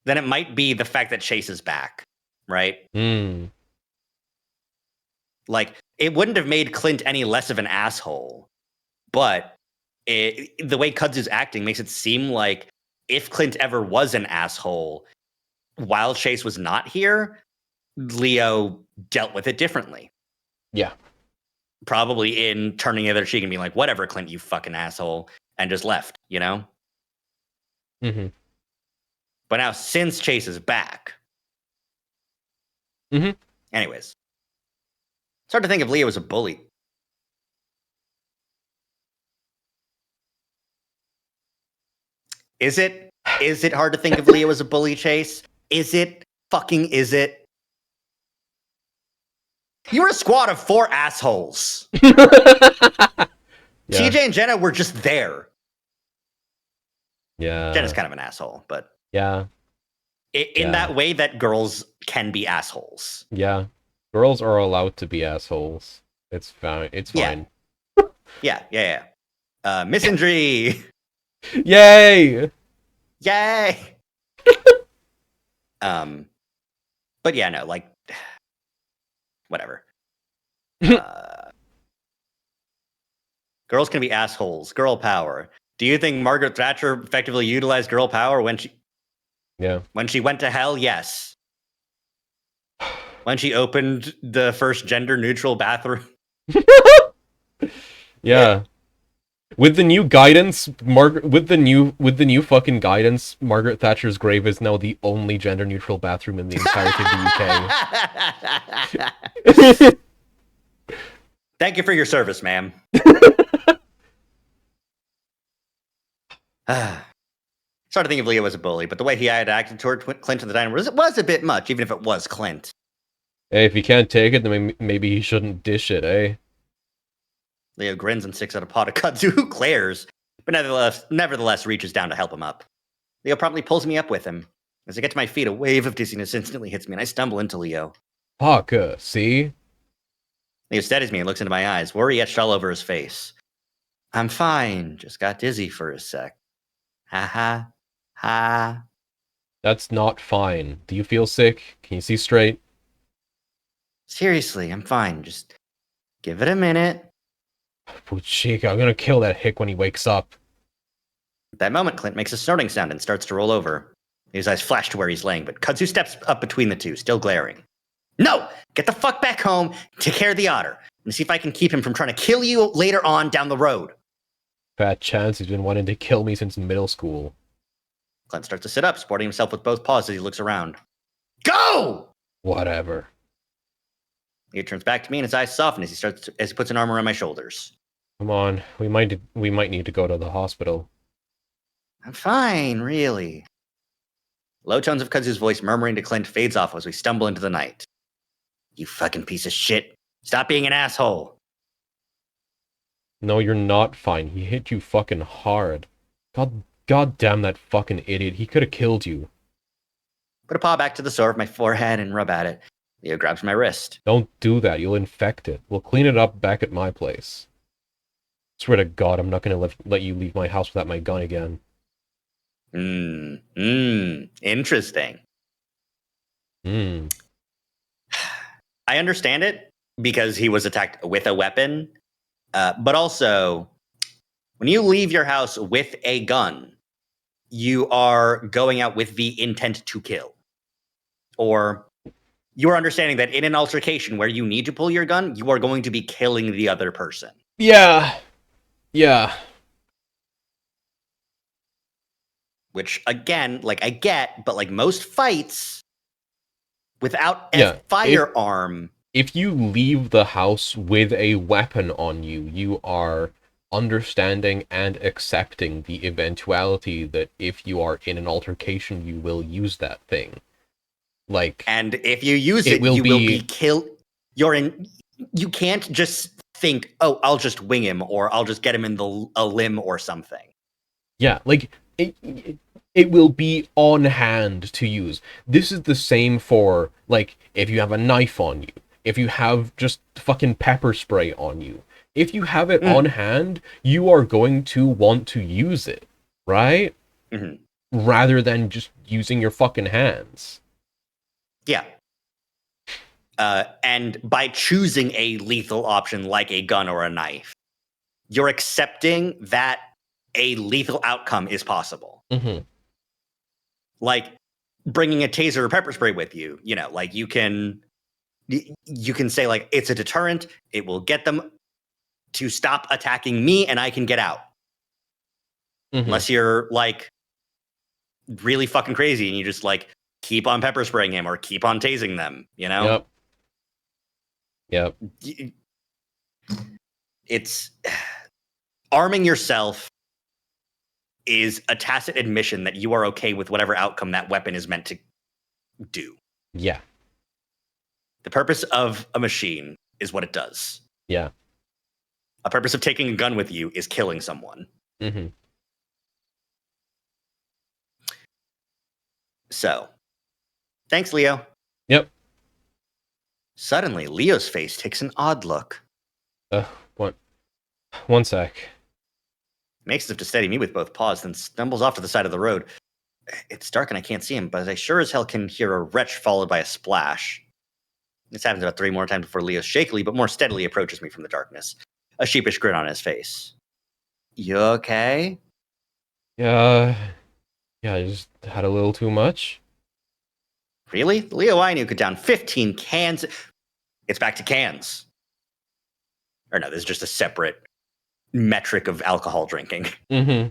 then it might be the fact that Chase is back, right? Hmm. Like it wouldn't have made Clint any less of an asshole, but the way Kudzu's acting makes it seem like if Clint ever was an asshole while Chase was not here, Leo dealt with it differently. Yeah. Probably in turning the other cheek and being like, whatever, Clint, you fucking asshole, and just left, you know? Mm-hmm. But now, since Chase is back. Mm-hmm. Anyways. It's hard to think of Leo as a bully. Is it? Is it hard to think of Leo as a bully, Chase? Is it? Fucking is it? You were a squad of 4 assholes. Yeah. TJ and Jenna were just there. Yeah. Jenna's kind of an asshole, but Yeah. in that way that girls can be assholes. Yeah. Girls are allowed to be assholes. It's fine. It's fine. Yeah. Misandry. Yay! Yay. But yeah, no, like whatever. Girls can be assholes. Girl power. Do you think Margaret Thatcher effectively utilized girl power when she went to hell? Yes. When she opened the first gender neutral bathroom. Yeah. With the new guidance, with the new fucking guidance, Margaret Thatcher's grave is now the only gender neutral bathroom in the entirety of the UK. Thank you for your service, ma'am. Started thinking of Leo as a bully, but the way he had acted toward Clint in the diner was a bit much, even if it was Clint. Hey, if he can't take it, then maybe he shouldn't dish it, eh? Leo grins and sticks out a pot of kudzu, who glares, but nevertheless reaches down to help him up. Leo promptly pulls me up with him. As I get to my feet, a wave of dizziness instantly hits me, and I stumble into Leo. Fuck, see? Leo steadies me and looks into my eyes, worry etched all over his face. I'm fine, just got dizzy for a sec. Ha ha. Ha. That's not fine. Do you feel sick? Can you see straight? Seriously, I'm fine. Just give it a minute. Puchika, I'm gonna kill that hick when he wakes up. At that moment, Clint makes a snorting sound and starts to roll over. His eyes flash to where he's laying, but Kudzu steps up between the two, still glaring. No! Get the fuck back home, take care of the otter, and see if I can keep him from trying to kill you later on down the road. Fat chance he's been wanting to kill me since middle school. Clint starts to sit up, supporting himself with both paws as he looks around. Go! Whatever. He turns back to me and his eyes soften as he puts an arm around my shoulders. Come on, we might need to go to the hospital. I'm fine, really. Low tones of Kudzu's voice murmuring to Clint fades off as we stumble into the night. You fucking piece of shit. Stop being an asshole. No, you're not fine. He hit you fucking hard. God damn that fucking idiot. He could have killed you. Put a paw back to the sore of my forehead and rub at it. Leo grabs my wrist. Don't do that. You'll infect it. We'll clean it up back at my place. Swear to God, I'm not gonna let you leave my house without my gun again. Interesting. I understand it because he was attacked with a weapon, but also when you leave your house with a gun, you are going out with the intent to kill. Or you are understanding that in an altercation where you need to pull your gun, you are going to be killing the other person. Yeah. Which, again, like, I get, but like most fights, without a firearm... If you leave the house with a weapon on you, you are understanding and accepting the eventuality that if you are in an altercation, you will use that thing. Like, and if you use it, you will be killed. You can't just think, oh, I'll just wing him, or I'll just get him in a limb or something. Yeah, like, it will be on hand to use. This is the same for, like, if you have a knife on you. If you have just fucking pepper spray on you. If you have it on hand, you are going to want to use it. right? Hmm. Rather than just using your fucking hands. Yeah. And by choosing a lethal option like a gun or a knife, you're accepting that a lethal outcome is possible. Mm-hmm. Like bringing a taser or pepper spray with you, like you can say like it's a deterrent. It will get them to stop attacking me, and I can get out. Mm-hmm. Unless you're like really fucking crazy and you just like keep on pepper spraying him or keep on tasing them. Yep. It's arming yourself is a tacit admission that you are okay with whatever outcome that weapon is meant to do. Yeah. The purpose of a machine is what it does. Yeah. A purpose of taking a gun with you is killing someone. Mm-hmm. So, thanks, Leo. Yep. Suddenly, Leo's face takes an odd look. One sec. Makes as if to steady me with both paws, then stumbles off to the side of the road. It's dark and I can't see him, but I sure as hell can hear a retch followed by a splash. This happens about 3 more times before Leo shakily but more steadily approaches me from the darkness, a sheepish grin on his face. You okay? Yeah, I just had a little too much. Really? The Leo I knew could down 15 cans. It's back to cans. Or no, this is just a separate metric of alcohol drinking. Mm-hmm.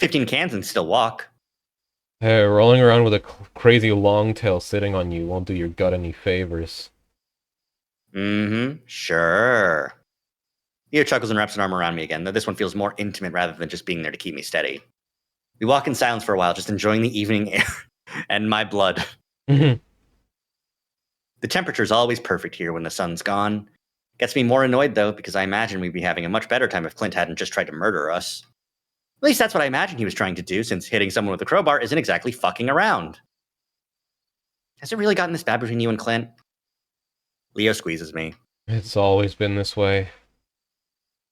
15 cans and still walk. Hey, rolling around with a crazy long tail sitting on you won't do your gut any favors. Mm-hmm. Sure. Leo chuckles and wraps an arm around me again, though this one feels more intimate rather than just being there to keep me steady. We walk in silence for a while, just enjoying the evening air and my blood. Mm-hmm. The temperature's always perfect here when the sun's gone. Gets me more annoyed, though, because I imagine we'd be having a much better time if Clint hadn't just tried to murder us. At least that's what I imagine he was trying to do, since hitting someone with a crowbar isn't exactly fucking around. Has it really gotten this bad between you and Clint? Leo squeezes me. It's always been this way.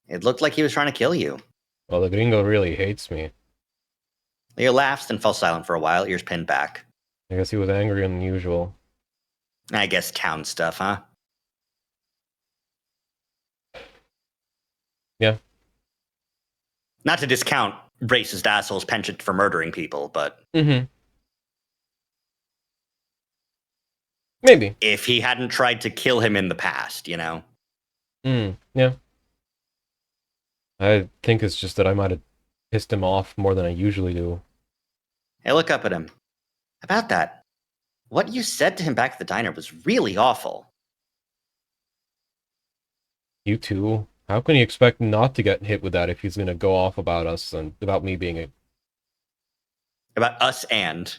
It looked like he was trying to kill you. Well, the gringo really hates me. Leo laughs, then falls silent for a while, ears pinned back. I guess he was angrier than usual. I guess town stuff, huh? Yeah. Not to discount racist assholes' penchant for murdering people, but Mm-hmm. Maybe. if he hadn't tried to kill him in the past, Yeah. I think it's just that I might have pissed him off more than I usually do. Hey, look up at him. About that, what you said to him back at the diner was really awful. You too. How can you expect not to get hit with that if he's gonna go off about us and about me being a... About us and...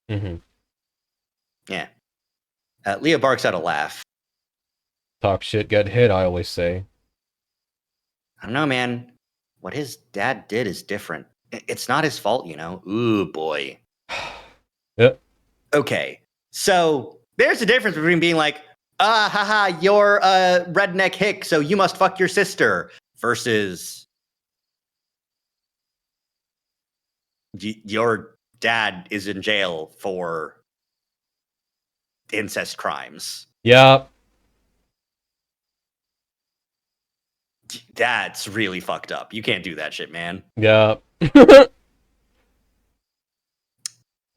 Mm-hmm. Yeah. Leo barks out a laugh. Talk shit, get hit, I always say. I don't know, man. What his dad did is different. It's not his fault, Ooh, boy. Yep. Okay, so there's a difference between being like, haha, you're a redneck hick, so you must fuck your sister, versus your dad is in jail for incest crimes. Yep. That's really fucked up. You can't do that shit, man. Yep.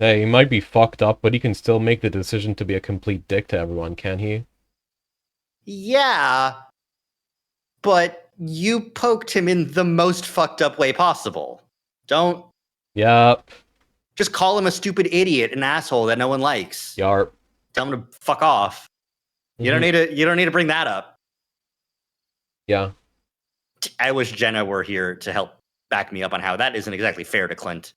Hey, he might be fucked up, but he can still make the decision to be a complete dick to everyone, can't he? Yeah, but you poked him in the most fucked up way possible. Don't Yep. just call him a stupid idiot, an asshole that no one likes. Yarp. Tell him to fuck off. You don't need to bring that up. Yeah. I wish Jenna were here to help back me up on how that isn't exactly fair to Clint.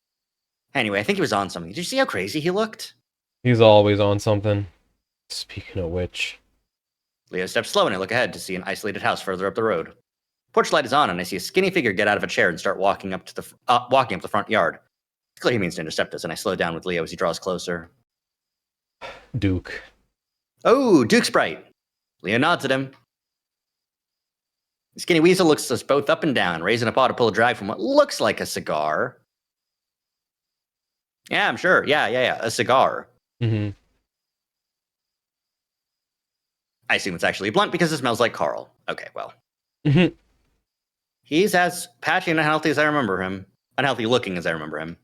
Anyway, I think he was on something. Did you see how crazy he looked? He's always on something. Speaking of which... Leo steps slow and I look ahead to see an isolated house further up the road. Porch light is on and I see a skinny figure get out of a chair and start walking up the front yard. It's clear he means to intercept us, and I slow down with Leo as he draws closer. Duke. Oh, Duke Sprite. Leo nods at him. Skinny Weasel looks us both up and down, raising a paw to pull a drag from what looks like a cigar. Yeah, I'm sure. Yeah, a cigar. Mm-hmm. I assume it's actually a blunt because it smells like Carl. Okay, well. Mm-hmm. He's as patchy and unhealthy as I remember him. Unhealthy looking as I remember him.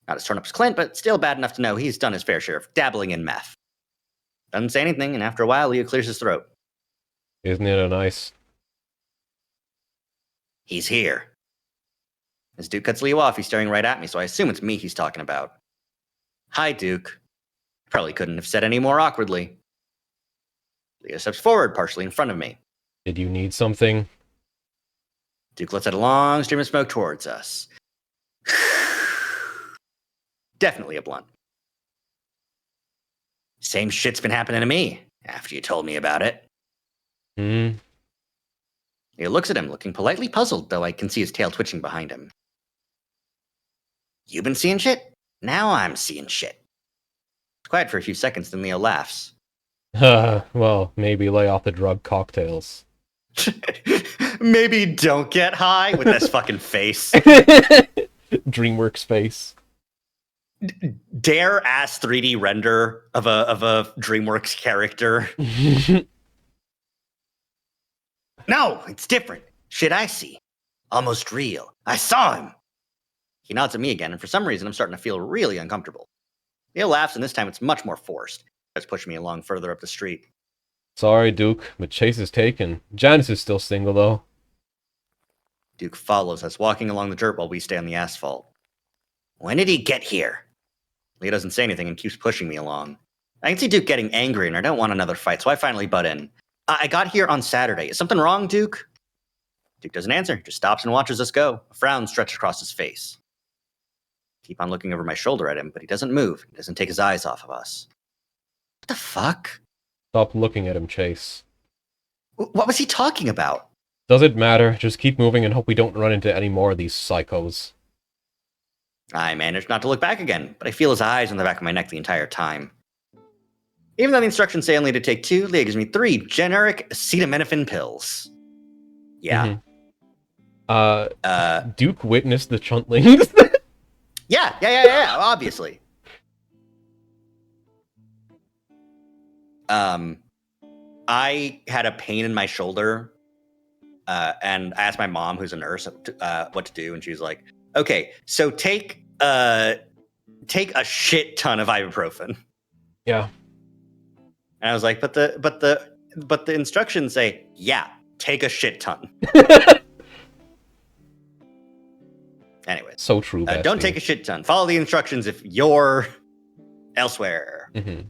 Not as torn up as Clint, but still bad enough to know he's done his fair share of dabbling in meth. Doesn't say anything, and after a while, Leo clears his throat. Isn't it nice? He's here. As Duke cuts Leo off, he's staring right at me, so I assume it's me he's talking about. Hi, Duke. Probably couldn't have said any more awkwardly. Leo steps forward, partially in front of me. Did you need something? Duke lets out a long stream of smoke towards us. Definitely a blunt. Same shit's been happening to me after you told me about it. Hmm. Leo looks at him, looking politely puzzled, though I can see his tail twitching behind him. You been seeing shit? Now I'm seeing shit. It's quiet for a few seconds, then Leo laughs. Well, maybe lay off the drug cocktails. Maybe don't get high with this fucking face. DreamWorks face. Dare ass 3D render of a DreamWorks character. No, it's different. Shit I see. Almost real. I saw him. He nods at me again, and for some reason I'm starting to feel really uncomfortable. Leo laughs, and this time it's much more forced. Starts pushing me along further up the street. Sorry, Duke, but Chase is taken. Janice is still single, though. Duke follows us, walking along the dirt while we stay on the asphalt. When did he get here? Leo doesn't say anything and keeps pushing me along. I can see Duke getting angry, and I don't want another fight, so I finally butt in. I got here on Saturday. Is something wrong, Duke? Duke doesn't answer, just stops and watches us go, a frown stretched across his face. Keep on looking over my shoulder at him, but he doesn't move. He doesn't take his eyes off of us. What the fuck? Stop looking at him, Chase. What was he talking about? Does it matter? Just keep moving and hope we don't run into any more of these psychos. I managed not to look back again, but I feel his eyes on the back of my neck the entire time. Even though the instructions say only to take 2, Leah gives me 3 generic acetaminophen pills. Yeah. Mm-hmm. Duke witnessed the chuntlings. Yeah, obviously. I had a pain in my shoulder, and I asked my mom, who's a nurse, what to do, and she was like, "Okay, so take a shit ton of ibuprofen." Yeah. And I was like, "But the instructions say, yeah, take a shit ton." Anyway, so true. Don't take a shit ton. Follow the instructions if you're elsewhere. Mm-hmm.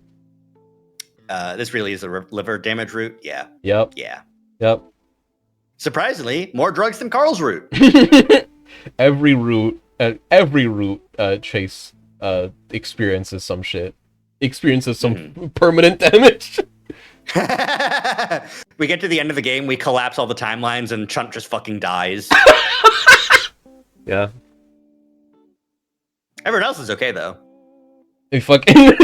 This really is a liver damage route. Yeah. Yep. Yeah. Yep. Surprisingly, more drugs than Carl's route. every route, Chase experiences some shit. Experiences some permanent damage. We get to the end of the game, we collapse all the timelines, and Chunt just fucking dies. Yeah. Everyone else is okay, though. We fucking...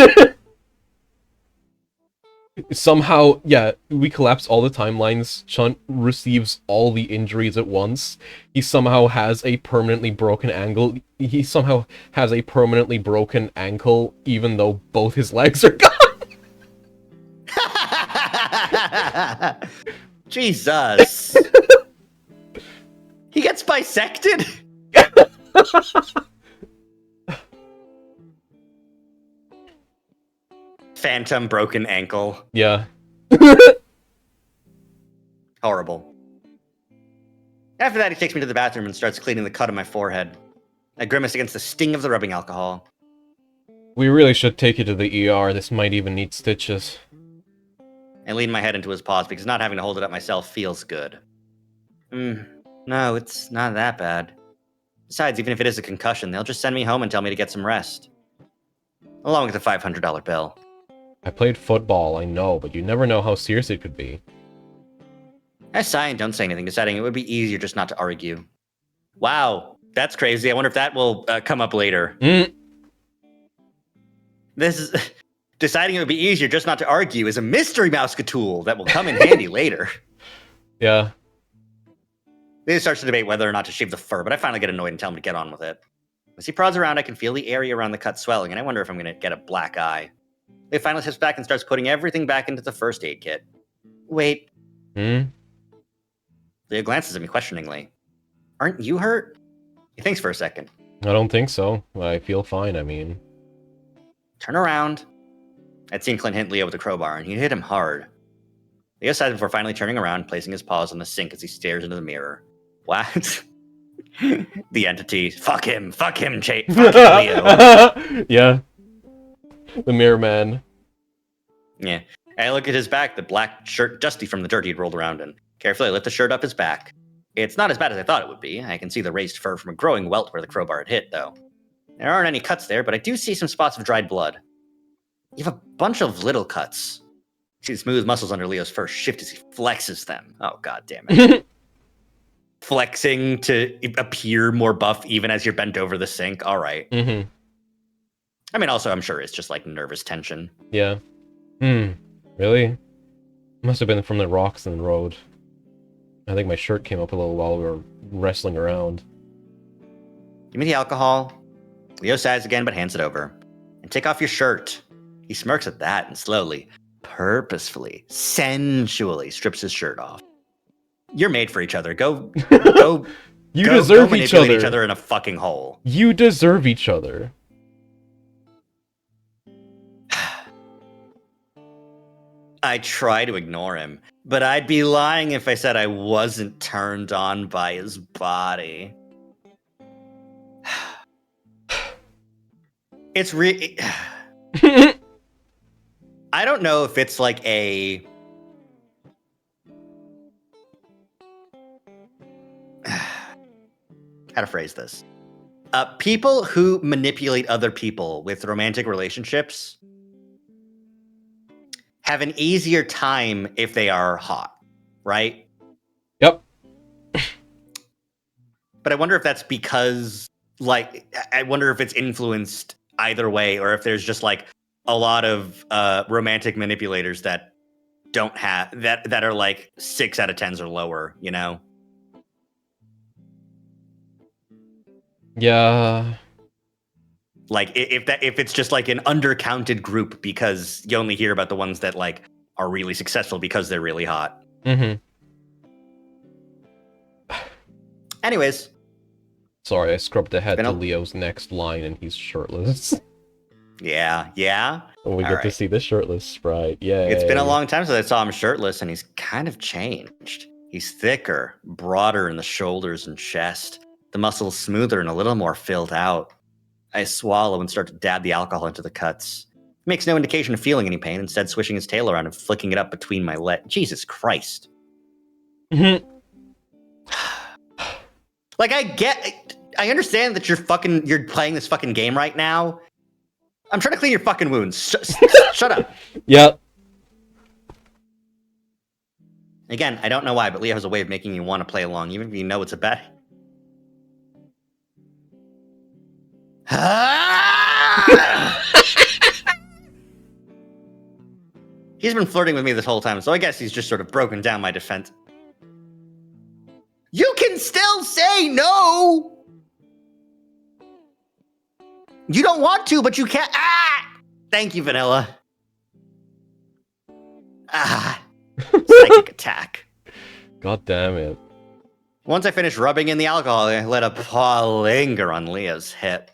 Somehow, yeah, we collapse all the timelines. Chunt receives all the injuries at once. He somehow has a permanently broken ankle. He somehow has a permanently broken ankle, even though both his legs are gone. Jesus. He gets bisected? Phantom broken ankle. Yeah. Horrible. After that, he takes me to the bathroom and starts cleaning the cut on my forehead. I grimace against the sting of the rubbing alcohol. We really should take you to the ER. This might even need stitches. I lean my head into his paws because not having to hold it up myself feels good. No, it's not that bad. Besides, even if it is a concussion, they'll just send me home and tell me to get some rest. Along with the $500 bill. I played football, I know, but you never know how serious it could be. I sigh and don't say anything, deciding it would be easier just not to argue. Wow, that's crazy. I wonder if that will come up later. This is... Deciding it would be easier just not to argue is a mystery mouse tool that will come in handy later. Yeah. Leo starts to debate whether or not to shave the fur, but I finally get annoyed and tell him to get on with it. As he prods around, I can feel the area around the cut swelling, and I wonder if I'm going to get a black eye. Leo finally steps back and starts putting everything back into the first aid kit. Wait. Hmm? Leo glances at me questioningly. Aren't you hurt? He thinks for a second. I don't think so. I feel fine, I mean. Turn around. I'd seen Clint hit Leo with a crowbar, and he'd hit him hard. Leo sighs before finally turning around, placing his paws on the sink as he stares into the mirror. What? The entity. Fuck him, fuck him, Leo. Yeah. The mirror man. Yeah. I look at his back, the black shirt dusty from the dirt he'd rolled around in. Carefully, I lift the shirt up his back. It's not as bad as I thought it would be. I can see the raised fur from a growing welt where the crowbar had hit, though. There aren't any cuts there, but I do see some spots of dried blood. You have a bunch of little cuts. See the smooth muscles under Leo's fur shift as he flexes them. Oh, god damn it. Flexing to appear more buff even as you're bent over the sink. All right. Mm-hmm. I mean, also, I'm sure it's just like nervous tension. Yeah. Really? Must have been from the rocks in the road. I think my shirt came up a little while we were wrestling around. Give me the alcohol. Leo sighs again, but hands it over. And take off your shirt. He smirks at that and slowly, purposefully, sensually strips his shirt off. You're made for each other. Go. You go deserve manipulate each each other other in a fucking hole. You deserve each other. I try to ignore him, but I'd be lying if I said I wasn't turned on by his body. It's really... I don't know if it's like a... How to phrase this? People who manipulate other people with romantic relationships have an easier time if they are hot, right? Yep. But I wonder if that's because, like, I wonder if it's influenced either way, or if there's just like a lot of romantic manipulators that don't have that are like 6 out of 10s or lower, you know? Yeah. Like if it's just like an undercounted group because you only hear about the ones that like are really successful because they're really hot. Mm-hmm. Anyways. Sorry, I scrubbed ahead Been to a- Leo's next line and he's shirtless. Yeah. And we All get to right. see the shirtless sprite. Yay. It's been a long time since I saw him shirtless, and he's kind of changed. He's thicker, broader in the shoulders and chest. The muscles smoother and a little more filled out. I swallow and start to dab the alcohol into the cuts. He makes no indication of feeling any pain, instead swishing his tail around and flicking it up between my legs. Jesus Christ. Mhm. Like, I understand that you're playing this fucking game right now. I'm trying to clean your fucking wounds. Shut up. Yeah. Again, I don't know why, but Leo has a way of making you want to play along, even if you know it's a bet. He's been flirting with me this whole time, so I guess he's just sort of broken down my defense. You can still say no! You don't want to, but you can't. Ah! Thank you, Vanilla. Ah. Psychic attack. God damn it. Once I finished rubbing in the alcohol, I let a paw linger on Leo's hip.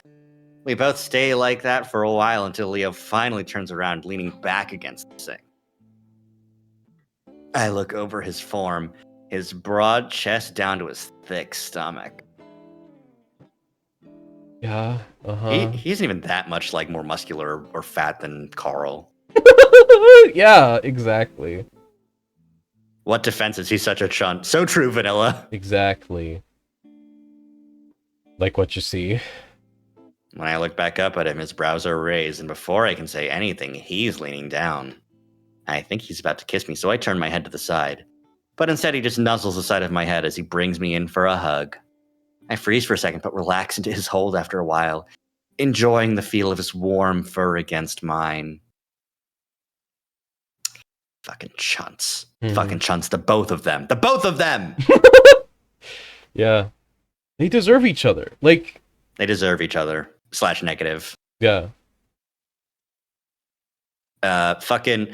We both stay like that for a while until Leo finally turns around, leaning back against the sink. I look over his form, his broad chest down to his thick stomach. Yeah, uh-huh. He isn't even that much like more muscular or fat than Carl. Yeah, exactly. What defense is he such a chunt? So true, Vanilla. Exactly. Like what you see. When I look back up at him, his brows are raised, and before I can say anything, he's leaning down. I think he's about to kiss me, so I turn my head to the side. But instead, he just nuzzles the side of my head as he brings me in for a hug. I freeze for a second, but relax into his hold after a while, enjoying the feel of his warm fur against mine. Fucking chunts. Mhm. Fucking chunts, the both of them. The both of them! Yeah. They deserve each other. Like, They deserve each other. / negative. yeah. Fucking.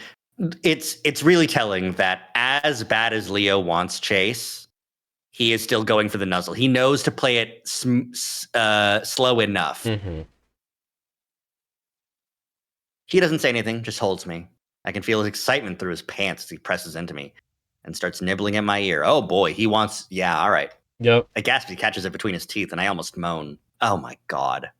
It's really telling that as bad as Leo wants Chase, he is still going for the nuzzle. He knows to play it slow enough. Mm-hmm. He doesn't say anything, just holds me. I can feel his excitement through his pants as he presses into me and starts nibbling at my ear. Oh boy, he wants. Yeah, all right. Yep. I gasp as he catches it between his teeth, and I almost moan. Oh my god.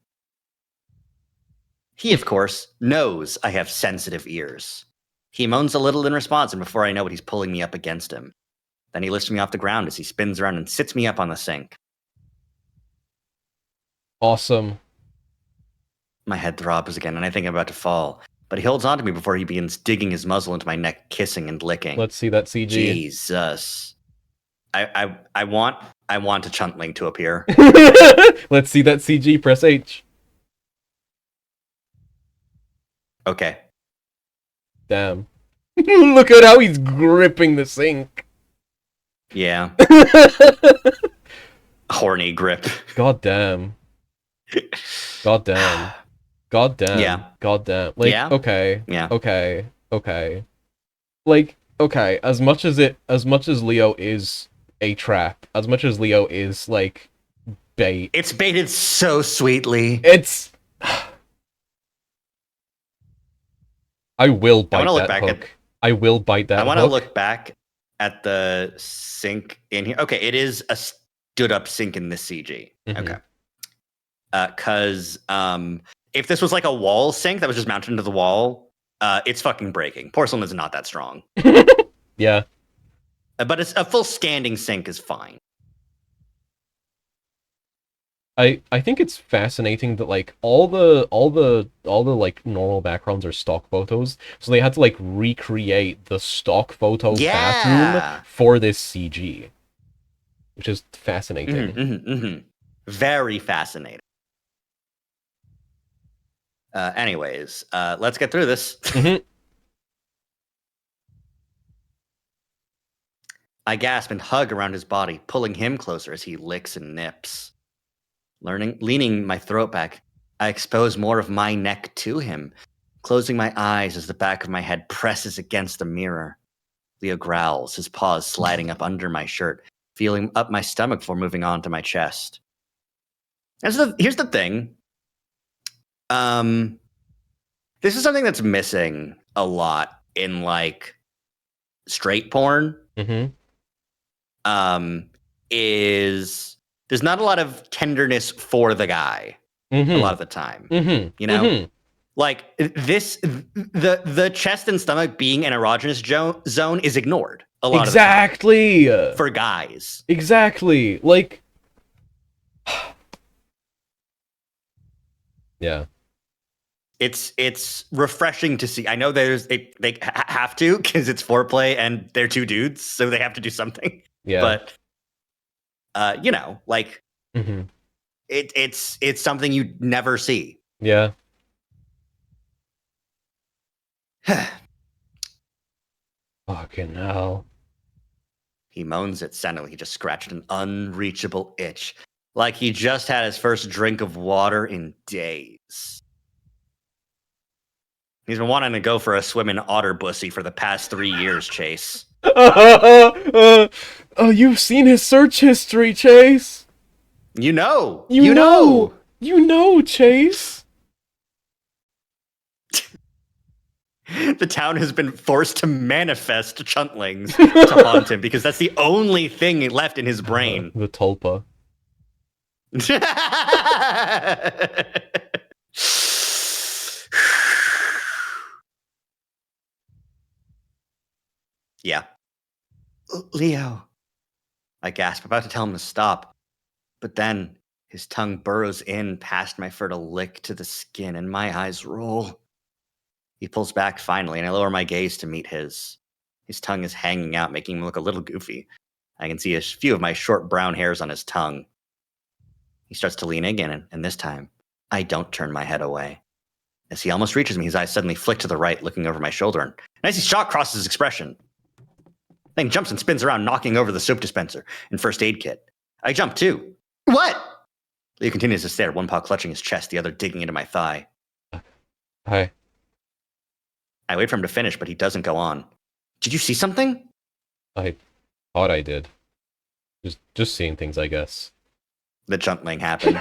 He, of course, knows I have sensitive ears. He moans a little in response, and before I know it, he's pulling me up against him. Then he lifts me off the ground as he spins around and sits me up on the sink. Awesome. My head throbs again, and I think I'm about to fall. But he holds on to me before he begins digging his muzzle into my neck, kissing and licking. Let's see that CG. Jesus. I want a chuntling to appear. Let's see that CG. Press H. Okay. Damn. Look at how he's gripping the sink. Yeah. Horny grip. God damn. God damn. God damn. Yeah. God damn. Like, Yeah. okay. Yeah. Okay. Okay. Like, okay, as much as Leo is a trap, as much as Leo is, like, bait, It's baited so sweetly. it's... I will bite look that back hook. I will bite that I want to hook. look back at the sink in here. Okay, it is a stood up sink in this CG. Mhm. Okay. Because if this was like a wall sink that was just mounted into the wall, it's fucking breaking. Porcelain is not that strong. Yeah. But it's a full standing sink is fine. I think it's fascinating that like all the like normal backgrounds are stock photos, so they had to like recreate the stock photo bathroom for this CG, which is fascinating. Very fascinating. Anyways, let's get through this. Mhm. I gasp and hug around his body, pulling him closer as he licks and nips. Leaning my throat back, I expose more of my neck to him, closing my eyes as the back of my head presses against the mirror. Leo growls, his paws sliding up under my shirt, feeling up my stomach before moving on to my chest. Here's the thing. This is something that's missing a lot in like straight porn. Mhm. Is there's not a lot of tenderness for the guy a lot of the time. You know, like this, the chest and stomach being an erogenous zone is ignored a lot exactly of the time for guys. Exactly. Like, yeah. It's refreshing to see. I know they have to because it's foreplay and they're two dudes, so they have to do something. Yeah. But you know, like it's something you never see. Yeah. Fucking hell. He moans it sounding like he just scratched an unreachable itch, like he just had his first drink of water in days. He's been wanting to go for a swim in otter bussy for the past 3 years, Chase. You've seen his search history, Chase. You know, Chase. The town has been forced to manifest chuntlings to haunt him because that's the only thing left in his brain. The tulpa. Yeah. Leo. I gasp, about to tell him to stop. But then his tongue burrows in past my fertile lick to the skin, and my eyes roll. He pulls back finally, and I lower my gaze to meet his. His tongue is hanging out, making him look a little goofy. I can see a few of my short brown hairs on his tongue. He starts to lean in again, and this time, I don't turn my head away. As he almost reaches me, his eyes suddenly flick to the right, looking over my shoulder, and I see shock cross his expression. Then he jumps and spins around, knocking over the soap dispenser and first aid kit. I jump too. What? Leo continues to stare, one paw clutching his chest, the other digging into my thigh. Hi. I wait for him to finish, but he doesn't go on. Did you see something? I thought I did. Just seeing things, I guess. The chuntling happened.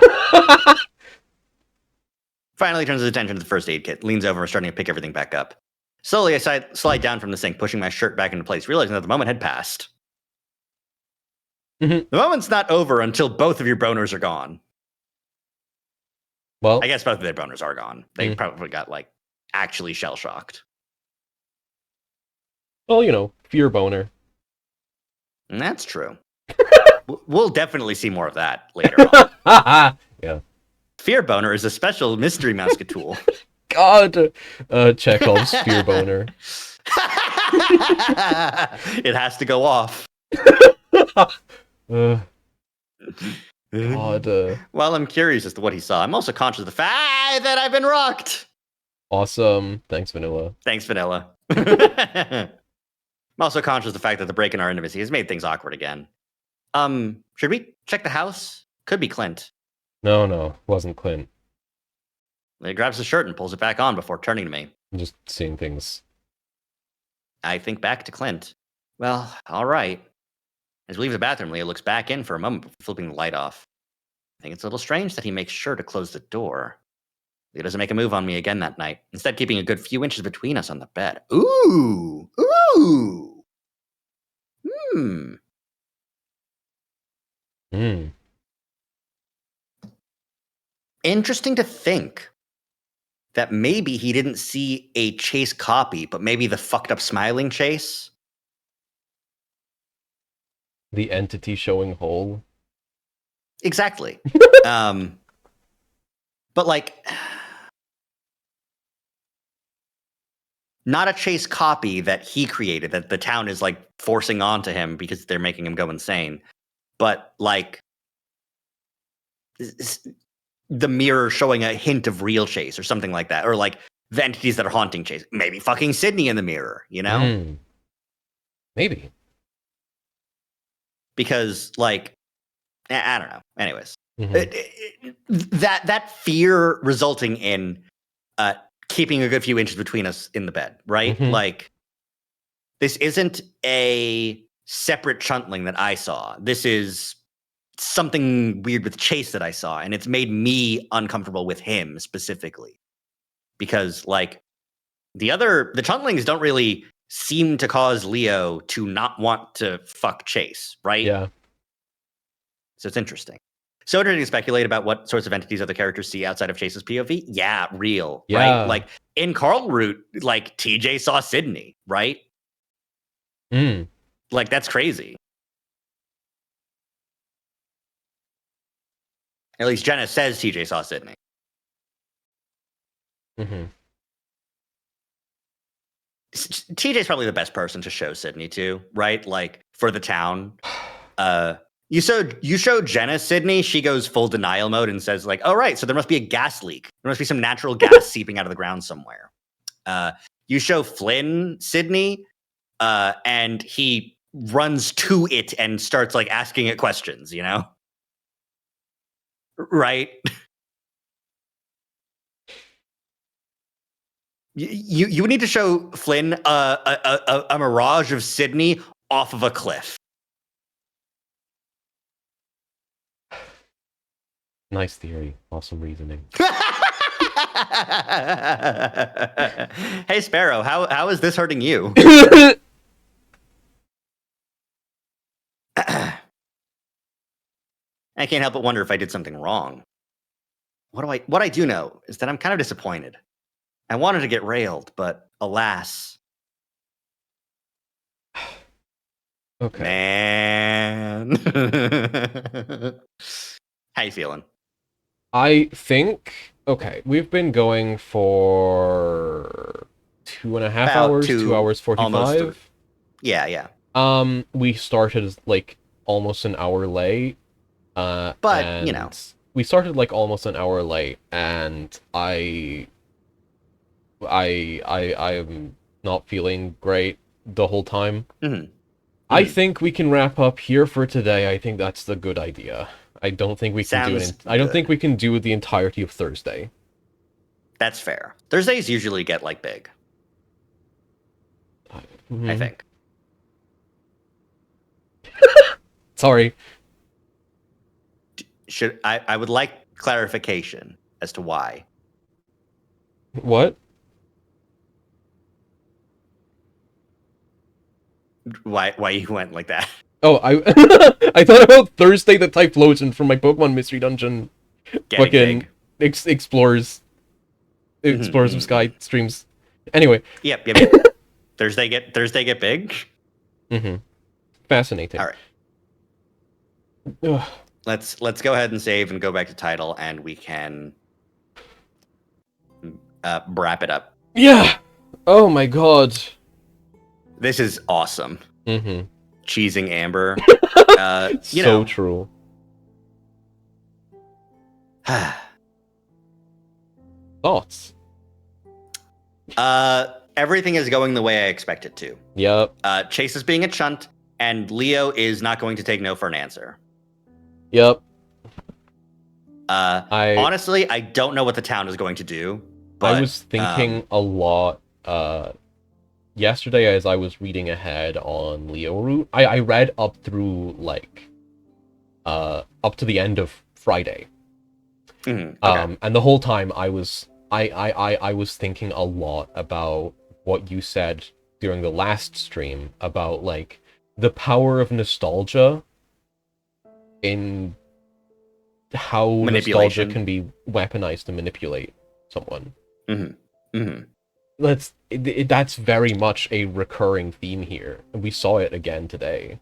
Finally turns his attention to the first aid kit, leans over and starting to pick everything back up. Slowly, I slide down from the sink, pushing my shirt back into place, realizing that the moment had passed. Mhm. The moment's not over until both of your boners are gone. Well, I guess both of their boners are gone. They Mm. probably got, like, actually shell-shocked. well, you know, fear boner. And that's true. We'll definitely see more of that later on. Yeah. Fear boner is a special mystery Mouska tool. God, Chekhov's fear boner. It has to go off. God. While I'm curious as to what he saw, I'm also conscious of the fact that I've been rocked. Awesome. Thanks, Vanilla. Thanks, Vanilla. I'm also conscious of the fact that the break in our intimacy has made things awkward again. Should we check the house? Could be Clint. No, wasn't Clint. He grabs his shirt and pulls it back on before turning to me. I'm just seeing things. I think back to Clint. Well, all right. As we leave the bathroom, Leah looks back in for a moment before flipping the light off. I think it's a little strange that he makes sure to close the door. Leah doesn't make a move on me again that night, instead keeping a good few inches between us on the bed. Ooh! Hmm. Interesting to think that maybe he didn't see a Chase copy, but maybe the fucked up smiling Chase. The entity showing whole. Exactly. But like, not a Chase copy that he created that the town is like forcing onto him because they're making him go insane. But like, the mirror showing a hint of real Chase or something like that, or like the entities that are haunting Chase. Maybe fucking Sydney in the mirror, you know? Hmm. Maybe. Because like, I don't know. Anyways, Mhm. that fear resulting in keeping a good few inches between us in the bed, right? Mhm. Like, this isn't a separate chuntling that I saw. This is something weird with Chase that I saw, and it's made me uncomfortable with him specifically. Because, like, the chuntlings don't really seem to cause Leo to not want to fuck Chase, right? Yeah. So it's interesting. So interesting to speculate about what sorts of entities other characters see outside of Chase's POV. Yeah, real, Yeah. right? Like in Carl Root, like TJ saw Sydney, right? Hmm. Like that's crazy. At least Jenna says TJ saw Sydney. Mm-hmm. TJ's probably the best person to show Sydney to, right? Like for the town. You showed Jenna Sydney, she goes full denial mode and says, like, oh, right, so there must be a gas leak. There must be some natural gas seeping out of the ground somewhere. You show Flynn Sydney, and he runs to it and starts, like, asking it questions, you know? Right? You need to show Flynn a mirage of Sydney off of a cliff. Nice theory. Awesome reasoning. Hey Sparrow, how is this hurting you? I can't help but wonder if I did something wrong. What I do know is that I'm kind of disappointed. I wanted to get railed, but alas. Okay. Man. How you feeling? I think, okay, we've been going for 2.5 About hours, 2 hours 45. Yeah. We started like almost an hour late. But, and you know. we started like almost an hour late, and I am not feeling great the whole time. Mm-hmm. I think we can wrap up here for today. I think that's the good idea. I don't think we can Sounds I don't good. think we can do the entirety of Thursday. That's fair. Thursdays usually get like big, I Mhm. think. Sorry. Should I would like clarification as to why. What? Why you went like that. Oh, I I thought about Thursday the Typhlosion from my Pokemon Mystery Dungeon. Getting Fucking big. explores Mhm, of Sky streams. Anyway. Yep. Thursday get big. Mm-hmm. Fascinating. All right. Ugh. Let's go ahead and save and go back to title, and we can wrap it up. Yeah. Oh my god. This is awesome. Mm-hmm. Cheesing Amber. So true. Thoughts? Everything is going the way I expect it to. Yep. Chase is being a chunt, and Leo is not going to take no for an answer. Yep. Honestly, I don't know what the town is going to do. But, I was thinking a lot yesterday as I was reading ahead on Leo Route. I read up through like up to the end of Friday. Okay. And the whole time I was thinking a lot about what you said during the last stream about like the power of nostalgia in how nostalgia can be weaponized to manipulate someone. That's very much a recurring theme here, and we saw it again today.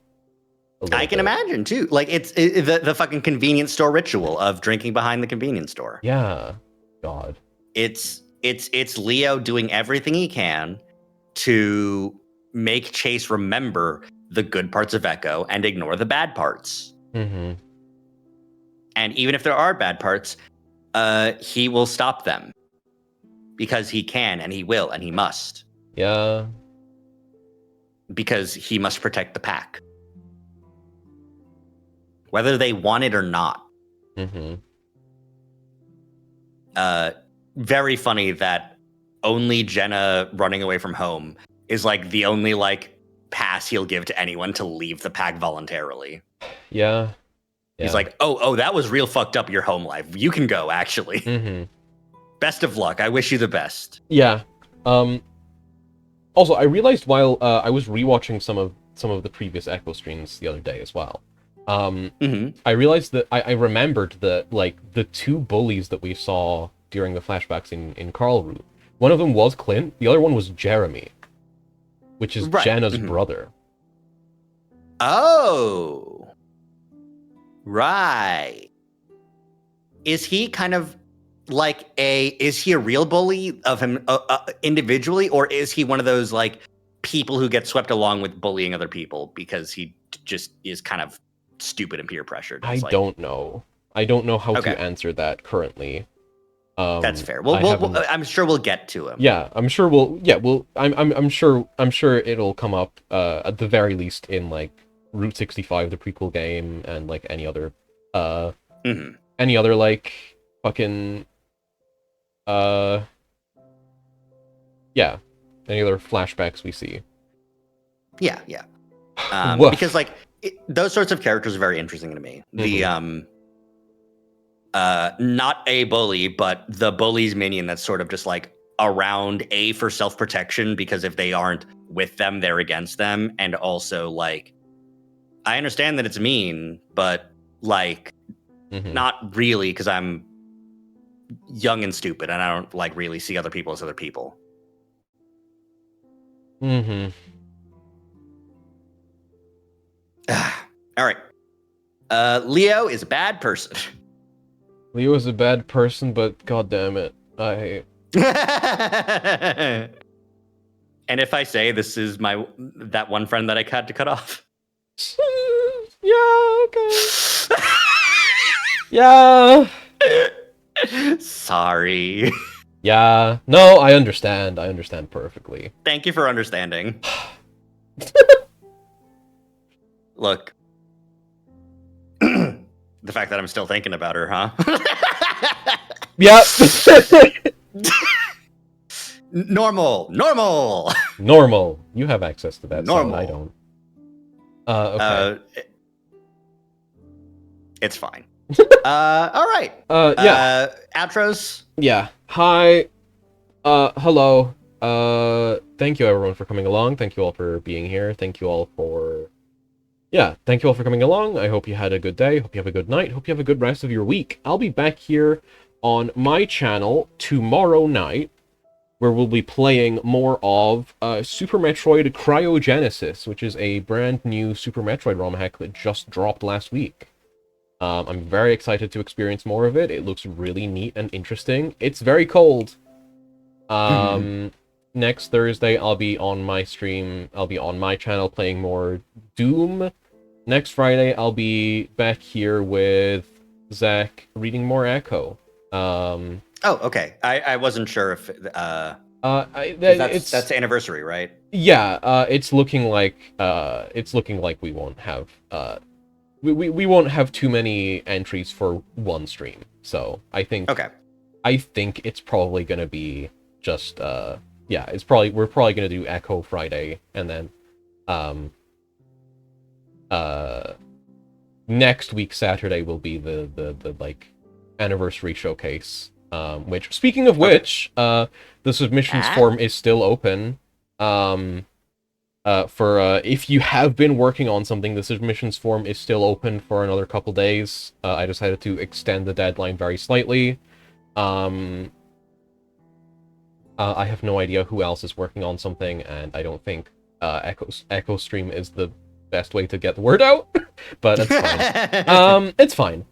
I can imagine too. Like it's the fucking convenience store ritual of drinking behind the convenience store. Yeah, God. It's Leo doing everything he can to make Chase remember the good parts of Echo and ignore the bad parts. Mm-hmm. And even if there are bad parts, he will stop them because he can and he will and he must. Yeah. Because he must protect the pack, whether they want it or not. Mm-hmm. Very funny that only Jenna running away from home is like the only like pass he'll give to anyone to leave the pack voluntarily. Yeah. He's like, oh, that was real fucked up, your home life. You can go, actually. Mm-hmm. Best of luck. I wish you the best. Yeah. Also, I realized while I was rewatching some of the previous Echo streams the other day as well. I realized that I remembered that like the two bullies that we saw during the flashbacks in Carl Root, one of them was Clint, the other one was Jeremy, which is Jenna's brother. Oh, right. Is he kind of like is he a real bully of him individually, or is he one of those like people who get swept along with bullying other people because he just is kind of stupid and peer pressured? I don't know. I don't know how to answer that currently. That's fair. Well, I'm sure we'll get to him. Yeah, I'm sure we'll. Yeah, I'm sure it'll come up at the very least in like Route 65, the prequel game, and like any other like fucking yeah, any other flashbacks we see. Yeah. Because like those sorts of characters are very interesting to me. The not a bully, but the bully's minion that's sort of just like around for self-protection, because if they aren't with them, they're against them. And also like, I understand that it's mean, but like not really, because I'm young and stupid and I don't like really see other people as other people. All right. Leo is a bad person. Leo is a bad person, but god damn it, And if I say this is that one friend that I had to cut off. Yeah, okay. Yeah. Sorry. Yeah. No, I understand. I understand perfectly. Thank you for understanding. Look, the fact that I'm still thinking about her, huh? Yep. Normal. Normal. You have access to that sound. I Normal. don't. Okay. It's fine. All right. Yeah. Outros. Yeah. Hi. Hello. Thank you everyone for coming along. Thank you all for being here. Thank you all for... Yeah, thank you all for coming along. I hope you had a good day. Hope you have a good night. Hope you have a good rest of your week. I'll be back here on my channel tomorrow night, where we'll be playing more of Super Metroid Cryogenesis, which is a brand new Super Metroid ROM hack that just dropped last week. I'm very excited to experience more of it. It looks really neat and interesting. It's very cold. Next Thursday, I'll be on my stream. I'll be on my channel playing more Doom. Next Friday, I'll be back here with Zach reading more Echo. Oh, okay. I wasn't sure if It's that's the anniversary, right? yeah. It's looking like we won't have we won't have too many entries for one stream. So I think it's probably gonna be just yeah. We're probably gonna do Echo Friday, and then next week Saturday will be the like anniversary showcase. Which, speaking of which, the submissions form is still open. For if you have been working on something, the submissions form is still open for another couple days. I decided to extend the deadline very slightly. I have no idea who else is working on something, and I don't think Echo Stream is the best way to get the word out, but it's fine. It's fine.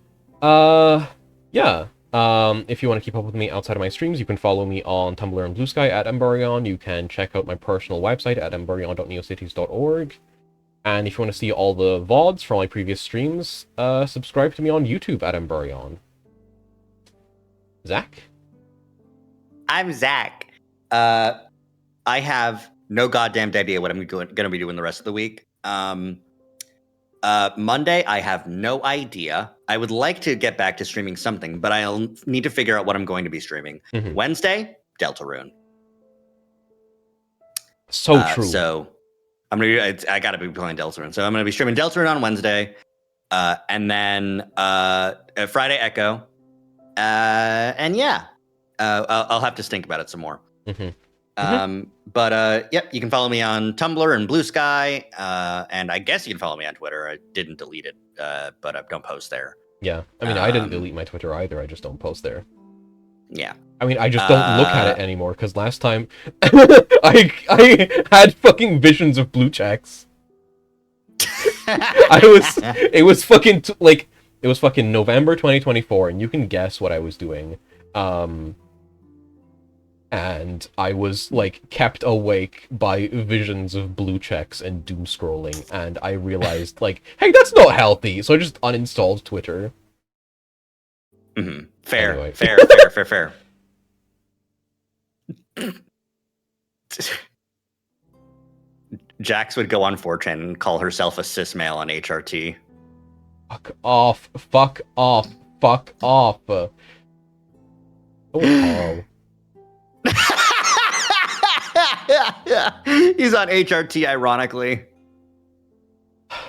Yeah. If you want to keep up with me outside of my streams, you can follow me on Tumblr and Blue Sky at Embarion. You can check out my personal website at embarion.neocities.org. And if you want to see all the VODs from my previous streams, subscribe to me on YouTube at Embarion. Zach? I'm Zach. I have no goddamn idea what I'm going to be doing the rest of the week. Monday, I have no idea. I would like to get back to streaming something, but I'll need to figure out what I'm going to be streaming. Mm-hmm. Wednesday, Deltarune. So true. So I gotta be playing Deltarune. So I'm gonna be streaming Deltarune on Wednesday, and then Friday Echo, and yeah, I'll have to think about it some more. Mm-hmm. But yep, you can follow me on Tumblr and Blue Sky, and I guess you can follow me on Twitter. I didn't delete it, but I don't post there. Yeah, I mean, I didn't delete my Twitter either. I just don't post there. Yeah. I mean, I just don't look at it anymore, because last time I had fucking visions of blue checks. It was fucking November 2024, and you can guess what I was doing. And I was, like, kept awake by visions of blue checks and doom scrolling, and I realized, like, hey, that's not healthy, so I just uninstalled Twitter. Mm-hmm. Fair, Anyway. fair. Jax would go on 4chan and call herself a cis male on HRT. Fuck off. Oh, Carl. He's on HRT, ironically.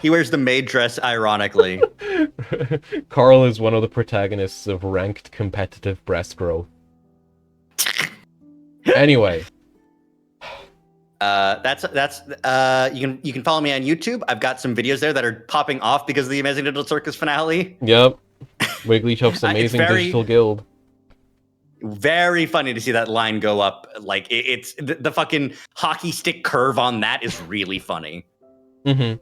He wears the maid dress, ironically. Carl is one of the protagonists of ranked competitive breast growth. Anyway. That's you can follow me on YouTube. I've got some videos there that are popping off because of the Amazing Digital Circus finale. Yep. Wigglytuff's Amazing Digital Guild. Very funny to see that line go up. Like it's the fucking hockey stick curve on that is really funny. Mm-hmm.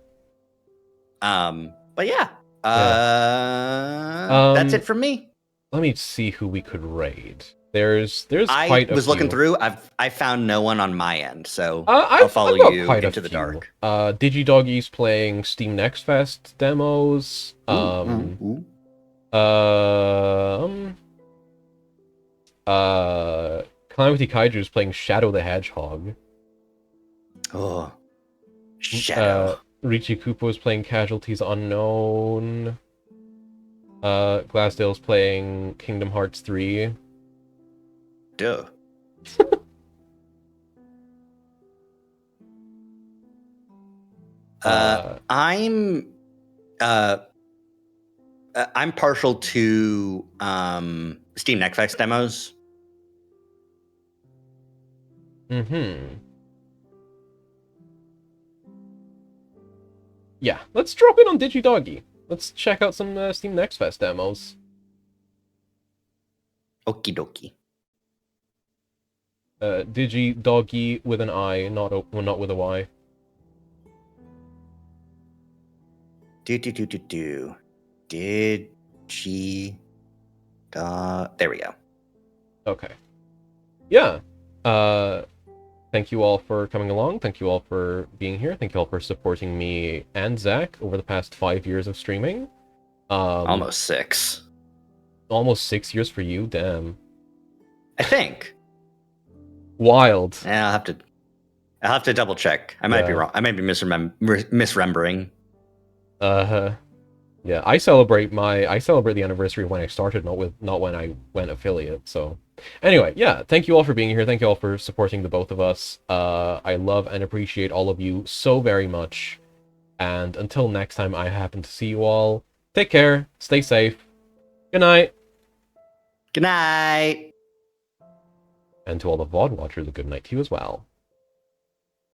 But yeah. That's it from me. Let me see who we could raid. There's quite a few. I was looking through. I found no one on my end, so I'll follow you into the dark. Digidoggy's playing Steam Next Fest demos. Calamity Kaiju's playing Shadow the Hedgehog. Oh, Shadow. Richie Kupo is playing Casualties Unknown. Glassdale's playing Kingdom Hearts 3. Duh. Uh, I'm I'm partial to Steam Next Fest demos. Yeah, let's drop in on DigiDoggy. Let's check out some Steam Next Fest demos. Okie dokie. DigiDoggy with an I, not with a Y. Do. Did she? There we go. Okay. Yeah. Thank you all for coming along. Thank you all for being here. Thank you all for supporting me and Zach over the past 5 years of streaming. Almost 6. Almost 6 years for you. Damn. I think. Wild. I'll have to double check. I might be wrong. I might be misremembering. Yeah, I celebrate the anniversary when I started, not when I went affiliate. So, anyway, yeah, thank you all for being here. Thank you all for supporting the both of us. I love and appreciate all of you so very much. And until next time I happen to see you all, take care, stay safe. Good night. Good night. And to all the VOD watchers, a good night to you as well.